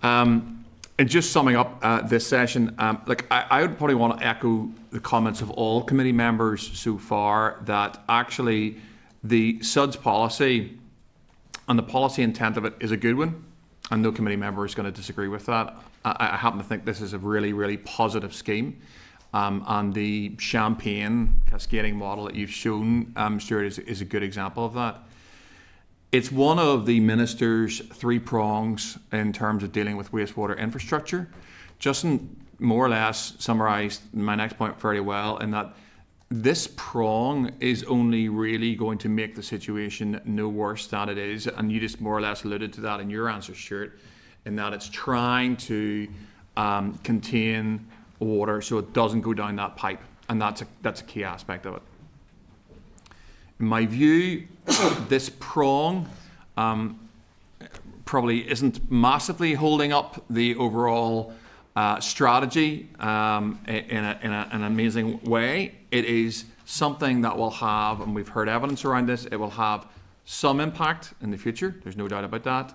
And just summing up this session, I would probably want to echo the comments of all committee members so far that actually the SUDS policy and the policy intent of it is a good one, and no committee member is going to disagree with that. I happen to think this is a really, really positive scheme, and the champagne cascading model that you've shown, Stuart, is a good example of that. It's one of the minister's three prongs in terms of dealing with wastewater infrastructure. Justin more or less summarised my next point very well, in that this prong is only really going to make the situation no worse than it is, and you just more or less alluded to that in your answer, Stuart, in that it's trying to contain water so it doesn't go down that pipe, and that's a key aspect of it. In my view, this prong probably isn't massively holding up the overall strategy in an amazing way. It is something that will have, and we've heard evidence around this, it will have some impact in the future. There's no doubt about that.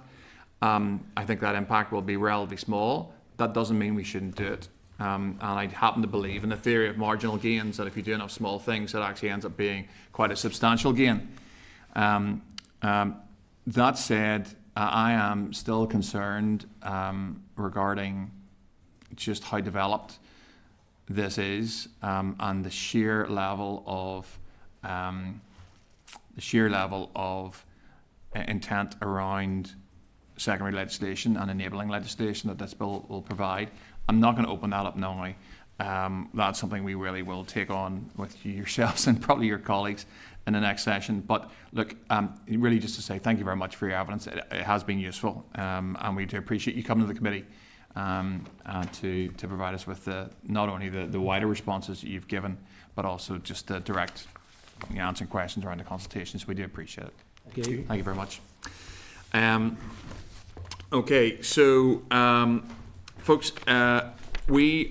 I think that impact will be relatively small. That doesn't mean we shouldn't do it. And I happen to believe in the theory of marginal gains, that if you do enough small things, it actually ends up being quite a substantial gain. That said, I am still concerned regarding just how developed this is, and the sheer level of intent around secondary legislation and enabling legislation that this bill will provide. I'm not going to open that up now. That's something we really will take on with yourselves and probably your colleagues in the next session. But look, really just to say thank you very much for your evidence. It has been useful, and we do appreciate you coming to the committee to provide us with not only the wider responses that you've given, but also just the direct answering questions around the consultations. We do appreciate it. Thank you. Thank you very much. Okay, so folks, we're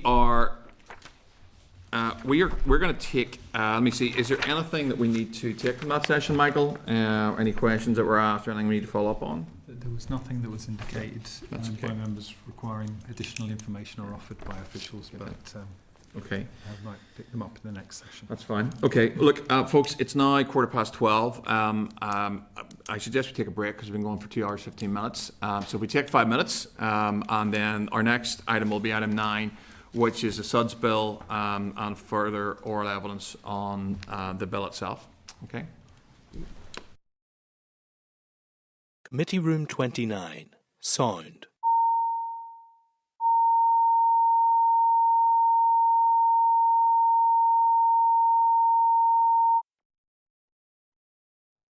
going to take. Let me see. Is there anything that we need to take from that session, Michael? Any questions that were asked, or anything we need to follow up on? There was nothing that was indicated okay. by members requiring additional information or offered by officials, but okay, I might pick them up in the next session. That's fine. Okay, look, folks, it's now 12:15. I suggest we take a break because we've been going for 2 hours 15 minutes. So we take 5 minutes, and then our next item will be item 9, which is the SUDS bill and further oral evidence on the bill itself. Okay. Committee Room 29. Sound.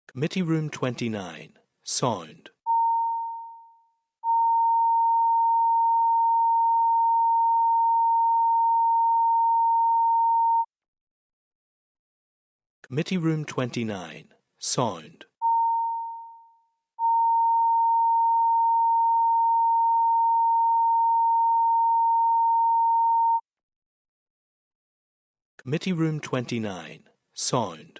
Committee Room 29. Sound. Committee Room 29. Sound. Committee Room 29. Sound.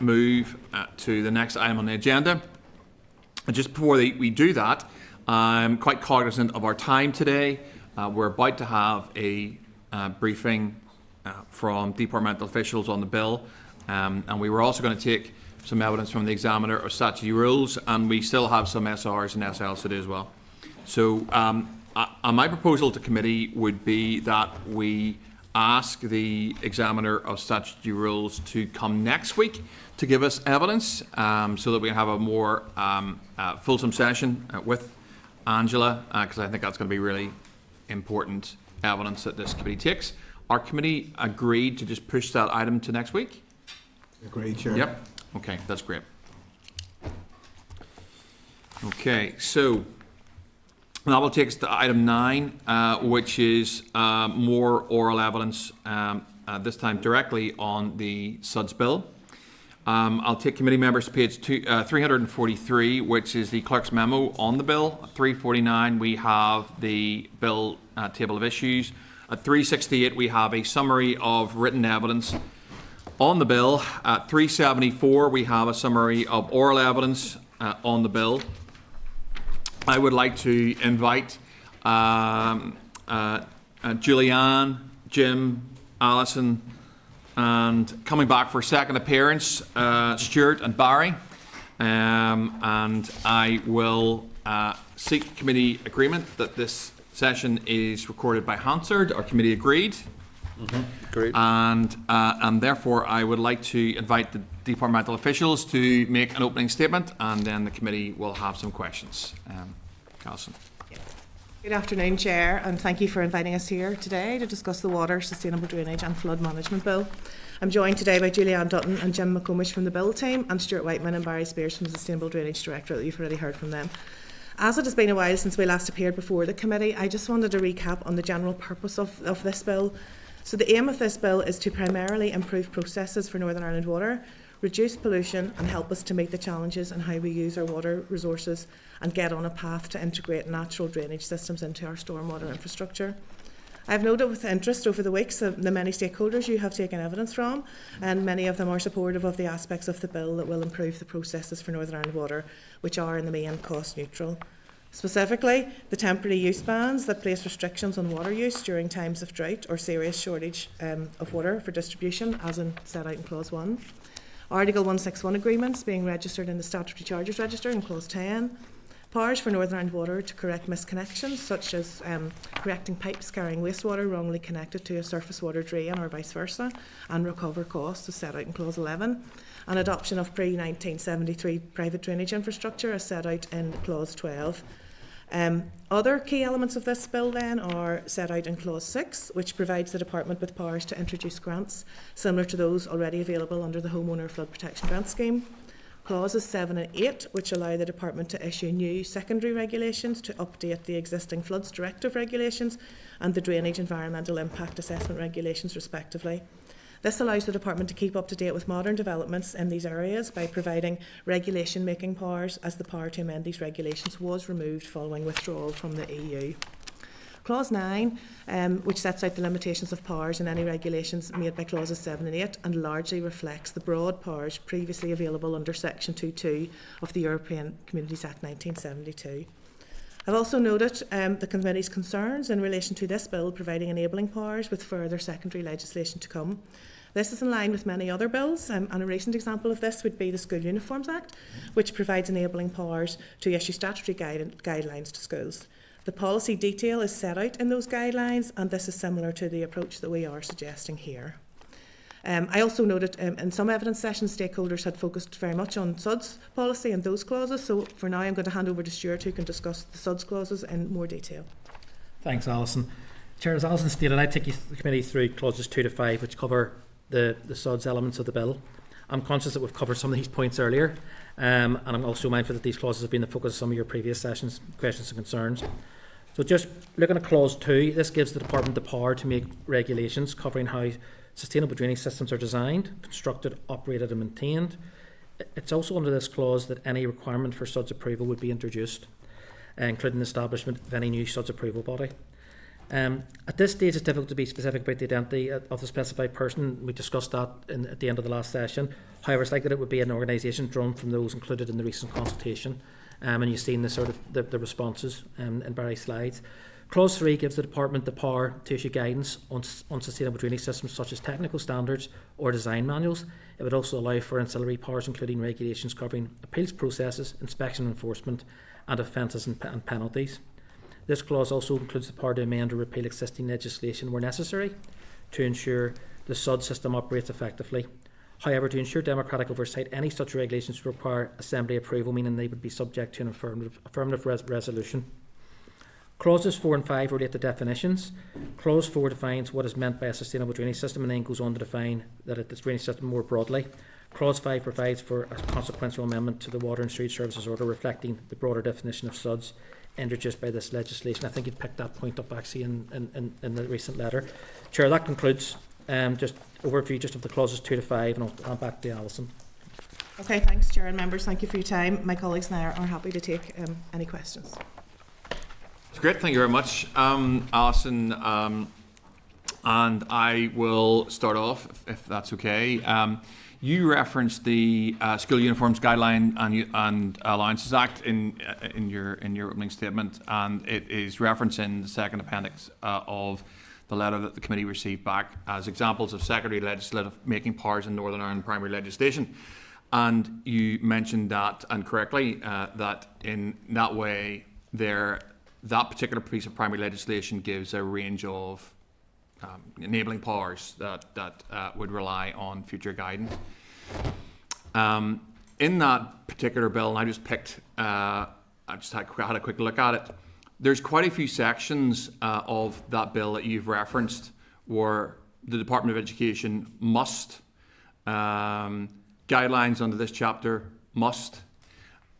move to the next item on the agenda. And just before we do that, I'm quite cognizant of our time today. We're about to have a briefing from departmental officials on the bill, and we were also going to take some evidence from the examiner of statutory rules, and we still have some SRs and SLs to do as well. So my proposal to committee would be that we ask the examiner of statutory rules to come next week to give us evidence, so that we have a more fulsome session with Angela, because I think that's going to be really important evidence that this committee takes. Our committee agreed to just push that item to next week? Agreed, Chair. Yep. Okay, that's great. Okay, so that will take us to item 9, which is more oral evidence, this time directly on the SUDS bill. I'll take committee members to page 343, which is the clerk's memo on the bill. 349, we have the bill table of issues. At 368, we have a summary of written evidence on the bill. At 374, we have a summary of oral evidence on the bill. I would like to invite Julianne, Jim, Alison, and coming back for a second appearance, Stuart and Barry. And I will seek committee agreement that this session is recorded by Hansard. Our committee agreed. Great. And therefore I would like to invite the departmental officials to make an opening statement, and then the committee will have some questions. Alison. Good afternoon, Chair, and thank you for inviting us here today to discuss the Water, Sustainable Drainage and Flood Management Bill. I'm joined today by Julianne Dutton and Jim McComish from the Bill team, and Stuart Whiteman and Barry Spears from the Sustainable Drainage Directorate. You've already heard from them. As it has been a while since we last appeared before the committee, I just wanted to recap on the general purpose of this bill. So the aim of this bill is to primarily improve processes for Northern Ireland Water, reduce pollution and help us to meet the challenges in how we use our water resources and get on a path to integrate natural drainage systems into our stormwater infrastructure. I've noted with interest over the weeks the many stakeholders you have taken evidence from, and many of them are supportive of the aspects of the bill that will improve the processes for Northern Ireland Water, which are in the main cost neutral. Specifically, the temporary use bans that place restrictions on water use during times of drought or serious shortage of water for distribution, as set out in Clause 1. Article 161 agreements being registered in the Statutory Charges Register in Clause 10. Powers for Northern Ireland Water to correct misconnections, such as correcting pipes carrying wastewater wrongly connected to a surface water drain or vice versa, and recover costs as set out in Clause 11. And adoption of pre-1973 private drainage infrastructure as set out in Clause 12. Other key elements of this bill then are set out in Clause 6, which provides the Department with powers to introduce grants similar to those already available under the Homeowner Flood Protection Grant Scheme. Clauses 7 and 8, which allow the Department to issue new secondary regulations to update the existing Floods Directive regulations and the Drainage Environmental Impact Assessment regulations respectively. This allows the Department to keep up to date with modern developments in these areas by providing regulation-making powers, as the power to amend these regulations was removed following withdrawal from the EU. Clause 9, which sets out the limitations of powers in any regulations made by Clauses 7 and 8, and largely reflects the broad powers previously available under Section 2.2 of the European Communities Act 1972. I've also noted the Committee's concerns in relation to this bill providing enabling powers with further secondary legislation to come. This is in line with many other bills, and a recent example of this would be the School Uniforms Act, which provides enabling powers to issue statutory guidelines to schools. The policy detail is set out in those guidelines, and this is similar to the approach that we are suggesting here. I also noted in some evidence sessions, stakeholders had focused very much on SUDS policy and those clauses, so for now I'm going to hand over to Stuart, who can discuss the SUDS clauses in more detail. Thanks, Alison. Chair, as Alison stated, I take the committee through clauses 2 to 5, which cover the SUDS elements of the bill. I'm conscious that we've covered some of these points earlier, and I'm also mindful that these clauses have been the focus of some of your previous sessions, questions and concerns. So just looking at clause 2, this gives the Department the power to make regulations covering how sustainable drainage systems are designed, constructed, operated and maintained. It's also under this clause that any requirement for SUDS approval would be introduced, including the establishment of any new SUDS approval body. At this stage, it's difficult to be specific about the identity of the specified person. We discussed that at the end of the last session. However, it's likely that it would be an organisation drawn from those included in the recent consultation. And you've seen the responses in Barry's slides. Clause 3 gives the Department the power to issue guidance on sustainable drainage systems such as technical standards or design manuals. It would also allow for ancillary powers including regulations covering appeals processes, inspection enforcement and offences and penalties. This clause also includes the power to amend or repeal existing legislation where necessary to ensure the SUD system operates effectively. However, to ensure democratic oversight, any such regulations require Assembly approval, meaning they would be subject to an affirmative resolution. Clauses 4 and 5 relate to definitions. Clause 4 defines what is meant by a sustainable drainage system and then goes on to define that it's a drainage system more broadly. Clause 5 provides for a consequential amendment to the Water and Sewage Services Order reflecting the broader definition of SUDs introduced by this legislation. I think you'd picked that point up actually in the recent letter. Chair, that concludes just overview just of the clauses 2 to 5, and I'll hand back to Alison. Okay, thanks, Chair and members. Thank you for your time. My colleagues and I are happy to take any questions. It's great, thank you very much, Alison. And I will start off, if that's okay. You referenced the School Uniforms Guideline and Allowances Act in your opening statement, and it is referenced in the second appendix of the letter that the committee received back as examples of secondary legislative making powers in Northern Ireland primary legislation. And you mentioned that, and correctly, that in that way that particular piece of primary legislation gives a range of enabling powers that would rely on future guidance. In that particular bill, and I just picked, I just had a quick look at it. There's quite a few sections of that bill that you've referenced where the Department of Education must, guidelines under this chapter must.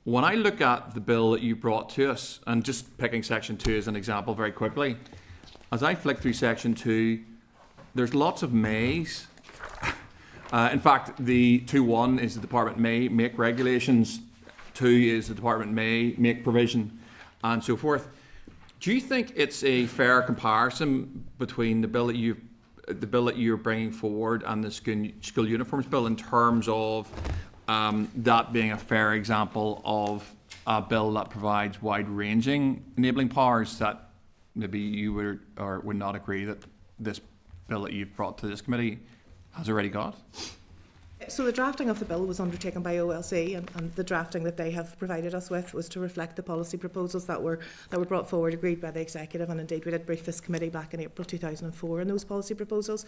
When I look at the bill that you brought to us, and just picking section 2 as an example very quickly, as I flick through section 2, there's lots of mays. In fact, the 2.1 is the department may make regulations, 2 is the department may make provision, and so forth. Do you think it's a fair comparison between the bill that you're bringing forward and the school uniforms bill in terms of that being a fair example of a bill that provides wide-ranging enabling powers that maybe you would or would not agree that this bill that you've brought to this committee has already got? So the drafting of the bill was undertaken by OLC, and the drafting that they have provided us with was to reflect the policy proposals that were brought forward, agreed by the executive, and indeed we did brief this committee back in April 2004 on those policy proposals.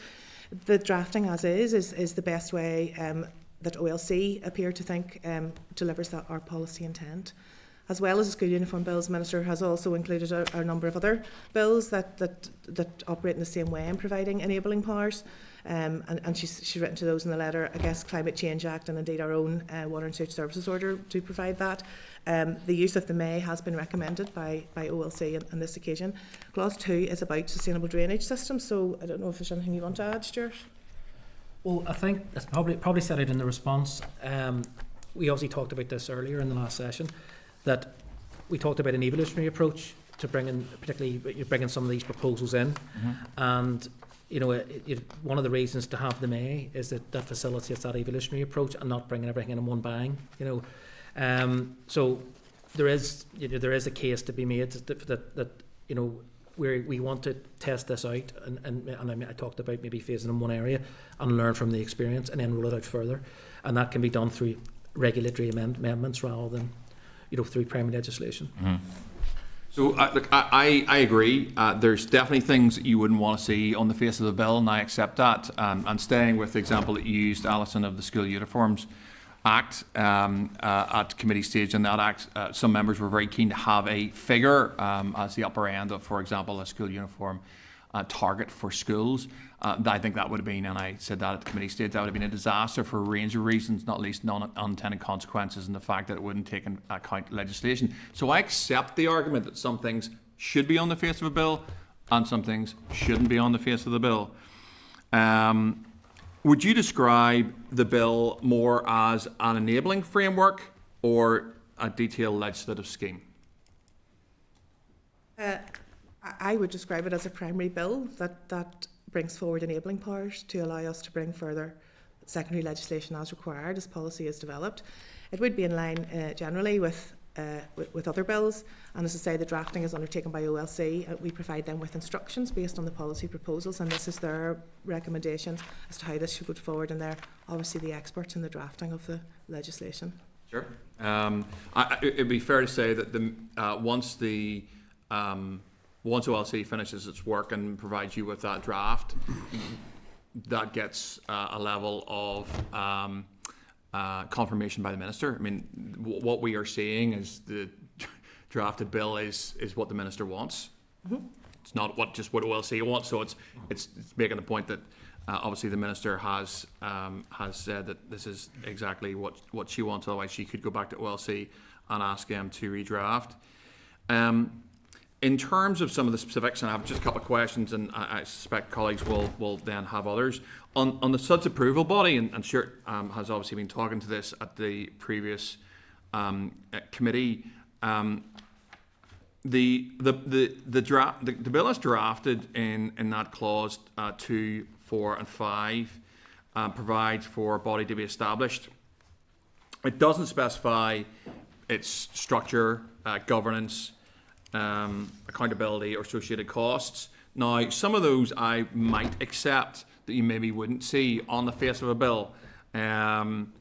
The drafting as is the best way that OLC appear to think delivers our policy intent. As well as the school uniform bills, the Minister has also included a number of other bills that operate in the same way in providing enabling powers. And she's written to those in the letter. I guess Climate Change Act and indeed our own Water and Sewage Services Order do provide that. The use of the may has been recommended by OLC on this occasion. Clause 2 is about sustainable drainage systems, so I don't know if there's anything you want to add, Stuart? Well, I think it's probably said it in the response. We obviously talked about this earlier in the last session, that we talked about an evolutionary approach to bringing, particularly you're bringing some of these proposals in, and you know, one of the reasons to have the may is that facilitates that evolutionary approach and not bringing everything in one bang. You know, so there is a case to be made that you know we want to test this out, and I talked about maybe phasing in one area and learn from the experience and then roll it out further, and that can be done through regulatory amendments rather than through primary legislation. So look, I agree. There's definitely things that you wouldn't want to see on the face of the bill, and I accept that. And staying with the example that you used, Alison, of the School Uniforms Act, at committee stage in that Act, some members were very keen to have a figure as the upper end of, for example, a school uniform target for schools. I think that would have been, and I said that at the committee stage, that would have been a disaster for a range of reasons, not least non-unintended consequences and the fact that it wouldn't take into account legislation. So I accept the argument that some things should be on the face of a bill and some things shouldn't be on the face of the bill. Would you describe the bill more as an enabling framework or a detailed legislative scheme? I would describe it as a primary bill that brings forward enabling powers to allow us to bring further secondary legislation as required as policy is developed. It would be in line generally with other bills, and as I say, the drafting is undertaken by OLC. We provide them with instructions based on the policy proposals, and this is their recommendations as to how this should go forward, and they're obviously the experts in the drafting of the legislation. Sure. It'd be fair to say that once OLC finishes its work and provides you with that draft, that gets a level of confirmation by the Minister. I mean, what we are seeing is the drafted bill is what the Minister wants. Mm-hmm. It's not what OLC wants. So it's making the point that obviously the Minister has said that this is exactly what she wants. Otherwise, she could go back to OLC and ask them to redraft. In terms of some of the specifics, and I have just a couple of questions, and I suspect colleagues will then have others. On the SUDS approval body, and Stuart has obviously been talking to this at the previous committee, the bill is drafted in that clause 2, 4 and 5 provides for a body to be established. It doesn't specify its structure, governance, accountability or associated costs. Now, some of those I might accept that you maybe wouldn't see on the face of a bill. And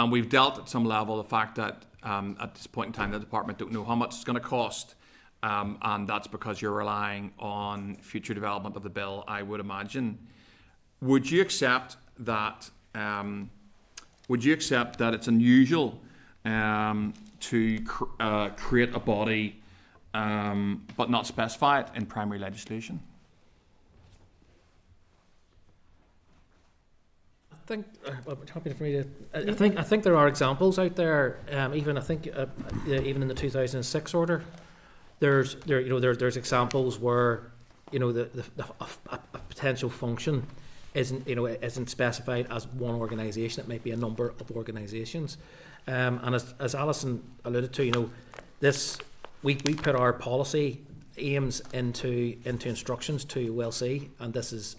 we've dealt at some level the fact that at this point in time the department don't know how much it's going to cost. And that's because you're relying on future development of the bill, I would imagine. Would you accept that it's unusual to create a body but not specify it in primary legislation? I think happy for me to. I think there are examples out there. Even in the 2006 order, there's examples where a potential function isn't specified as one organisation. It might be a number of organisations. And as Alison alluded to, this we put our policy aims into instructions to OLC, and this is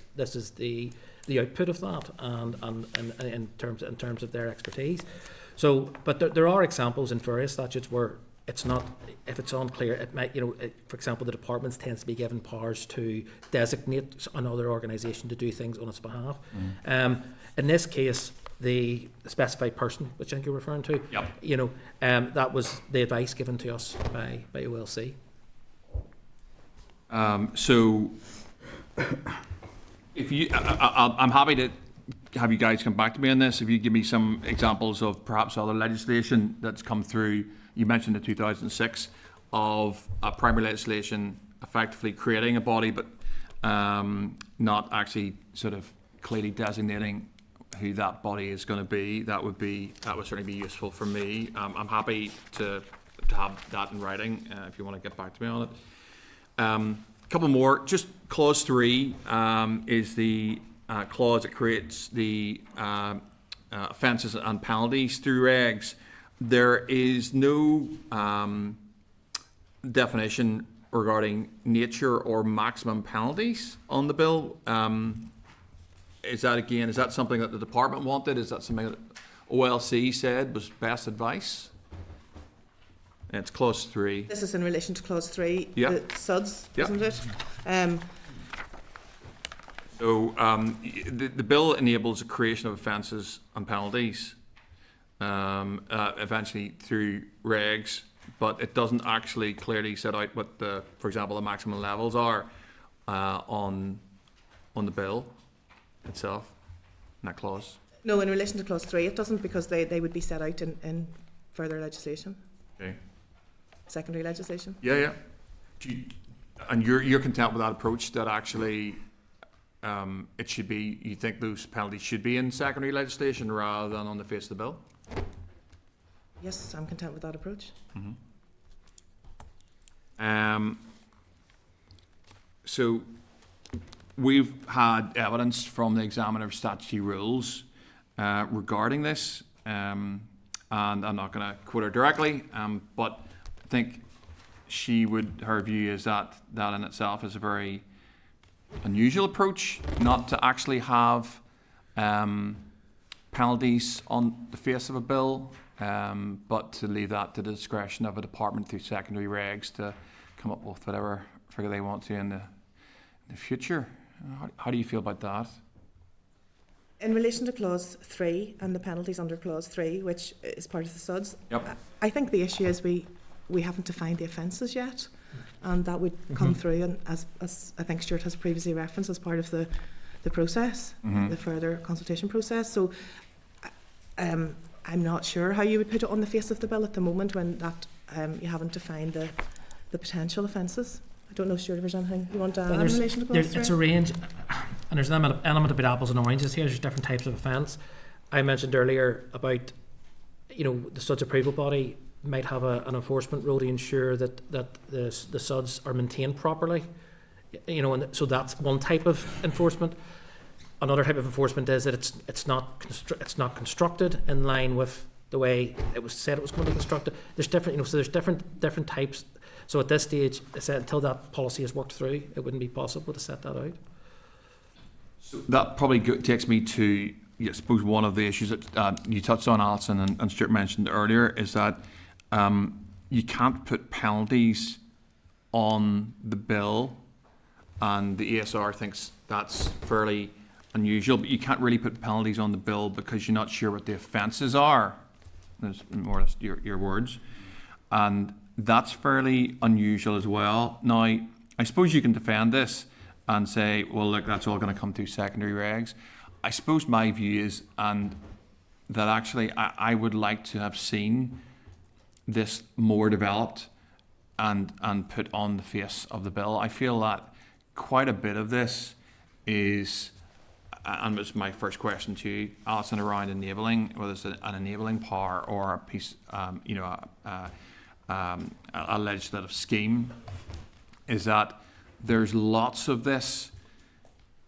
the output of that, and in terms of their expertise. So, but there are examples in various statutes where it's not, if it's unclear, it might, for example, the departments tends to be given powers to designate another organisation to do things on its behalf. In this case, the specified person, which I think you're referring to, that was the advice given to us by OLC. So, if you, I'm happy to have you guys come back to me on this. If you give me some examples of perhaps other legislation that's come through. You mentioned the 2006 of primary legislation effectively creating a body, but not actually sort of clearly designating who that body is going to be. That would certainly be useful for me. I'm happy to have that in writing if you want to get back to me on it. A couple more. Just clause 3 is the clause that creates the offences and penalties through regs. There is no definition regarding nature or maximum penalties on the bill. Is that something that the department wanted? Is that something that OLC said was best advice? And it's clause 3. This is in relation to clause 3, Yeah. the SUDS, Yeah. isn't it? So the bill enables the creation of offences and penalties eventually through regs, but it doesn't actually clearly set out what for example, the maximum levels are on the bill itself, in that clause. No, in relation to clause 3, it doesn't, because they would be set out in further legislation, Okay. secondary legislation. Yeah. And you're content with that approach, that actually it should be, you think those penalties should be in secondary legislation rather than on the face of the bill? Yes, I'm content with that approach. So we've had evidence from the examiner of statutory rules regarding this, and I'm not going to quote her directly, but I think her view is that in itself is a very unusual approach, not to actually have penalties on the face of a bill, but to leave that to the discretion of a department through secondary regs to come up with whatever figure they want to in the future. How do you feel about that? In relation to clause 3 and the penalties under clause 3, which is part of the SUDS, Yep. I think the issue is we haven't defined the offences yet, and that would come through, and as I think Stuart has previously referenced, as part of the process, the further consultation process. So I'm not sure how you would put it on the face of the bill at the moment when that you haven't defined the potential offences. I don't know, Stuart, if there's anything you want to add in relation to clause 3? It's a range, and there's an element about apples and oranges here. There's different types of offence. I mentioned earlier about, the SUDS approval body might have an enforcement role to ensure that the SUDS are maintained properly. And so that's one type of enforcement. Another type of enforcement is that it's not constructed in line with the way it was said it was going to be constructed. There's different, so there's different types. So at this stage, I said until that policy is worked through, it wouldn't be possible to set that out. So that probably takes me to, I suppose, one of the issues that you touched on, Alison, and Stuart mentioned earlier, is that you can't put penalties on the bill, and the ESR thinks that's fairly unusual, but you can't really put penalties on the bill because you're not sure what the offences are. That's more or less your words. And that's fairly unusual as well. Now, I suppose you can defend this and say, well, look, that's all going to come through secondary regs. I suppose my view is, and that actually I would like to have seen this more developed and put on the face of the bill. I feel that quite a bit of this is, and it's my first question to you, Alison, around enabling, whether it's an enabling power or a piece, a legislative scheme, is that there's lots of this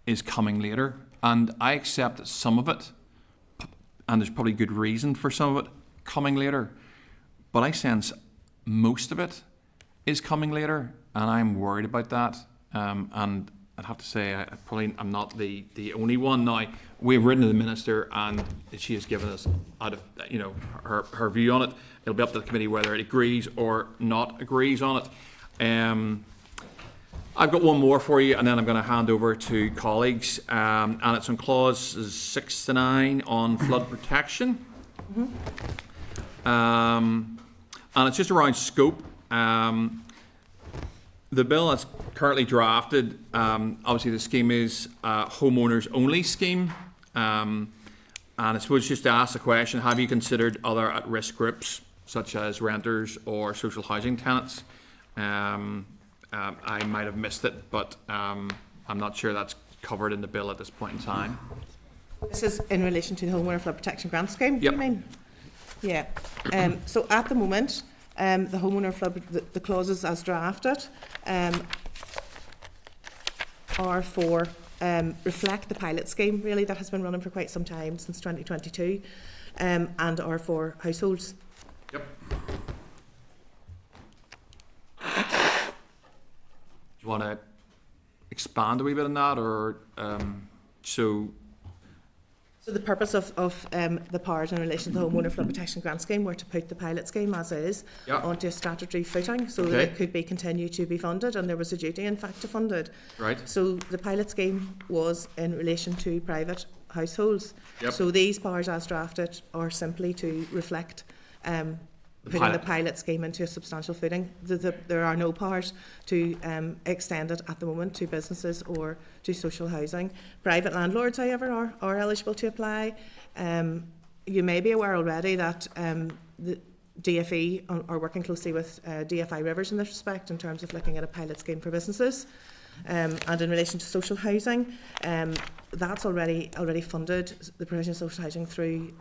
is coming later, and I accept that some of it, and there's probably good reason for some of it coming later, but I sense most of it is coming later, and I'm worried about that. And I'd have to say I'm not the only one. Now, we've written to the Minister, and she has given us her view on it. It'll be up to the committee whether it agrees or not agrees on it. I've got one more for you, and then I'm going to hand over to colleagues, and it's on clauses 6 to 9 on flood protection. And it's just around scope. The bill that's currently drafted, obviously the scheme is a homeowners only scheme. And I suppose just to ask the question, have you considered other at-risk groups such as renters or social housing tenants? I might have missed it, but I'm not sure that's covered in the bill at this point in time. This is in relation to the Homeowner Flood Protection Grant Scheme, Yep. do you mean? Yeah. So at the moment, the Homeowner Flood, the clauses as drafted are for reflect the pilot scheme, really, that has been running for quite some time, since 2022, and are for households. Yep. Do you want to expand a wee bit on that, or so? So the purpose of the powers in relation to the Homeowner Flood Protection Grant Scheme were to put the pilot scheme as is onto a statutory footing, so that it could be continued to be funded, and there was a duty in fact to fund it. Right. So the pilot scheme was in relation to private households. So these powers as drafted are simply to reflect putting the pilot scheme into a substantial footing. There are no powers to extend it at the moment to businesses or to social housing. Private landlords, however, are eligible to apply. You may be aware already that the DFE are working closely with DFI Rivers in this respect in terms of looking at a pilot scheme for businesses. And in relation to social housing, that's already funded, the provision of social housing through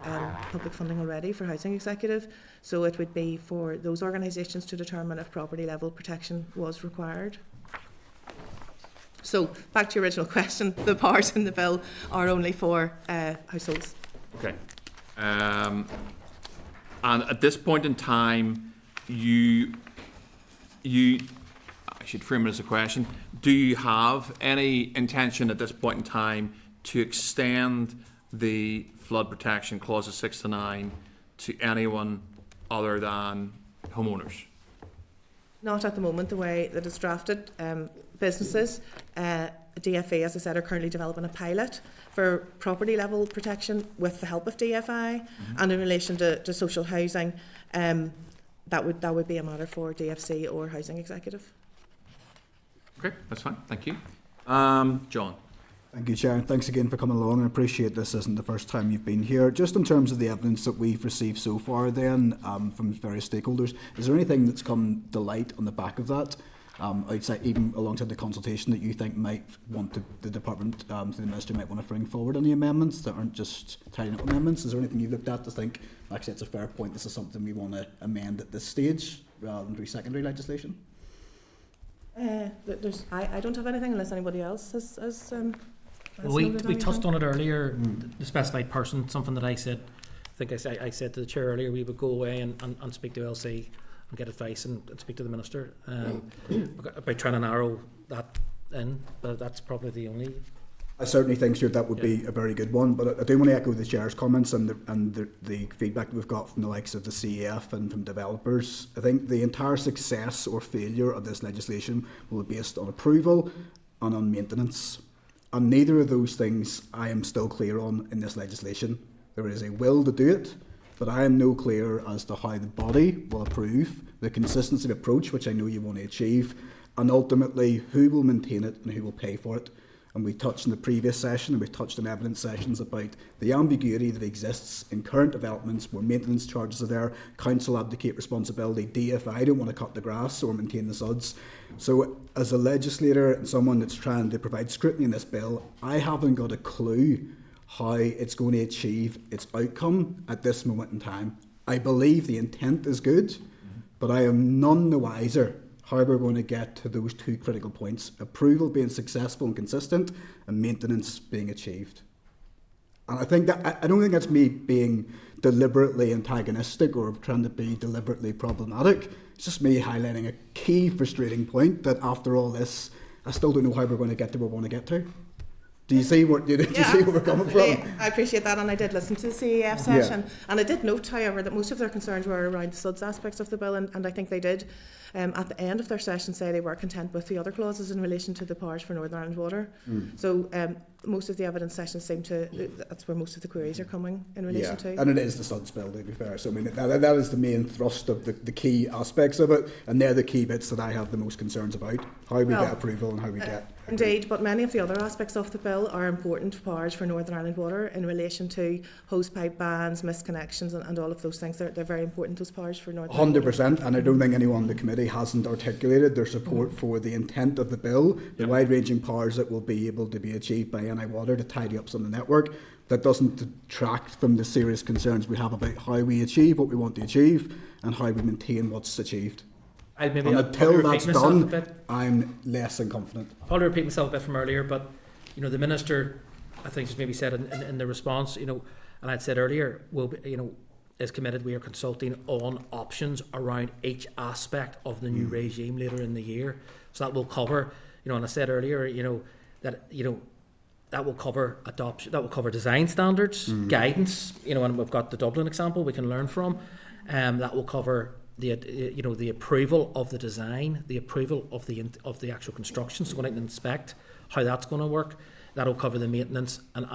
public funding already for Housing Executive. So it would be for those organisations to determine if property level protection was required. So back to your original question, the powers in the bill are only for households. Okay. And at this point in time, you I should frame it as a question. Do you have any intention at this point in time to extend the flood protection clauses 6 to 9 to anyone other than homeowners? Not at the moment, the way that it's drafted. Businesses, DFE, as I said, are currently developing a pilot for property level protection with the help of DFI, and in relation to social housing, that would be a matter for DFC or Housing Executive. Okay, that's fine. Thank you. John. Thank you, Chair, and thanks again for coming along. I appreciate this isn't the first time you've been here. Just in terms of the evidence that we've received so far then from various stakeholders, is there anything that's come to light on the back of that, outside, even alongside the consultation, that you think might want the Department, the Minister might want to bring forward any amendments that aren't just tidying up amendments? Is there anything you've looked at to think, actually it's a fair point, this is something we want to amend at this stage rather than through secondary legislation? I don't have anything unless anybody else has well, we touched on it earlier, the specified person, something that I said, I said to the Chair earlier, we would go away and speak to LC and get advice and speak to the Minister about trying to narrow that in, but that's probably the only... I certainly think, Stuart, that would be a very good one, but I do want to echo the Chair's comments and the feedback that we've got from the likes of the CEF and from developers. I think the entire success or failure of this legislation will be based on approval and on maintenance. And neither of those things I am still clear on in this legislation. There is a will to do it, but I am no clear as to how the body will approve the consistency of approach, which I know you want to achieve, and ultimately who will maintain it and who will pay for it. And we touched in the previous session, and we've touched in evidence sessions about the ambiguity that exists in current developments where maintenance charges are there, council abdicate responsibility, DFI don't want to cut the grass or maintain the suds. So as a legislator and someone that's trying to provide scrutiny in this bill, I haven't got a clue how it's going to achieve its outcome at this moment in time. I believe the intent is good, but I am none the wiser how we're going to get to those two critical points: approval being successful and consistent, and maintenance being achieved. And I think that I don't think that's me being deliberately antagonistic or trying to be deliberately problematic. It's just me highlighting a key frustrating point that after all this, I still don't know how we're going to get to where we want to get to. Do you see where we're coming from? I appreciate that, and I did listen to the CEF session, and I did note, however, that most of their concerns were around the SUDS aspects of the bill, and I think they did, at the end of their session, say they were content with the other clauses in relation to the powers for Northern Ireland Water. So most of the evidence sessions seem to, that's where most of the queries are coming in relation to. And it is the SUDS bill, to be fair. So I mean, that is the main thrust of the key aspects of it, and they're the key bits that I have the most concerns about: how we get approval and how we get. Indeed, but many of the other aspects of the bill are important powers for Northern Ireland Water in relation to hosepipe bans, misconnections, and all of those things. They're very important, those powers for Northern Ireland Water. 100%, and I don't think anyone in the committee hasn't articulated their support for the intent of the bill, the wide-ranging powers that will be able to be achieved by NI Water to tidy up some of the network. That doesn't detract from the serious concerns we have about how we achieve what we want to achieve and how we maintain what's achieved. And until that's done, I'm less than confident. I'll probably repeat myself a bit from earlier, but the Minister, I think, just maybe said in the response, and I'd said earlier, is committed. We are consulting on options around each aspect of the new regime later in the year. So that will cover, and I said earlier, that will cover adoption, that will cover design standards, guidance, and we've got the Dublin example we can learn from. That will cover the approval of the design, the approval of the actual construction, so going out and inspect how that's going to work. That'll cover the maintenance and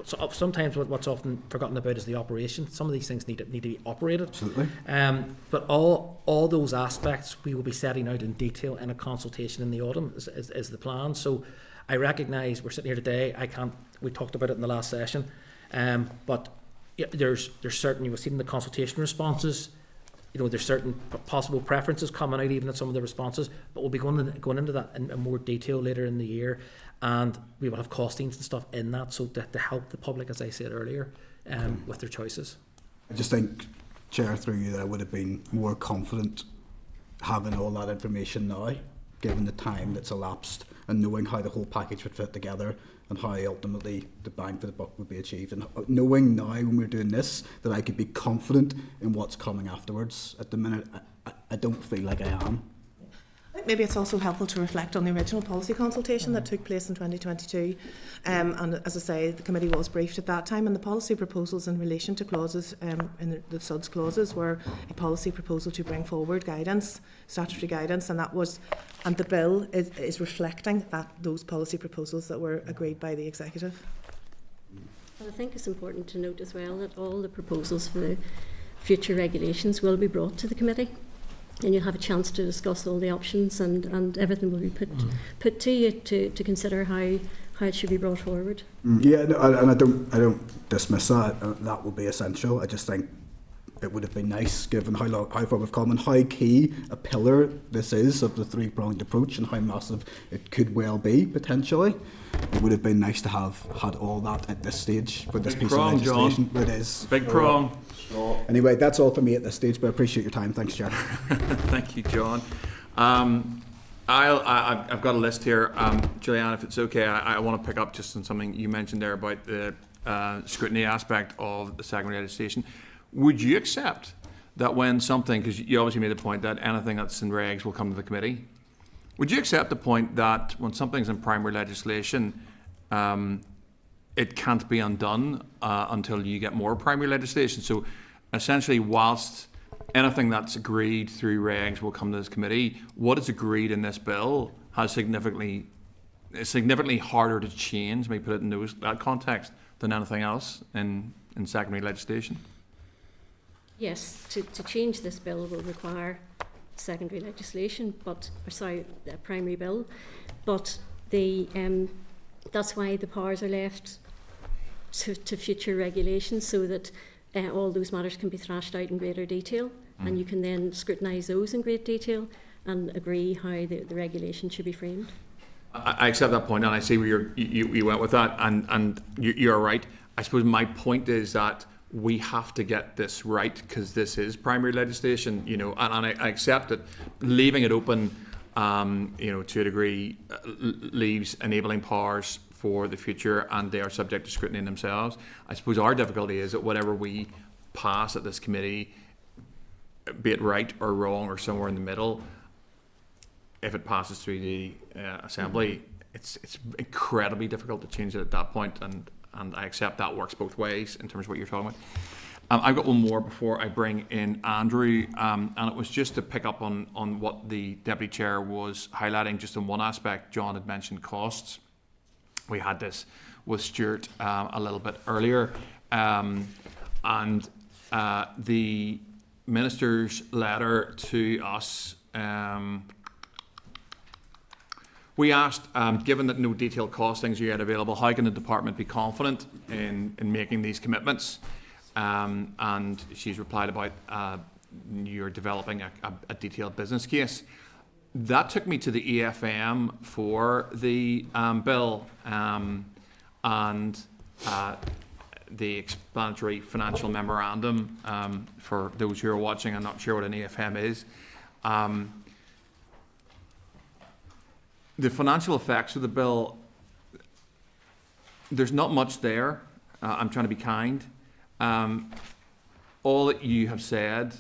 so sometimes what's often forgotten about is the operation. Some of these things need to be operated. Absolutely. But all those aspects we will be setting out in detail in a consultation in the autumn is the plan. So I recognise we're sitting here today. We talked about it in the last session, but there's certain, we've seen in the consultation responses, there's certain possible preferences coming out even at some of the responses, but we'll be going into that in more detail later in the year, and we will have costings and stuff in that, so to help the public, as I said earlier, with their choices. I just think, Chair, through you, that I would have been more confident having all that information now, given the time that's elapsed and knowing how the whole package would fit together and how ultimately the bang for the buck would be achieved. And knowing now when we're doing this that I could be confident in what's coming afterwards. At the minute, I don't feel like I am. think maybe it's also helpful to reflect on the original policy consultation that took place in 2022. And as I say, the committee was briefed at that time, and the policy proposals in relation to clauses, in the SUDS clauses, were a policy proposal to bring forward guidance, statutory guidance, and the bill is reflecting those policy proposals that were agreed by the executive. Well, I think it's important to note as well that all the proposals for the future regulations will be brought to the committee, and you'll have a chance to discuss all the options, and everything will be put to you to consider how it should be brought forward. Yeah, no, and I don't dismiss that. That will be essential. I just think it would have been nice, given how far we've come and how key a pillar this is of the three-pronged approach and how massive it could well be potentially. It would have been nice to have had all that at this stage for this piece of legislation. John. It is. Big prong. Anyway, that's all for me at this stage, but I appreciate your time. Thanks, Chair. Thank you, John. I've got a list here. Julianne, if it's okay, I want to pick up just on something you mentioned there about the scrutiny aspect of the secondary legislation. Would you accept that when something, because you obviously made the point that anything that's in regs will come to the committee, would you accept the point that when something's in primary legislation, it can't be undone until you get more primary legislation? So essentially, whilst anything that's agreed through regs will come to this committee, what is agreed in this bill has significantly harder to change, maybe put it in that context, than anything else in secondary legislation? Yes, to change this bill will require secondary legislation, a primary bill, but that's why the powers are left to future regulations, so that all those matters can be thrashed out in greater detail, and you can then scrutinise those in great detail and agree how the regulation should be framed. I accept that point, and I see where you went with that, and you're right. I suppose my point is that we have to get this right, because this is primary legislation, and I accept that leaving it open, to a degree, leaves enabling powers for the future, and they are subject to scrutiny themselves. I suppose our difficulty is that whatever we pass at this committee, be it right or wrong or somewhere in the middle, if it passes through the Assembly, it's incredibly difficult to change it at that point, and I accept that works both ways in terms of what you're talking about. I've got one more before I bring in Andrew, and it was just to pick up on what the Deputy Chair was highlighting. Just in one aspect, John had mentioned costs. We had this with Stuart a little bit earlier, and the Minister's letter to us, we asked, given that no detailed costings are yet available, how can the department be confident in making these commitments? And she's replied about you're developing a detailed business case. That took me to the EFM for the bill and the explanatory financial memorandum. For those who are watching, I'm not sure what an EFM is. The financial effects of the bill, there's not much there. I'm trying to be kind. All that you have said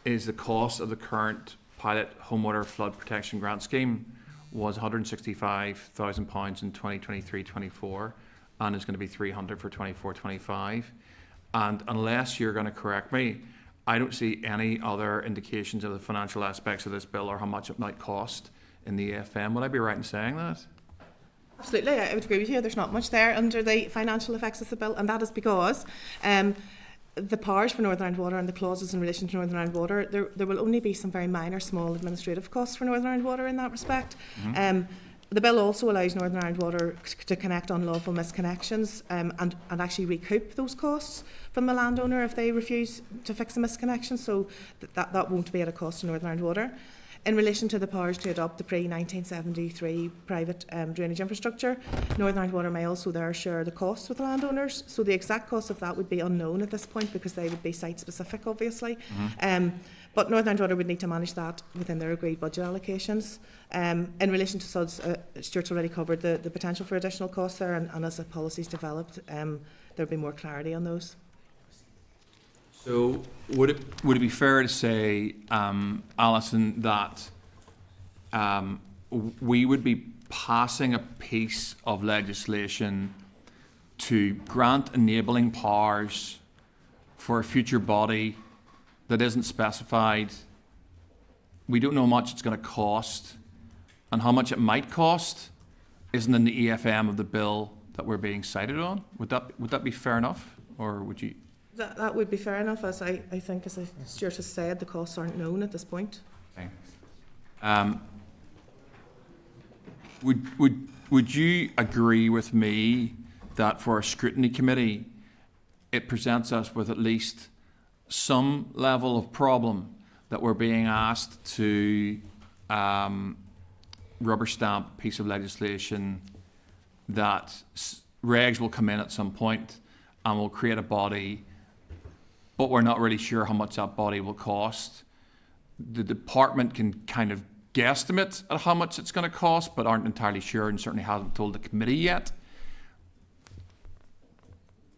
is the cost of the current pilot homewater flood protection grant scheme was £165,000 in 2023-24, and is going to be £300 for 24-25. And unless you're going to correct me, I don't see any other indications of the financial aspects of this bill or how much it might cost in the EFM. Would I be right in saying that? Absolutely, I would agree with you. There's not much there under the financial effects of the bill, and that is because the powers for Northern Ireland Water and the clauses in relation to Northern Ireland Water, there will only be some very minor, small administrative costs for Northern Ireland Water in that respect. The bill also allows Northern Ireland Water to connect unlawful misconnections and actually recoup those costs from the landowner if they refuse to fix a misconnection, so that won't be at a cost to Northern Ireland Water. In relation to the powers to adopt the pre-1973 private drainage infrastructure, Northern Ireland Water may also there share the costs with the landowners. So the exact cost of that would be unknown at this point, because they would be site-specific, obviously. But Northern Ireland Water would need to manage that within their agreed budget allocations. In relation to SUDS, Stuart's already covered the potential for additional costs there, and as the policies developed, there'll be more clarity on those. So would it be fair to say, Alison, that we would be passing a piece of legislation to grant enabling powers for a future body that isn't specified. We don't know how much it's going to cost, and how much it might cost isn't in the EFM of the bill that we're being cited on. Would that be fair enough, or would you? That would be fair enough, as I think, as Stuart has said, the costs aren't known at this point. Okay. Would you agree with me that for a scrutiny committee, it presents us with at least some level of problem that we're being asked to rubber stamp a piece of legislation that regs will come in at some point and will create a body, but we're not really sure how much that body will cost. The department can kind of guesstimate at how much it's going to cost, but aren't entirely sure, and certainly hasn't told the committee yet.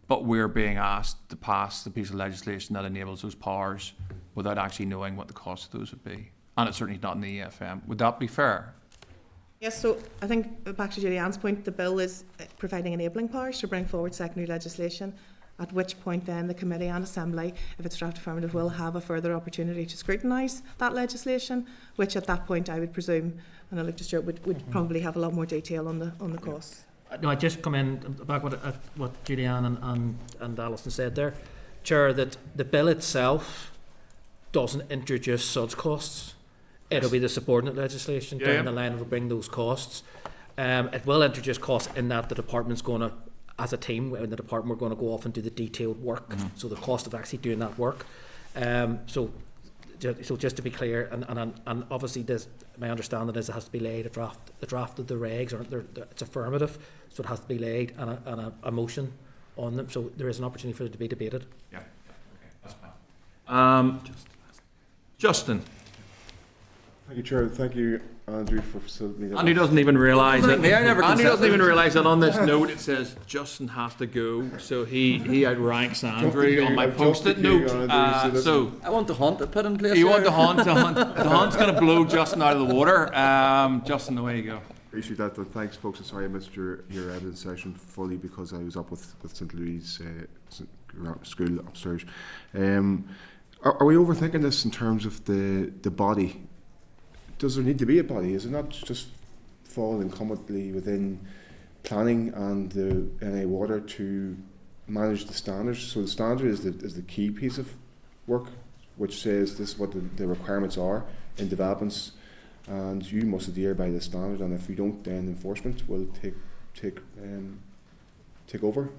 But we're being asked to pass the piece of legislation that enables those powers without actually knowing what the cost of those would be. And it's certainly not in the EFM. Would that be fair? Yes, so I think, back to Julianne's point, the bill is providing enabling powers to bring forward secondary legislation, at which point then the committee and assembly, if it's draft affirmative, will have a further opportunity to scrutinise that legislation, which at that point I would presume, and I look to Stuart, would probably have a lot more detail on the costs. No, I just come in back at what Julianne and Alison said there, Chair, that the bill itself doesn't introduce such costs. It'll be the subordinate legislation down the line that will bring those costs. It will introduce costs in that the department's going to, as a team in the department, we're going to go off and do the detailed work. So the cost of actually doing that work. So just to be clear, and obviously this, my understanding is it has to be laid the draft of the regs, it's affirmative, so it has to be laid and a motion on them. So there is an opportunity for it to be debated. Yeah. Okay, that's fine. Justin. Thank you, Chair. Thank you, Andrew, for facilitating. Andy doesn't even realise that. I Andy doesn't even realise that on this note it says Justin has to go, so he outranks Andrew on my post-it note. So I want the hunt to put in place. You want the hunt? The hunt's going to blow Justin out of the water. Justin, away you go. Appreciate that. Thanks, folks. I'm sorry I missed your evidence session fully because I was up with St. Louis school upstairs. Are we overthinking this in terms of the body? Does there need to be a body? Is it not just fall incumbently within planning and the NI Water to manage the standards? So the standard is the key piece of work, which says this is what the requirements are in developments, and you must adhere by the standard. And if you don't, then enforcement will take over.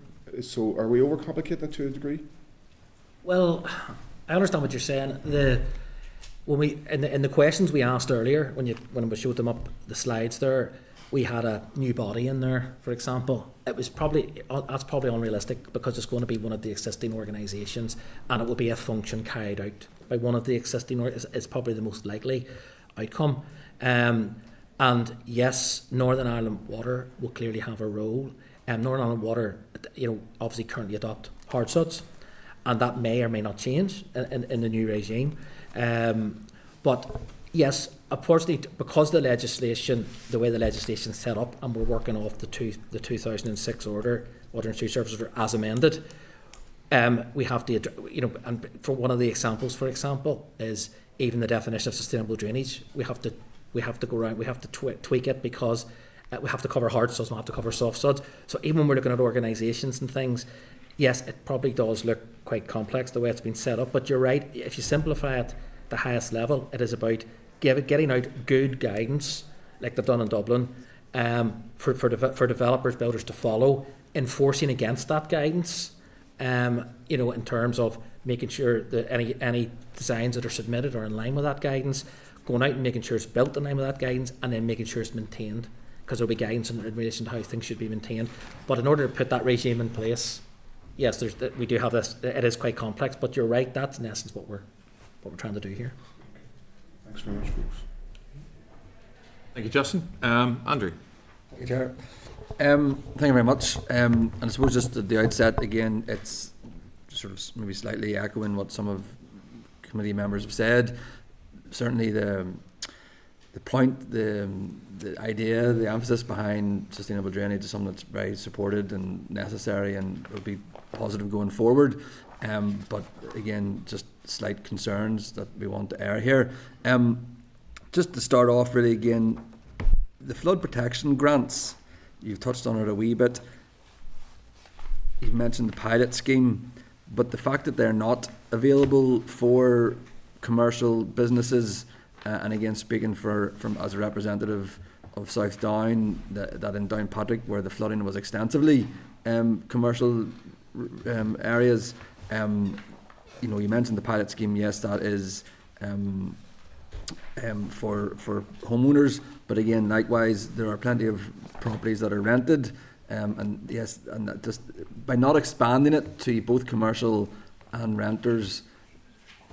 So are we overcomplicating it to a degree? Well, I understand what you're saying. When we in the questions we asked earlier, when we showed them up the slides there, we had a new body in there, for example. That's probably unrealistic because it's going to be one of the existing organisations, and it will be a function carried out by one of the existing. Is probably the most likely outcome. And yes, Northern Ireland Water will clearly have a role. Northern Ireland Water, obviously currently adopt hard suds, and that may or may not change in the new regime. But yes, unfortunately, because the way the legislation is set up, and we're working off the 2006 order, Water and Sewer Services Order as amended, we have to, and for one of the examples, for example, is even the definition of sustainable drainage. We have to go around, we have to tweak it because we have to cover hard suds, we have to cover soft suds. So even when we're looking at organisations and things, yes, it probably does look quite complex the way it's been set up, but you're right. If you simplify it, the highest level, it is about getting out good guidance, like they've done in Dublin, for developers, builders to follow, enforcing against that guidance, in terms of making sure that any designs that are submitted are in line with that guidance, going out and making sure it's built in line with that guidance, and then making sure it's maintained, because there'll be guidance in relation to how things should be maintained. But in order to put that regime in place, yes, we do have this. It is quite complex, but you're right. That's in essence what we're trying to do here. Thanks very much, folks. Thank you, Justin. Andrew. Thank you, Chair. Thank you very much. And I suppose just at the outset, again, it's sort of maybe slightly echoing what some of committee members have said. Certainly the point, the idea, the emphasis behind sustainable drainage is something that's very supported and necessary and will be positive going forward. But again, just slight concerns that we want to air here. Just to start off, really, again, the flood protection grants, you've touched on it a wee bit. You've mentioned the pilot scheme, but the fact that they're not available for commercial businesses, and again, speaking from as a representative of South Down, that in Downpatrick, where the flooding was extensively commercial areas, you know, you mentioned the pilot scheme. Yes, that is for homeowners, but again, likewise, there are plenty of properties that are rented, and yes, and that just by not expanding it to both commercial and renters,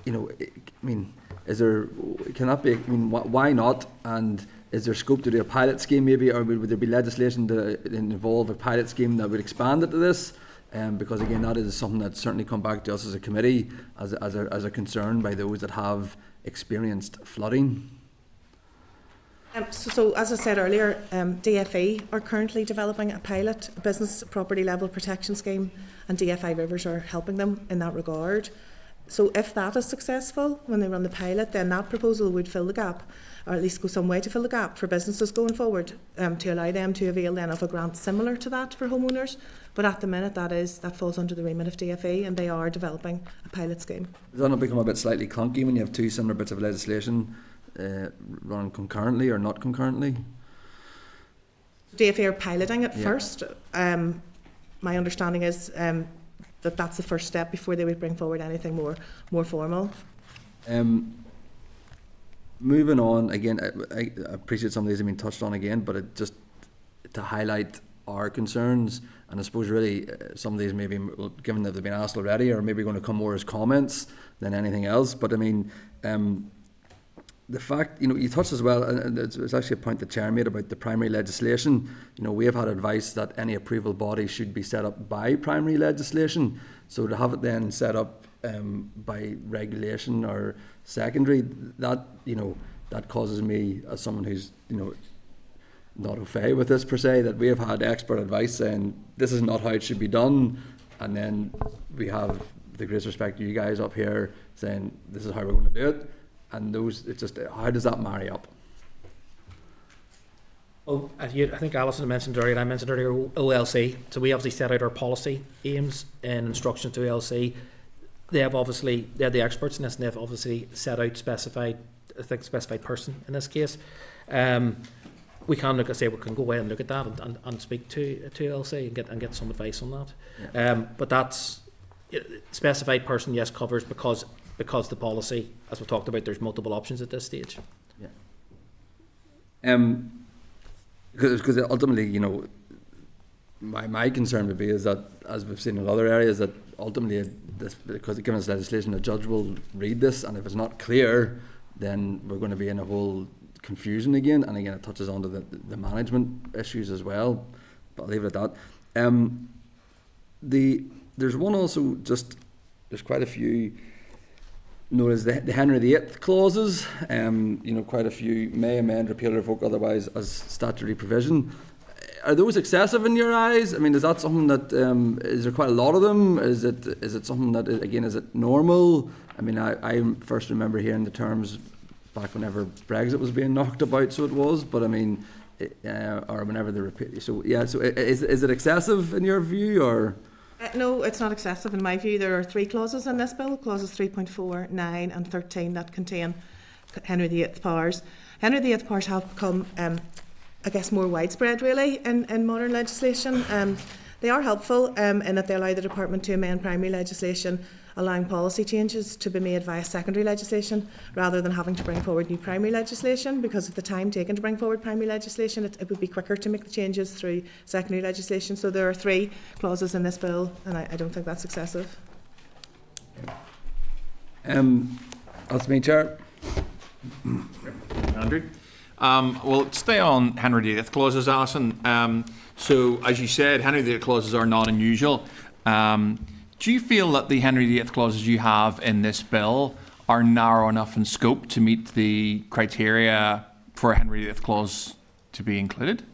you know, I mean, can that be? I mean, why not? And is there scope to do a pilot scheme maybe, or would there be legislation to involve a pilot scheme that would expand it to this? Because again, that is something that's certainly come back to us as a committee as a concern by those that have experienced flooding. So as I said earlier, DFE are currently developing a pilot business property level protection scheme, and DFI Rivers are helping them in that regard. So if that is successful when they run the pilot, then that proposal would fill the gap, or at least go some way to fill the gap for businesses going forward, to allow them to avail then of a grant similar to that for homeowners. But at the minute, that falls under the remit of DFE, and they are developing a pilot scheme. Does that not become a bit slightly clunky when you have two similar bits of legislation running concurrently or not concurrently? DFE are piloting it first. My understanding is that that's the first step before they would bring forward anything more formal. Moving on, again, I appreciate some of these have been touched on again, but it just to highlight our concerns, and I suppose really some of these maybe, given that they've been asked already, are maybe going to come more as comments than anything else. But I mean, the fact, you know, you touched as well, and it's actually a point the Chair made about the primary legislation. You know, we have had advice that any approval body should be set up by primary legislation. So to have it then set up by regulation or secondary, that, you know, that causes me, as someone who's, you know, not au fait with this per se, that we have had expert advice saying this is not how it should be done, and then we have, with the greatest respect to you guys up here, saying this is how we're going to do it. And those, it's just, how does that marry up? Oh, I think Alison mentioned earlier, and I mentioned earlier, OLC. So we obviously set out our policy aims and instructions to OLC. They're the experts in this, and they've obviously set out specified person in this case. We can look, we can go away and look at that and speak to OLC and get some advice on that. Yeah. But that's specified person, yes, covers because the policy, as we talked about, there's multiple options at this stage. Yeah. Because ultimately, you know, my concern would be is that, as we've seen in other areas, that ultimately, because given this legislation, a judge will read this, and if it's not clear, then we're going to be in a whole confusion again. And again, it touches on to the management issues as well. But I'll leave it at that. There's one also, there's quite a few known as the Henry VIII clauses. You know, quite a few may amend, repeal, or revoke otherwise as statutory provision. Are those excessive in your eyes? I mean, is that something that is there quite a lot of them? Is it something that, again, is it normal? I mean, I first remember hearing the terms back whenever Brexit was being knocked about, so it was. But I mean, or whenever they repeat. So yeah. So is it excessive in your view, or? No, it's not excessive in my view. There are 3 clauses in this bill, clauses 3.4, 9 and 13, that contain Henry VIII powers. Henry VIII powers have become, I guess, more widespread really in modern legislation. They are helpful in that they allow the department to amend primary legislation, allowing policy changes to be made via secondary legislation rather than having to bring forward new primary legislation. Because of the time taken to bring forward primary legislation, it would be quicker to make the changes through secondary legislation. So there are 3 clauses in this bill, and I don't think that's excessive. That's me, Chair. Andrew? Well, stay on Henry VIII clauses, Alison. So, as you said, Henry VIII clauses are not unusual. Do you feel that the Henry VIII clauses you have in this bill are narrow enough in scope to meet the criteria for a Henry VIII clause to be included?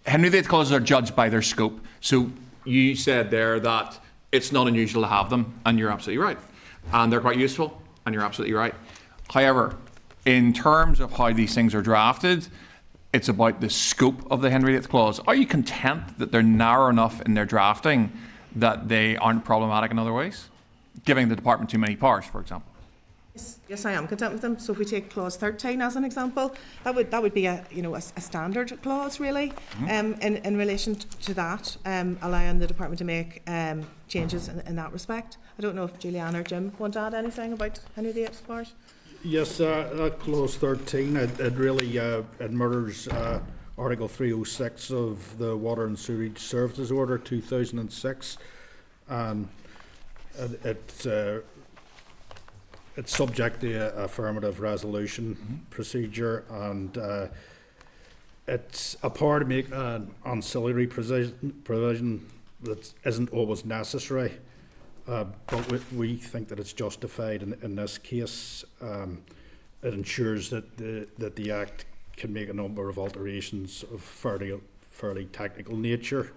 Henry VIII clauses are judged by their scope. So you said there that it's not unusual to have them, and you're absolutely right. And they're quite useful, and you're absolutely right. However, in terms of how these things are drafted, it's about the scope of the Henry VIII clause. Are you content that they're narrow enough in their drafting that they aren't problematic in other ways? Giving the department too many powers, for example. Yes, I am content with them. So if we take clause 13 as an example, that would be a standard clause really, in relation to that, allowing the department to make changes in that respect. I don't know if Julianne or Jim want to add anything about Henry VIII part. Yes, that clause 13, it really it mirrors Article 306 of the Water and Sewerage Services Order 2006, and it's subject to a affirmative resolution procedure, and it's a power to make an ancillary provision that isn't always necessary, but we think that it's justified in this case. It ensures that the Act can make a number of alterations of fairly technical nature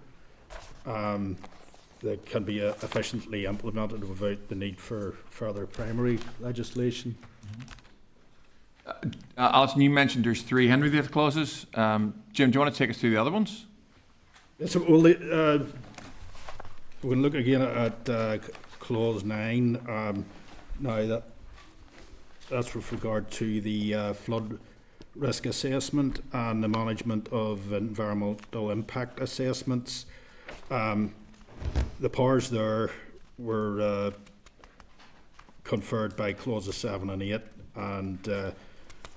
that can be efficiently implemented without the need for further primary legislation. Alison, you mentioned there's 3 Henry VIII clauses. Jim, do you want to take us through the other ones? Yes, well, we can look again at clause 9. Now that's with regard to the flood risk assessment and the management of environmental impact assessments. The powers there were conferred by clauses 7 and 8, and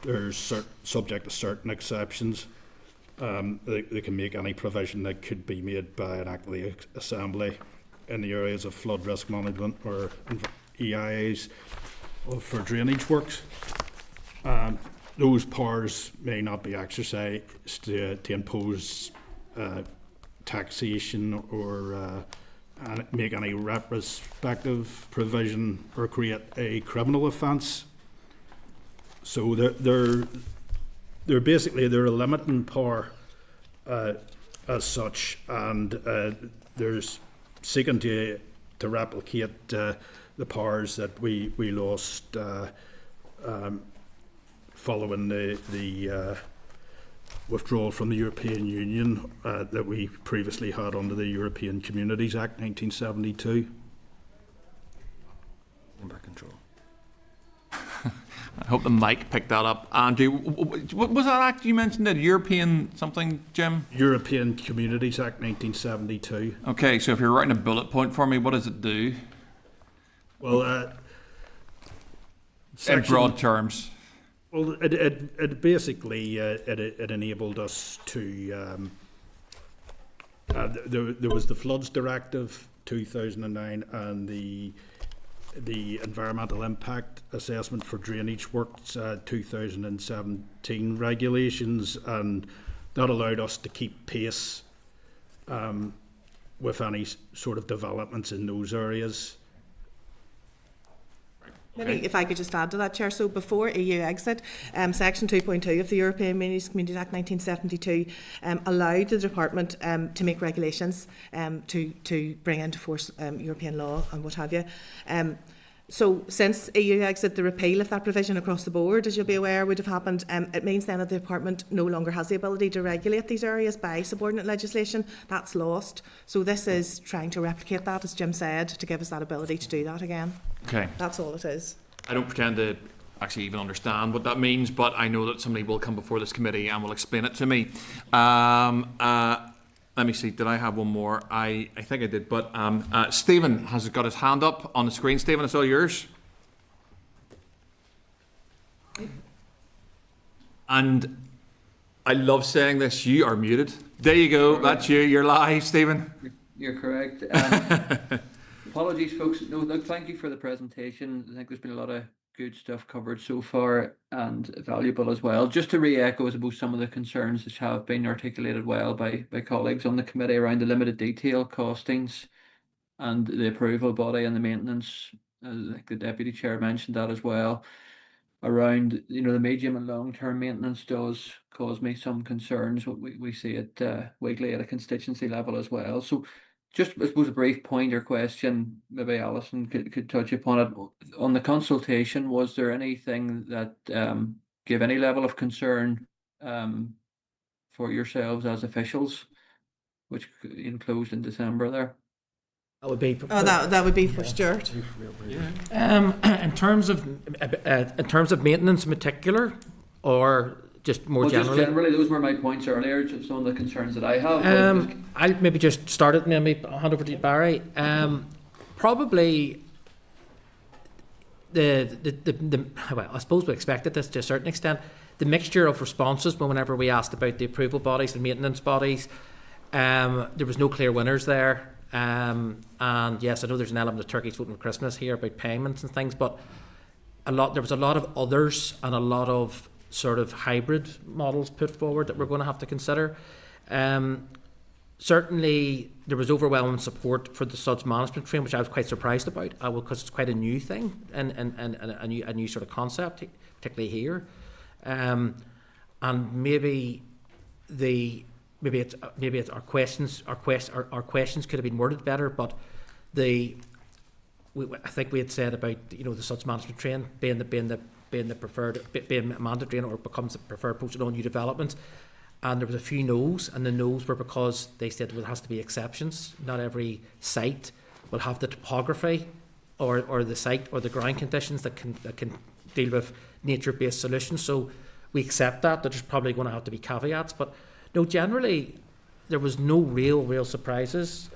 they're subject to certain exceptions. They can make any provision that could be made by an Act of the Assembly in the areas of flood risk management or EIAs for drainage works. Those powers may not be exercised to impose taxation or make any retrospective provision or create a criminal offence. So they're basically a limiting power as such, and there's seeking to replicate the powers that we lost following the withdrawal from the European Union that we previously had under the European Communities Act 1972. Under control. I hope the mic picked that up. Andrew, what was that act you mentioned? The European something, Jim? European Communities Act 1972. Okay, so if you're writing a bullet point for me, what does it do? Well, in broad terms. Well, it basically it enabled us to. There was the Floods Directive 2009 and the Environmental Impact Assessment for Drainage Works 2017 regulations, and that allowed us to keep pace with any sort of developments in those areas. Maybe if I could just add to that, Chair. So before EU exit, Section 2.2 of the European Communities Act 1972 allowed the Department to make regulations to bring into force European law and what have you. So since EU exit, the repeal of that provision across the board, as you'll be aware, would have happened. It means then that the Department no longer has the ability to regulate these areas by subordinate legislation. That's lost. So this is trying to replicate that, as Jim said, to give us that ability to do that again. Okay. That's all it is. I don't pretend to actually even understand what that means, but I know that somebody will come before this committee and will explain it to me. Let me see, did I have one more? I think I did, but Stephen has got his hand up on the screen. Stephen, it's all yours. And I love saying this, you are muted. There you go, that's you, you're live, Stephen. You're correct. Apologies, folks. No, look, thank you for the presentation. I think there's been a lot of good stuff covered so far and valuable as well. Just to re-echo, I suppose, some of the concerns which have been articulated well by colleagues on the committee around the limited detail costings and the approval body and the maintenance. I think the Deputy Chair mentioned that as well. around, you know, the medium and long-term maintenance does cause me some concerns. We see it weekly at a constituency level as well. So just, I suppose, a brief point or question, maybe Alison could touch upon it. On the consultation, was there anything that gave any level of concern for yourselves as officials, which closed in December there? That would be. Oh, that would be for Stuart. In terms of maintenance in particular, or just more generally? Just generally, those were my points earlier. Just some of the concerns that I have. I'll maybe just start it. Maybe hand over to Barry. Probably the well, I suppose we expected this to a certain extent. The mixture of responses, whenever we asked about the approval bodies and maintenance bodies, there was no clear winners there. And yes, I know there's an element of turkeys voting for Christmas here about payments and things, but there was a lot of others and a lot of sort of hybrid models put forward that we're going to have to consider. Certainly, there was overwhelming support for the suds management train, which I was quite surprised about, because it's quite a new thing and a new sort of concept, particularly here. And maybe it's our questions could have been worded better, but I think we had said about, you know, the suds management train being mandatory or becomes the preferred approach in all new developments, and there was a few no's, and the no's were because they said there has to be exceptions. Not every site will have the topography or the site or the ground conditions that can deal with nature-based solutions. So we accept that there's probably going to have to be caveats, but no, generally there was no real surprises.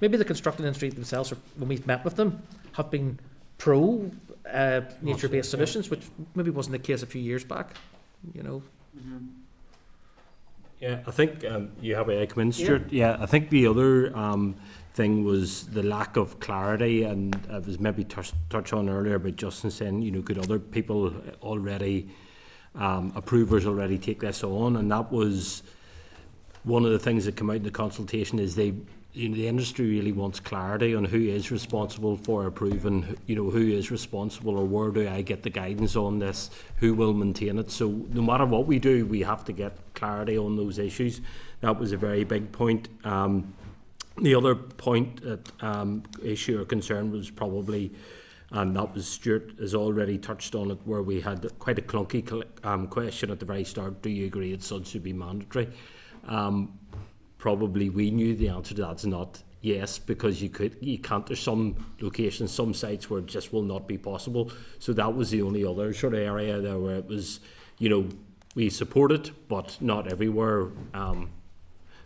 Maybe the construction industry themselves, when we've met with them, have been pro nature-based solutions, which maybe wasn't the case a few years back, you know. Mm-hmm. Yeah, I think you have a comment, Stuart. Yeah, I think the other thing was the lack of clarity, and it was maybe touched on earlier about Justin saying, you know, could other people already, approvers already take this on? And that was one of the things that came out in the consultation, is the industry really wants clarity on who is responsible for approving, you know, who is responsible, or where do I get the guidance on this, who will maintain it. So no matter what we do, we have to get clarity on those issues. That was a very big point. The other point, issue or concern was probably, and that was Stuart has already touched on it, where we had quite a clunky question at the very start: do you agree that suds should be mandatory? Probably we knew the answer to that's not yes, because you can't. There's some locations, some sites where it just will not be possible. So that was the only other sort of area there where it was, you know, we support it, but not everywhere,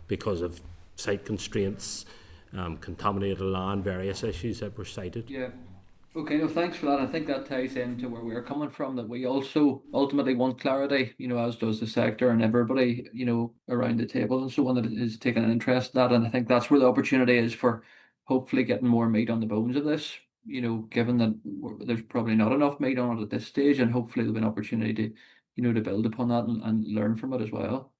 because of site constraints, contaminated land, various issues that were cited. Yeah. Okay, no, thanks for that. I think that ties into where we're coming from, that we also ultimately want clarity, you know, as does the sector and everybody, you know, around the table and so on that is taking an interest in that. And I think that's where the opportunity is for hopefully getting more meat on the bones of this, you know, given that there's probably not enough meat on it at this stage, and hopefully there'll be an opportunity to, you know, to build upon that and learn from it as well.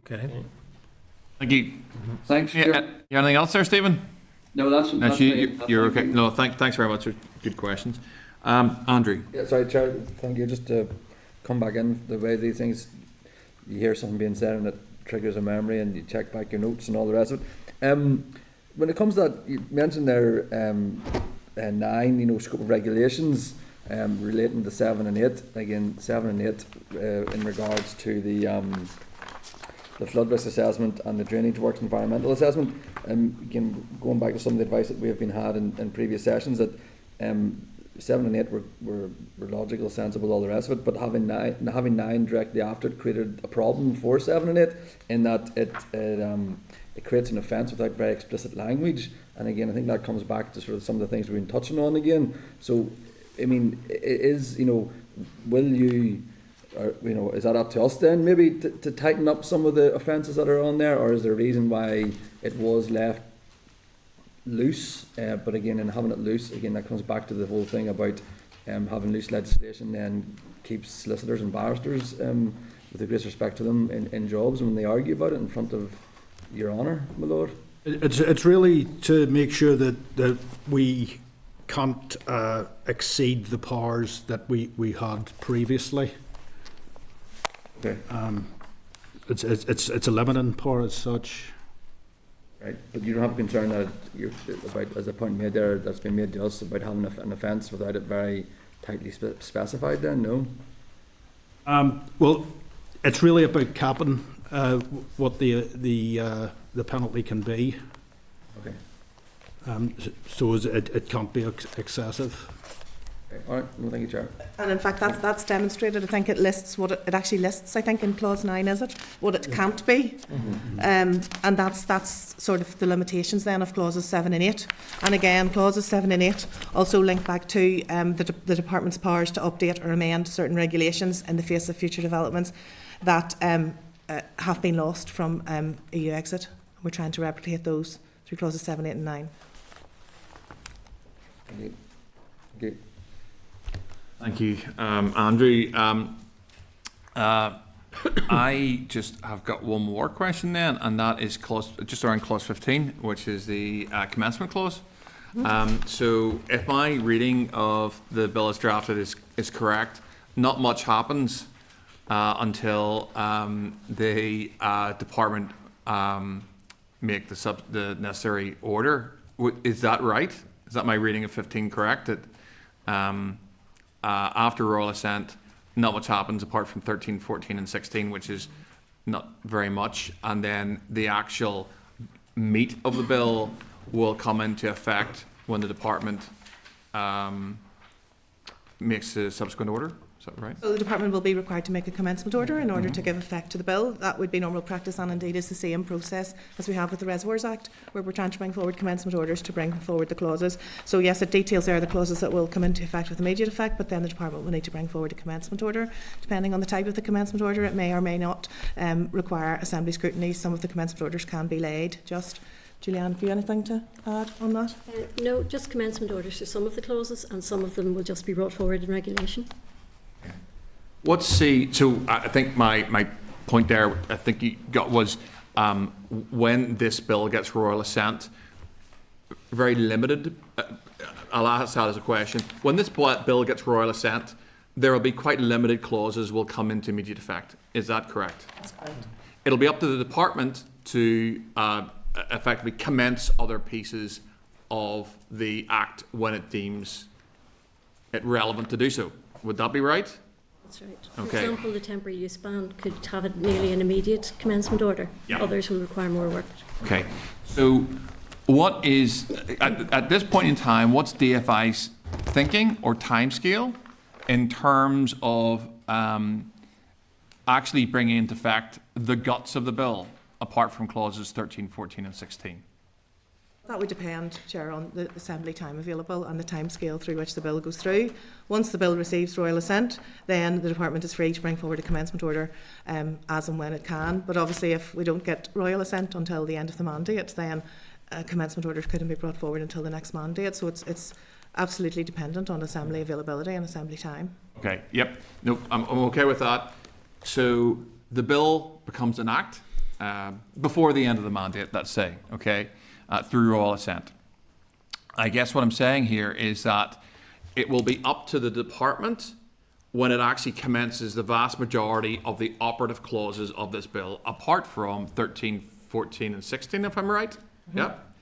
Okay. Thank you. Thanks. Yeah, anything else there, Stephen? No, that's you're okay. No, thanks very much. Good questions. Andrew. Yeah, sorry, Chair. Thank you. Just to come back in, the way these things, you hear something being said and it triggers a memory, and you check back your notes and all the rest of it. When it comes to that, you mentioned there 9, you know, scope of regulations relating to 7 and 8. Again, 7 and 8 in regards to the flood risk assessment and the drainage works environmental assessment. Again, going back to some of the advice that we have been had in previous sessions, that 7 and 8 were logical, sensible, all the rest of it, but having 9 directly after it created a problem for 7 and 8, in that it creates an offence without very explicit language. And again, I think that comes back to sort of some of the things we've been touching on again. So, I mean, will you, or, you know, is that up to us then maybe to tighten up some of the offences that are on there, or is there a reason why it was left loose? But again, in having it loose, again, that comes back to the whole thing about having loose legislation then keeps solicitors and barristers, with the greatest respect to them, in jobs when they argue about it in front of Your Honour, my Lord. It's really to make sure that we can't exceed the powers that we had previously. Okay. It's a limiting power as such. Right, but you don't have a concern that you're about, as a point made there, that's been made to us about having an offence without it very tightly specified. Then, no. Well, it's really about capping what the penalty can be. Okay. So it can't be excessive. Okay. All right. No, thank you, Chair. And in fact, that's demonstrated. I think it lists what it actually lists. I think in clause 9, is it, what it can't be, and that's sort of the limitations then of clauses 7 and 8. And again, clauses 7 and 8 also link back to the department's powers to update or amend certain regulations in the face of future developments that have been lost from EU exit. We're trying to replicate those through clauses 7, 8, and 9. Okay. Okay. Thank you, Andrew. I just have got one more question then, and that is just around clause 15, which is the commencement clause. So if my reading of the bill as drafted is correct, not much happens until the department make the necessary order. Is that right? Is that my reading of 15 correct? That after royal assent, not much happens apart from 13, 14 and 16, which is not very much. And then the actual meat of the bill will come into effect when the department makes the subsequent order. Is that right? So the department will be required to make a commencement order in order to give effect to the bill. That would be normal practice, and indeed is the same process as we have with the Reservoirs Act, where we're trying to bring forward commencement orders to bring forward the clauses. So yes, it details there the clauses that will come into effect with immediate effect, but then the department will need to bring forward a commencement order. Depending on the type of the commencement order, it may or may not require assembly scrutiny. Some of the commencement orders can be laid. Just Julianne, have you anything to add on that? No, just commencement orders for some of the clauses, and some of them will just be brought forward in regulation. So I think my point there, I think you got was when this bill gets royal assent, very limited. I'll ask that as a question. When this bill gets royal assent, there will be quite limited clauses will come into immediate effect. Is that correct? That's correct. It'll be up to the department to effectively commence other pieces of the Act when it deems it relevant to do so. Would that be right? That's right. For Okay. example, the temporary use ban could have it nearly an immediate commencement order. Yeah. Others will require more work. Okay. So what is, at this point in time, what's DFI's thinking or timescale in terms of actually bringing into effect the guts of the bill, apart from clauses 13, 14 and 16? That would depend, Chair, on the assembly time available and the time scale through which the bill goes through. Once the bill receives royal assent, then the department is free to bring forward a commencement order as and when it can. But obviously, if we don't get royal assent until the end of the mandate, then commencement orders couldn't be brought forward until the next mandate. So it's absolutely dependent on assembly availability and assembly time. Okay. Yep. No, I'm okay with that. So the bill becomes an act before the end of the mandate, let's say. Okay. Through royal assent. I guess what I'm saying here is that it will be up to the department when it actually commences the vast majority of the operative clauses of this bill, apart from 13, 14 and 16, if I'm right. Mm-hmm. Yep.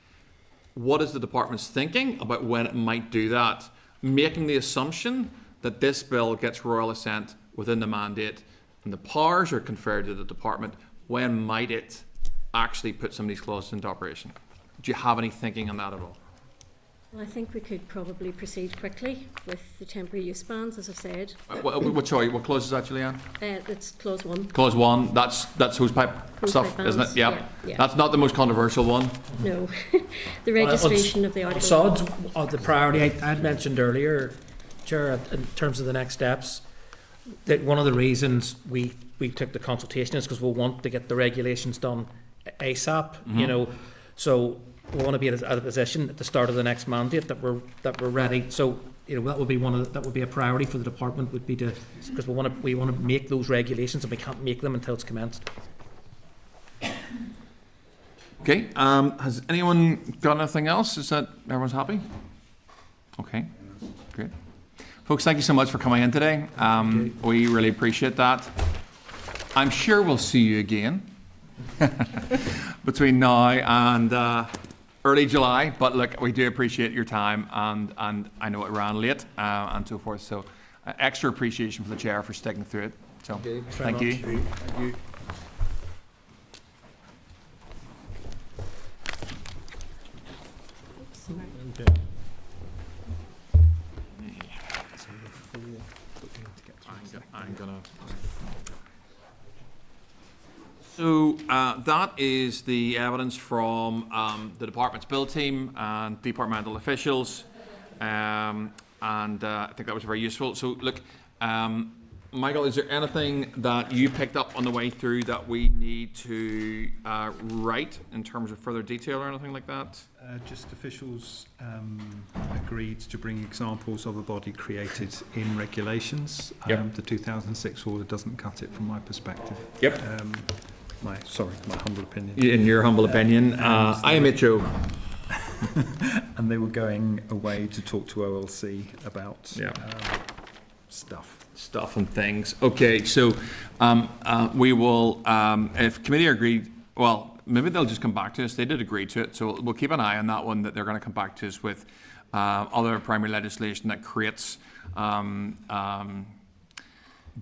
What is the department's thinking about when it might do that? Making the assumption that this bill gets royal assent within the mandate and the powers are conferred to the department, when might it actually put some of these clauses into operation? Do you have any thinking on that at all? Well, I think we could probably proceed quickly with the temporary use bans, as I've said. Sorry, what clause is that, Julianne? It's clause 1. Clause 1, that's hosepipe stuff, bans, isn't it? Yeah. Yeah. That's not the most controversial one. No. The registration of the article. SOD's the priority I had mentioned earlier, Chair, in terms of the next steps. That one of the reasons we took the consultation is because we want to get the regulations done ASAP, you know. So we want to be at a position at the start of the next mandate that we're ready. So you know that would be that would be a priority for the department, would be to, because we want to make those regulations and we can't make them until it's commenced. Okay. Has anyone got anything else? Is that everyone's happy? Okay, great. Folks, thank you so much for coming in today. We really appreciate that. I'm sure we'll see you again between now and early July, but look, we do appreciate your time, and I know it ran late and so forth, so extra appreciation for the chair for sticking through it. So, thank you. Thank you. I'm gonna. So that is the evidence from the department's build team and departmental officials, and I think that was very useful. So look, Michael, is there anything that you picked up on the way through that we need to write in terms of further detail or anything like that? Just officials agreed to bring examples of a body created in regulations. Yep. The 2006 order doesn't cut it from my perspective. Yep. My humble opinion. In your humble opinion, IMHO. And they were going away to talk to OLC about stuff and things. Okay, so we will, if committee agreed, well, maybe they'll just come back to us. They did agree to it, so we'll keep an eye on that one, that they're going to come back to us with other primary legislation that creates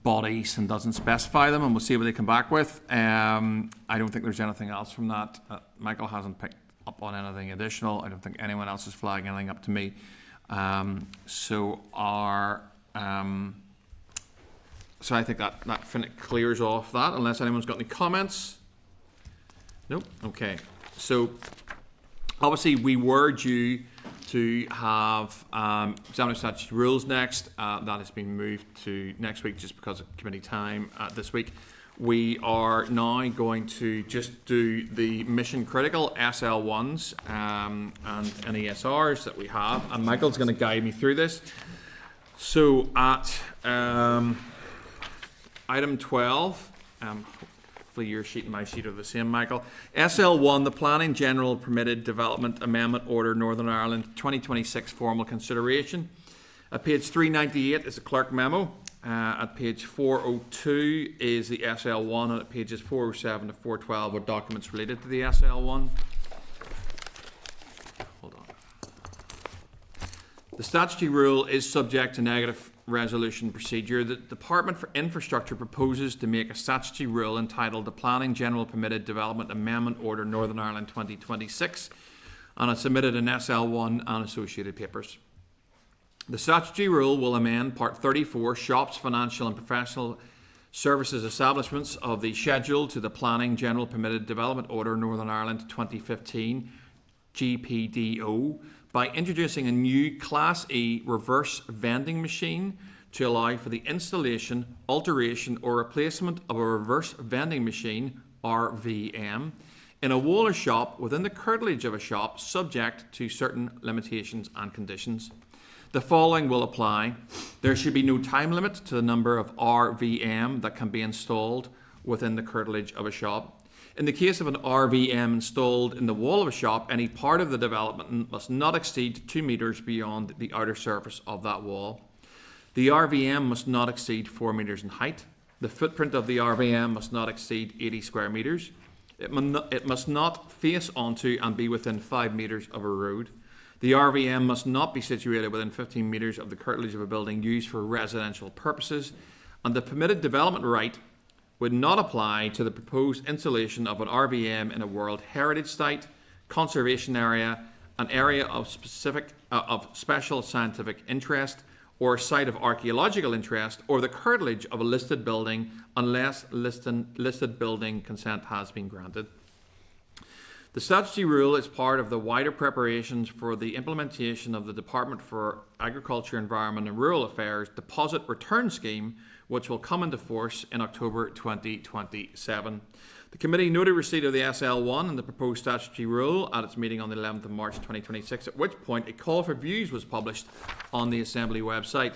bodies and doesn't specify them, and we'll see what they come back with. I don't think there's anything else from that. Michael hasn't picked up on anything additional. I don't think anyone else is flagging anything up to me. So I think that clears off that, unless anyone's got any comments. Nope. Okay. So obviously we were due to have examining statutory rules next. That has been moved to next week just because of committee time this week. We are now going to just do the mission critical SL1s and NESRs that we have, and Michael's going to guide me through this. So at item 12, hopefully your sheet and my sheet are the same, Michael. SL1, the Planning General Permitted Development Amendment Order, Northern Ireland 2026 formal consideration. At page 398 is the clerk memo. At page 402 is the SL1, and at pages 407 to 412 are documents related to the SL1. Hold on. The statutory rule is subject to negative resolution procedure. The Department for Infrastructure proposes to make a statutory rule entitled the Planning General Permitted Development Amendment Order Northern Ireland 2026, and has submitted an SL1 and associated papers. The statutory rule will amend Part 34, Shops, Financial and Professional Services Establishments, of the schedule to the Planning General Permitted Development Order Northern Ireland 2015 GPDO by introducing a new Class E reverse vending machine to allow for the installation, alteration or replacement of a reverse vending machine, RVM, in a wall or shop within the curtilage of a shop, subject to certain limitations and conditions. The following will apply. There should be no time limit to the number of RVM that can be installed within the curtilage of a shop. In the case of an RVM installed in the wall of a shop, any part of the development must not exceed 2 metres beyond the outer surface of that wall. The RVM must not exceed 4 metres in height. The footprint of the RVM must not exceed 80 square metres. It must not face onto and be within 5 metres of a road. The RVM must not be situated within 15 metres of the curtilage of a building used for residential purposes, and the permitted development right would not apply to the proposed installation of an RVM in a World Heritage Site, conservation area, an area of special scientific interest, or a site of archaeological interest, or the curtilage of a listed building, unless listed building consent has been granted. The statutory rule is part of the wider preparations for the implementation of the Department for Agriculture, Environment and Rural Affairs Deposit Return Scheme, which will come into force in October 2027. The committee noted receipt of the SL1 and the proposed statutory rule at its meeting on the 11th of March 2026, at which point a call for views was published on the Assembly website.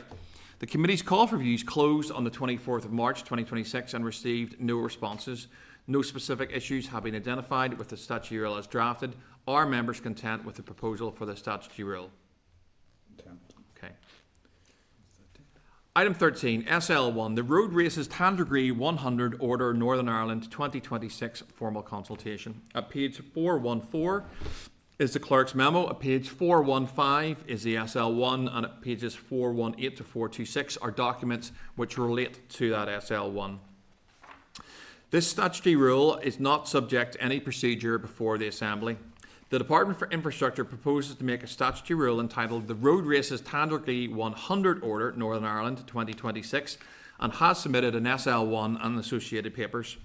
The committee's call for views closed on the 24th of March 2026 and received no responses. No specific issues have been identified with the statutory rule as drafted. Are members content with the proposal for the statutory rule? Item 13, SL1, the Road Races Tandragee 100 Order Northern Ireland 2026 formal consultation. At page 414 is the clerk's memo. At page 415 is the SL1, and at pages 418 to 426 are documents which relate to that SL1. This statutory rule is not subject to any procedure before the Assembly. The Department for Infrastructure proposes to make a statutory rule entitled the Road Races Tandragee 100 Order Northern Ireland 2026 and has submitted an SL1 and associated papers.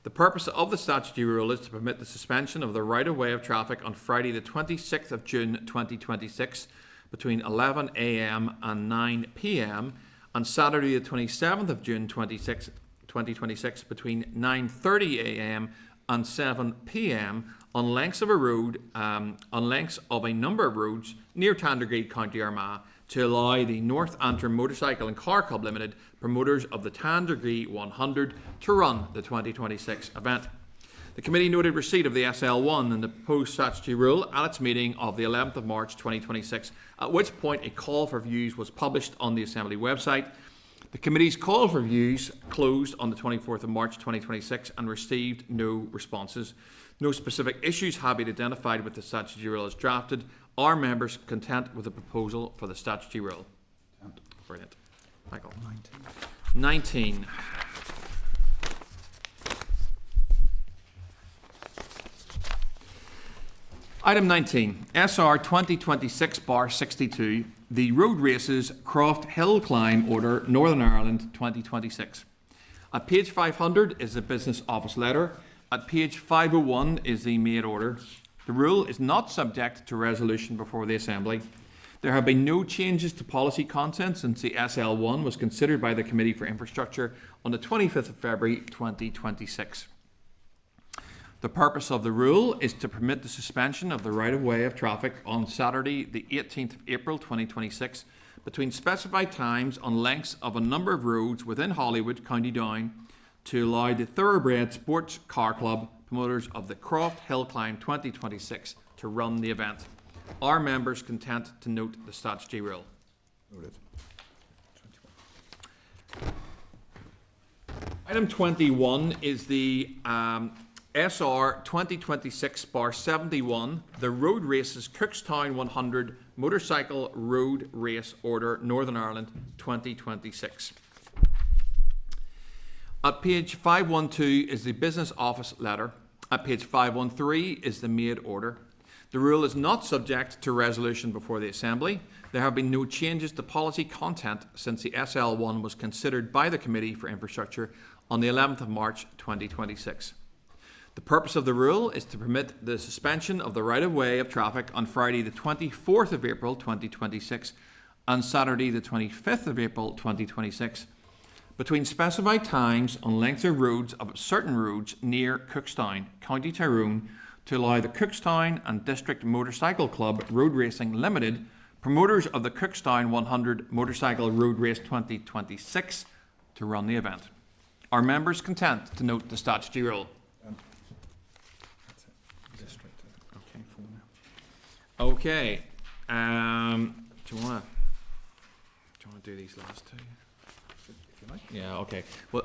The purpose of the statutory rule is to permit the suspension of the right-of-way of traffic on Friday the 26th of June 2026 between 11 a.m. and 9 p.m. and Saturday the 27th of June 2026 between 9:30 a.m. and 7 p.m. on lengths of a road, on lengths of a number of roads near Tandragee, County Armagh, to allow the North Antrim Motorcycle and Car Club Limited, promoters of the Tandragee 100, to run the 2026 event. The committee noted receipt of the SL1 and the proposed statutory rule at its meeting of the 11th of March 2026, at which point a call for views was published on the Assembly website. The committee's call for views closed on the 24th of March 2026 and received no responses. No specific issues have been identified with the statutory rule as drafted. Are members content with the proposal for the statutory rule? Brilliant. Michael. 19. Item 19, SR 2026/62, the Road Races Croft Hill Climb Order Northern Ireland 2026. At page 500 is the Business Office letter. At page 501 is the made order. The rule is not subject to resolution before the Assembly. There have been no changes to policy content since the SL1 was considered by the Committee for Infrastructure on the 25th of February 2026. The purpose of the rule is to permit the suspension of the right-of-way of traffic on Saturday, the 18th of April 2026, between specified times on lengths of a number of roads within Holywood, County Down, to allow the Thoroughbred Sports Car Club, promoters of the Croft Hill Climb 2026, to run the event. Are members content to note the statutory rule? Noted. Item 21 is the SR 2026/71, the Road Races Cookstown 100 Motorcycle Road Race Order Northern Ireland 2026. At page 512 is the Business Office letter. At page 513 is the made order. The rule is not subject to resolution before the Assembly. There have been no changes to policy content since the SL1 was considered by the Committee for Infrastructure on the 11th of March 2026. The purpose of the rule is to permit the suspension of the right-of-way of traffic on Friday the 24th of April 2026 and Saturday the 25th of April 2026 between specified times on lengths of roads of certain roads near Cookstown, County Tyrone, to allow the Cookstown and District Motorcycle Club Road Racing Limited, promoters of the Cookstown 100 Motorcycle Road Race 2026, to run the event. Are members content to note the statutory rule? Okay. Do you want to do these last two? Yeah, okay. Well,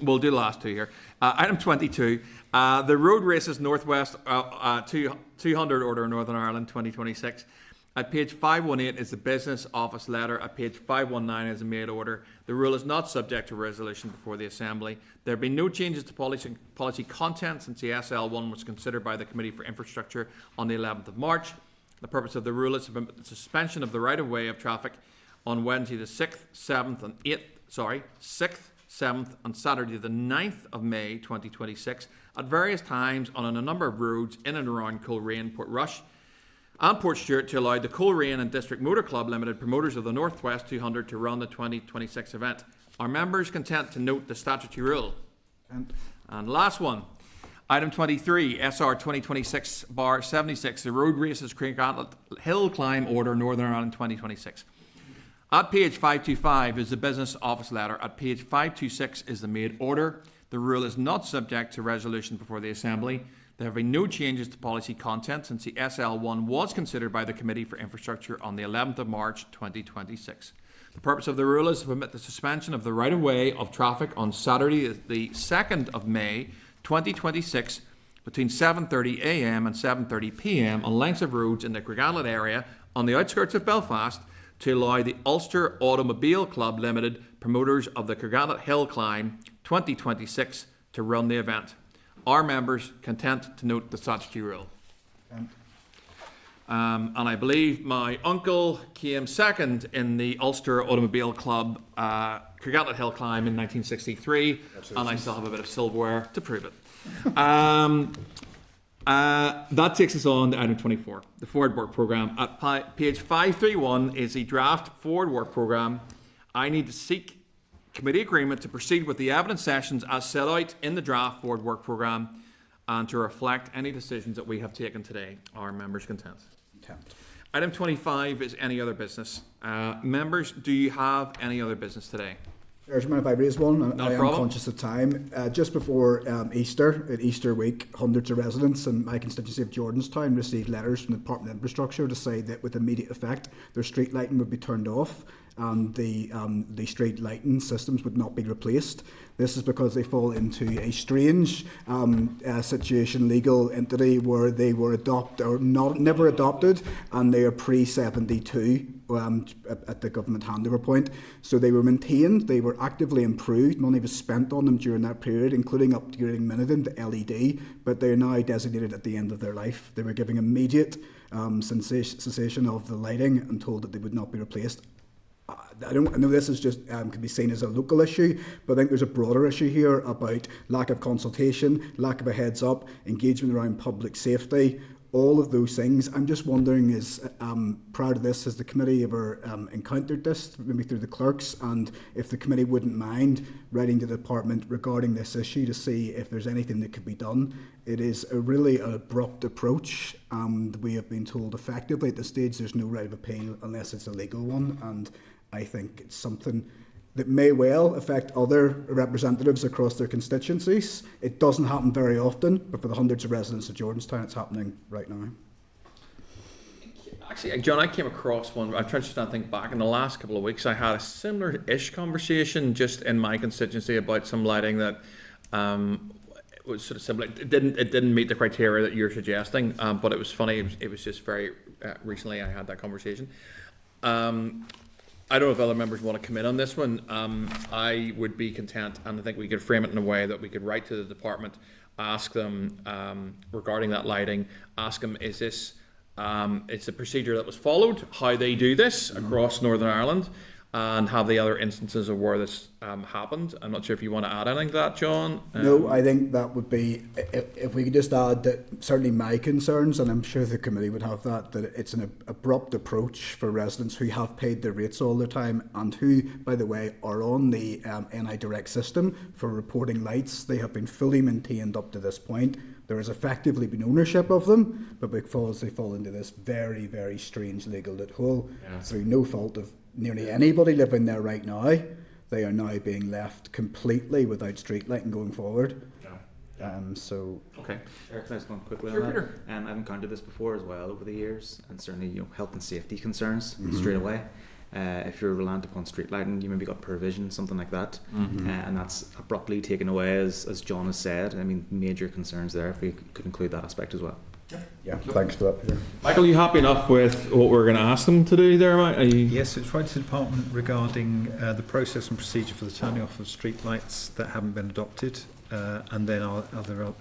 we'll do the last two here. Item 22, the Road Races Northwest 200 Order Northern Ireland 2026. At page 518 is the Business Office letter. At page 519 is the made order. The rule is not subject to resolution before the Assembly. There have been no changes to policy content since the SL1 was considered by the Committee for Infrastructure on the 11th of March. The purpose of the rule is to permit the suspension of the right-of-way of traffic on Wednesday the 6th, 7th and 6th, 7th and Saturday the 9th of May 2026 at various times on a number of roads in and around Coleraine, Portrush and Portstewart to allow the Coleraine and District Motor Club Limited, promoters of the Northwest 200, to run the 2026 event. Are members content to note the statutory rule? And last one. Item 23, SR 2026/76, the Road Races Crickgantlet Hill Climb Order Northern Ireland 2026. At page 525 is the Business Office letter. At page 526 is the made order. The rule is not subject to resolution before the Assembly. There have been no changes to policy content since the SL1 was considered by the Committee for Infrastructure on the 11th of March 2026. The purpose of the rule is to permit the suspension of the right-of-way of traffic on Saturday, the 2nd of May 2026, between 7:30 a.m. and 7:30 p.m. on lengths of roads in the Craigavon area on the outskirts of Belfast, to allow the Ulster Automobile Club Limited, promoters of the Craigavon Hill Climb 2026, to run the event. Are members content to note the statutory rule? And I believe my uncle came second in the Ulster Automobile Club Craigavon Hill Climb in 1963, and I still have a bit of silverware to prove it. That takes us on to item 24, the forward work programme. At page 531 is the draft forward work programme. I need to seek committee agreement to proceed with the evidence sessions as set out in the draft forward work programme and to reflect any decisions that we have taken today. Are members content? Item 25 is any other business. Members, do you have any other business today? There's mind if I raise one? No I am problem. conscious of time. Just before Easter, at Easter week, hundreds of residents in my constituency of Jordanstown received letters from the Department of Infrastructure to say that with immediate effect, their street lighting would be turned off and the street lighting systems would not be replaced. This is because they fall into a strange situation, legal entity where they were never adopted, and they are pre-72 at the government handover point. So they were maintained, they were actively improved, money was spent on them during that period, including upgrading many of them to LED, but they are now designated at the end of their life. They were giving immediate cessation of the lighting and told that they would not be replaced. I know this is just can be seen as a local issue, but I think there's a broader issue here about lack of consultation, lack of a heads up, engagement around public safety, all of those things. I'm just wondering, is prior to this, has the committee ever encountered this, maybe through the clerks, and if the committee wouldn't mind writing to the department regarding this issue to see if there's anything that could be done. It is a really abrupt approach, and we have been told effectively at this stage there's no right of appeal unless it's a legal one, and I think it's something that may well affect other representatives across their constituencies. It doesn't happen very often, but for the hundreds of residents of Jordanstown, it's happening right now. Actually, John, I came across one. I'm trying to think back. In the last couple of weeks, I had a similar-ish conversation just in my constituency about some lighting that was sort of similar. It didn't meet the criteria that you're suggesting, but it was funny. It was just very recently I had that conversation. I don't know if other members want to come in on this one. I would be content, and I think we could frame it in a way that we could write to the department, ask them regarding that lighting, ask them, is this it's a procedure that was followed, how they do this across Northern Ireland, and have the other instances of where this happened. I'm not sure if you want to add anything to that, John. No, I think that would be, if we could just add that certainly my concerns, and I'm sure the committee would have that it's an abrupt approach for residents who have paid their rates all their time and who, by the way, are on the NI Direct system for reporting lights. They have been fully maintained up to this point. There has effectively been ownership of them, but because they fall into this very, very strange legal loophole through no fault of nearly anybody living there right now, they are now being left completely without street lighting going forward. So okay. Eric, can I just go on quickly Sure, on Peter. that? I've encountered this before as well over the years, and certainly health and safety concerns straight away. If you're reliant upon street lighting, you maybe got provision, something like that, and that's abruptly taken away, as John has said. I mean, major concerns there. If we could include that aspect as well. Yeah, thanks for that, Peter. Michael, are you happy enough with what we're going to ask them to do there, Mike? Yes, it's right to the department regarding the process and procedure for the turning off of street lights that haven't been adopted, and then other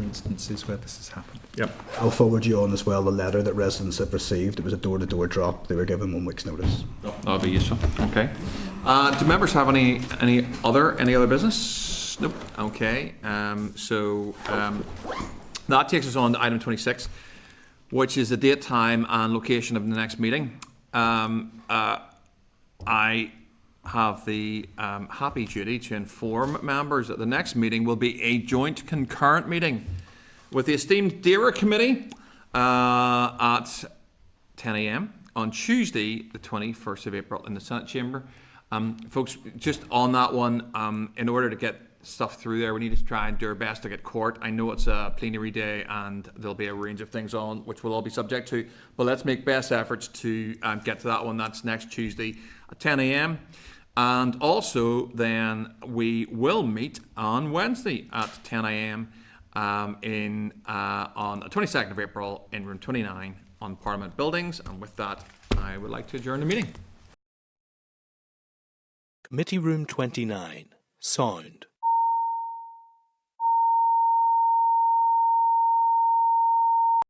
instances where this has happened. Yep. I'll forward you on as well the letter that residents have received. It was a door-to-door drop. They were given 1 week's notice. That'll be useful. Okay. Do members have any other business? Nope. Okay. That takes us on to item 26, which is the date, time, and location of the next meeting. I have the happy duty to inform members that the next meeting will be a joint concurrent meeting with the esteemed DAERA committee at 10 a.m. on Tuesday, the 21st of April in the Senate chamber. Folks, just on that one, in order to get stuff through there. We need to try and do our best to get court. I know it's a plenary day and there'll be a range of things on which we'll all be subject to, but let's make best efforts to get to that one. That's next Tuesday at 10 a.m. And also then we will meet on Wednesday at 10 a.m. On the 22nd of April in room 29 on Parliament Buildings. And with that, I would like to adjourn the meeting. Committee Room 29. Sound.